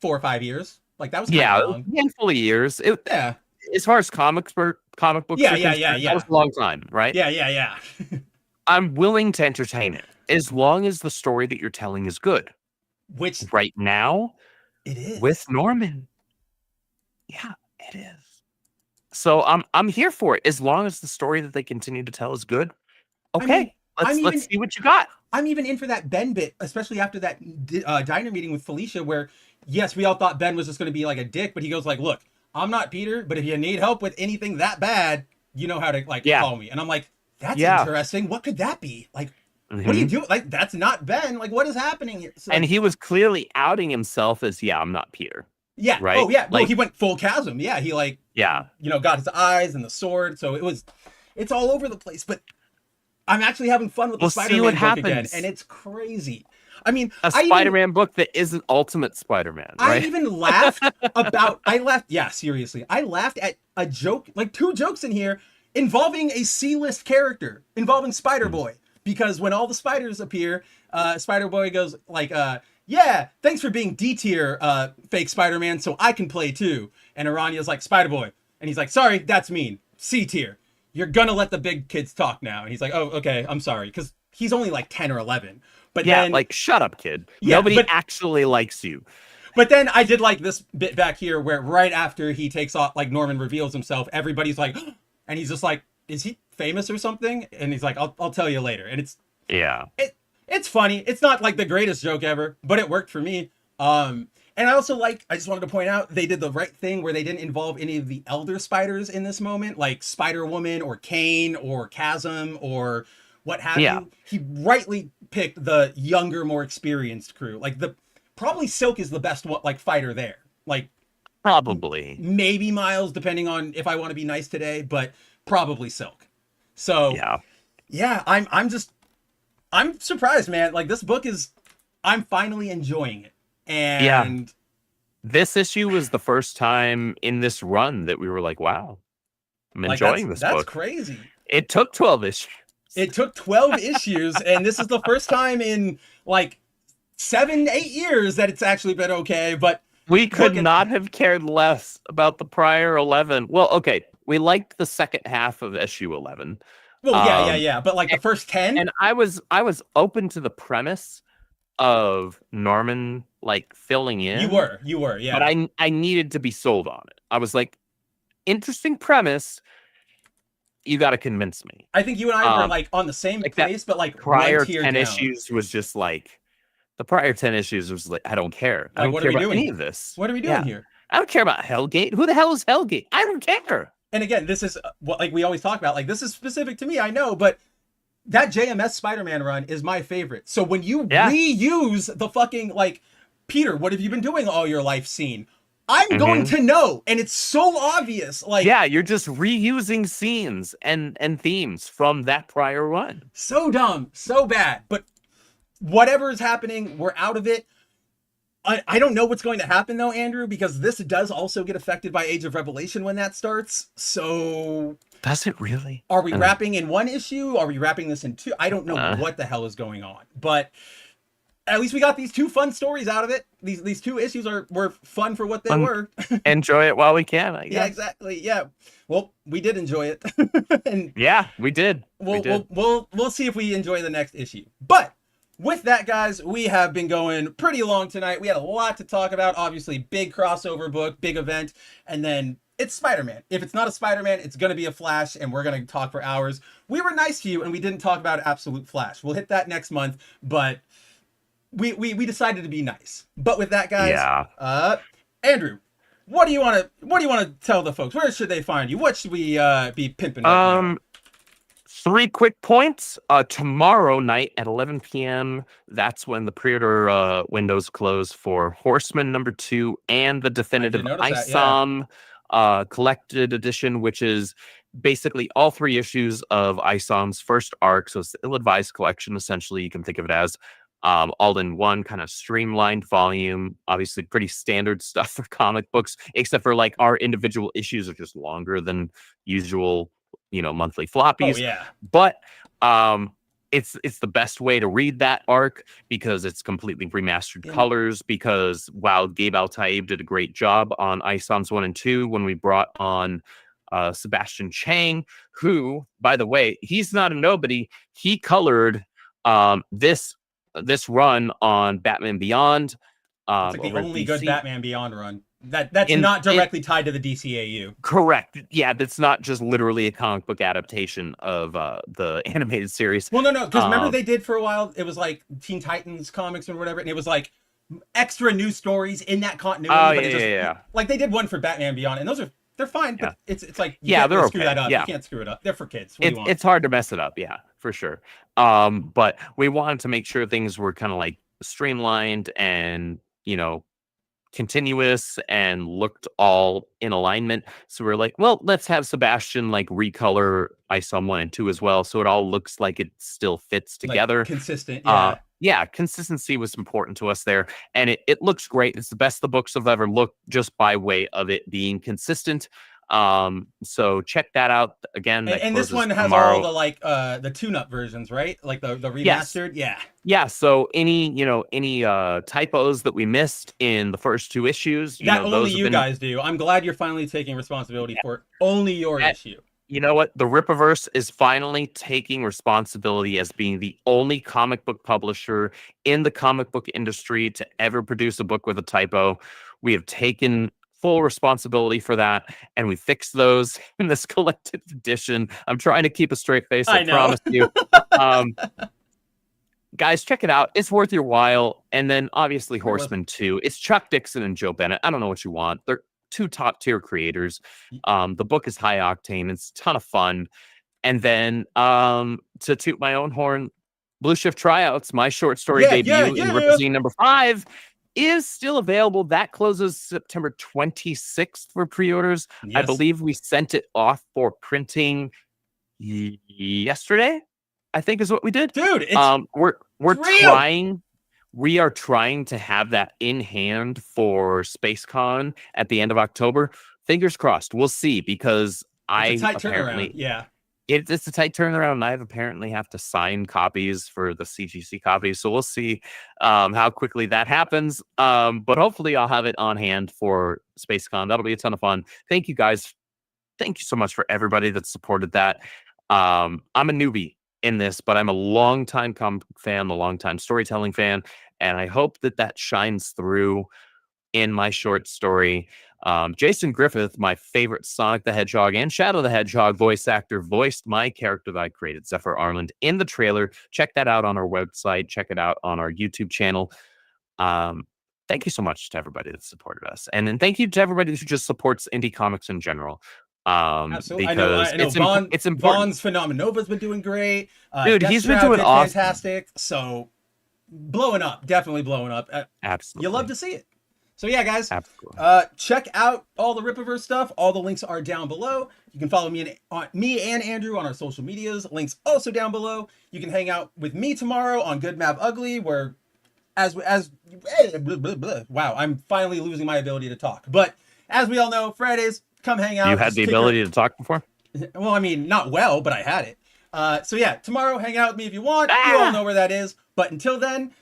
4 or 5 years. Like that was long. A handful of years. Yeah. As far as comic books, that was a long time, right? Yeah. I'm willing to entertain it as long as the story that you're telling is good. Which right now, it is with Norman. Yeah, it is. So I'm here for it as long as the story that they continue to tell is good. Okay, let's see what you got. I'm even in for that Ben bit, especially after that diner meeting with Felicia, where yes, we all thought Ben was just going to be like a dick, but he goes like, "Look, I'm not Peter, but if you need help with anything that bad, you know how to call me." And I'm like, that's interesting. What could that be? Like, what do you do? Like, that's not Ben. Like, what is happening here? So, and he was clearly outing himself as, I'm not Peter. Yeah. Right. Oh, yeah. Well, he went full chasm. Yeah. He got his eyes and the sword. So it's all over the place. But I'm actually having fun with the Spider-Man book again, and it's crazy. I mean, a Spider-Man book that isn't Ultimate Spider-Man, right? I even laughed seriously. I laughed at a joke, like 2 jokes in here involving a C-list character, involving Spider-Boy. Because when all the spiders appear, Spider-Boy goes like, yeah, thanks for being D-tier, fake Spider-Man, so I can play too. And Aranya's like, Spider-Boy. And he's like, sorry, that's mean. C-tier. You're gonna let the big kids talk now. And he's like, oh, okay, I'm sorry. Because he's only like 10 or 11. But then, like, shut up, kid. Nobody actually likes you. But then I did like this bit back here where right after he takes off, like Norman reveals himself, everybody's like, and he's just like, is he famous or something? And he's like, I'll tell you later. And it's funny. It's not like the greatest joke ever, but it worked for me. And I also I just wanted to point out, they did the right thing where they didn't involve any of the elder spiders in this moment, like Spider-Woman or Kane or Chasm or what have you. He rightly picked the younger, more experienced crew. Like probably Silk is the best fighter there. Like probably maybe Miles, depending on if I want to be nice today, but probably Silk. So I'm surprised, man. Like this book I'm finally enjoying it. And this issue was the first time in this run that we were like, wow, I'm enjoying this book. That's crazy. It took 12 issues. It took 12 issues, and this is the first time in 7-8 years that it's actually been okay. But we could not have cared less about the prior 11. Well, okay, we liked the second half of issue 11. Well, yeah. But the first 10, and I was open to the premise of Norman filling in. You were, yeah. But I needed to be sold on it. I was like, interesting premise. You got to convince me. I think you and I were on the same place, but prior 10 issues was just the The prior 10 issues was like, I don't care. I Like, don't what care are we about doing any here? of this. What are we doing here? I don't care about Hellgate. Who the hell is Hellgate? I don't care. And again, this is what like we always talk about. Like, this is specific to me, I know, but that JMS Spider-Man run is my favorite. So when you reuse the fucking, like, Peter, what have you been doing all your life scene? I'm going to know, and it's so obvious. Like, yeah, you're just reusing scenes and themes from that prior run. So dumb, so bad. But whatever is happening, we're out of it. I don't know what's going to happen though, Andrew, because this does also get affected by Age of Revelation when that starts. So does it really? Are we wrapping in one issue? Are we wrapping this in two? I don't know what the hell is going on, but at least we got these 2 fun stories out of it. These 2 issues were fun for what they were. Enjoy it while we can, I guess. Yeah, exactly. Yeah. Well, we did enjoy it. And yeah, we did. We'll see if we enjoy the next issue. But with that, guys, we have been going pretty long tonight. We had a lot to talk about. Obviously, big crossover book, big event, and then it's Spider-Man. If it's not a Spider-Man, it's going to be a Flash, and we're going to talk for hours. We were nice to you, and we didn't talk about Absolute Flash. We'll hit that next month, but we decided to be nice. But with that, guys, Andrew, what do you want to tell the folks? Where should they find you? What should we be pimping right now? 3 quick points. Tomorrow night at 11 p.m., that's when the pre-order windows close for Horseman #2 and the definitive ISOM collected edition, which is basically all 3 issues of ISOM's first arc. So it's the ill-advised collection, essentially. You can think of it as all in one kind of streamlined volume. Obviously pretty standard stuff for comic books, except for like our individual issues are just longer than usual, monthly floppies. Oh, yeah. But it's the best way to read that arc because it's completely remastered colors, because while Gabe Altaib did a great job on ISOMs 1 and 2 when we brought on Sebastian Chang, who, by the way, he's not a nobody. He colored this run on Batman Beyond. It's like the only good Batman Beyond run. That's not directly tied to the DCAU. Correct. Yeah, that's not just literally a comic book adaptation of the animated series. Well, no, because remember they did for a while. It was like Teen Titans comics or whatever, and it was like extra news stories in that continuity. Yeah. Like they did one for Batman Beyond, and they're fine. But it's like you can't really they're screw okay. that up. Yeah. You can't screw it up. They're for kids. It's hard to mess it up. Yeah, for sure. But we wanted to make sure things were kind of like streamlined and continuous and looked all in alignment. So we're like, well, let's have Sebastian like recolor ISOM 1 and 2 as well, so it all looks like it still fits together. Like consistent. Yeah, consistency was important to us there, and it looks great. It's the best the books have ever looked just by way of it being consistent. So check that out again. And this one has all the the tune-up versions, right? Like the remastered. Yes. Yeah. So any typos that we missed in the first 2 issues, that only you guys do. I'm glad you're finally taking responsibility for only your issue. You know what? The RIPPAVERSE is finally taking responsibility as being the only comic book publisher in the comic book industry to ever produce a book with a typo. We have taken full responsibility for that, and we fixed those in this collected edition. I'm trying to keep a straight face, I promise you. Guys, check it out. It's worth your while. And then obviously Horseman 2. It's Chuck Dixon and Joe Bennett. I don't know what you want. They're 2 top-tier creators. The book is high octane. It's a ton of fun. And then to toot my own horn, Blue Shift Tryouts, my short story debut in Ripazine #5, is still available. That closes September 26th for pre-orders. Yes. I believe we sent it off for printing yesterday, I think is what we did. Dude, it's we're trying. We are trying to have that in hand for SpaceCon at the end of October. Fingers crossed. We'll see, because it's a tight turnaround. Yeah. It's a tight turnaround, and I apparently have to sign copies for the CGC copies. So we'll see how quickly that happens. But hopefully I'll have it on hand for SpaceCon. That'll be a ton of fun. Thank you, guys. Thank you so much for everybody that supported that. I'm a newbie in this, but I'm a longtime comic fan, a longtime storytelling fan, and I hope that shines through in my short story. Jason Griffith, my favorite Sonic the Hedgehog and Shadow the Hedgehog voice actor, voiced my character that I created, Zephyr Arland, in the trailer. Check that out on our website. Check it out on our YouTube channel. Thank you so much to everybody that supported us, and then thank you to everybody who just supports indie comics in general. Absolutely. Because I know it's important. Vaughn's Phenomenova's been doing great. Dude, he's been Deathstroud doing did awesome. fantastic. So blowing up, definitely blowing up. Absolutely. You love to see it. So yeah, guys, Absolutely. check out all the Rippaverse stuff. All the links are down below. You can follow me and Andrew on our social medias. Links also down below. You can hang out with me tomorrow on Good Map Ugly, where wow, I'm finally losing my ability to talk. But as we all know, Fridays, come hang out. You had the ability to talk before? Well, I mean, not well, but I had it. So yeah, tomorrow, hang out with me if you want. You all know where that is. But until then,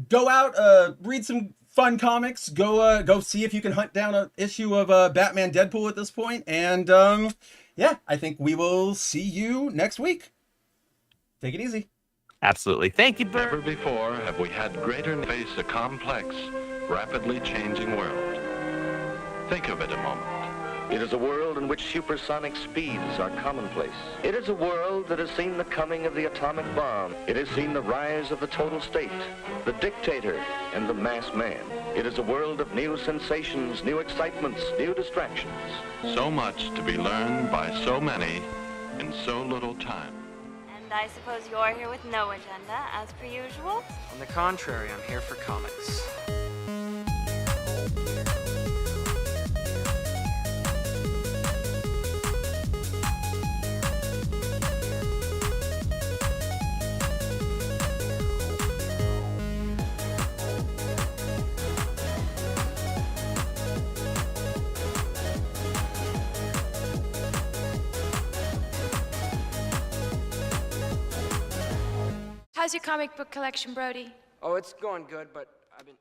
go out, read some fun comics. Go see if you can hunt down an issue of Batman Deadpool at this point. And yeah, I think we will see you next week. Take it easy. Absolutely. Thank you, Never before have we had greater face a complex, rapidly changing world. Think of it a moment. It is a world in which supersonic speeds are commonplace. It is a world that has seen the coming of the atomic bomb. It has seen the rise of the total state, the dictator, and the mass man. It is a world of new sensations, new excitements, new distractions. So much to be learned by so many in so little time. And I suppose you're here with no agenda, as per usual? On the contrary, I'm here for comics. How's your comic book collection, Brody? Oh, it's going good, but I've been...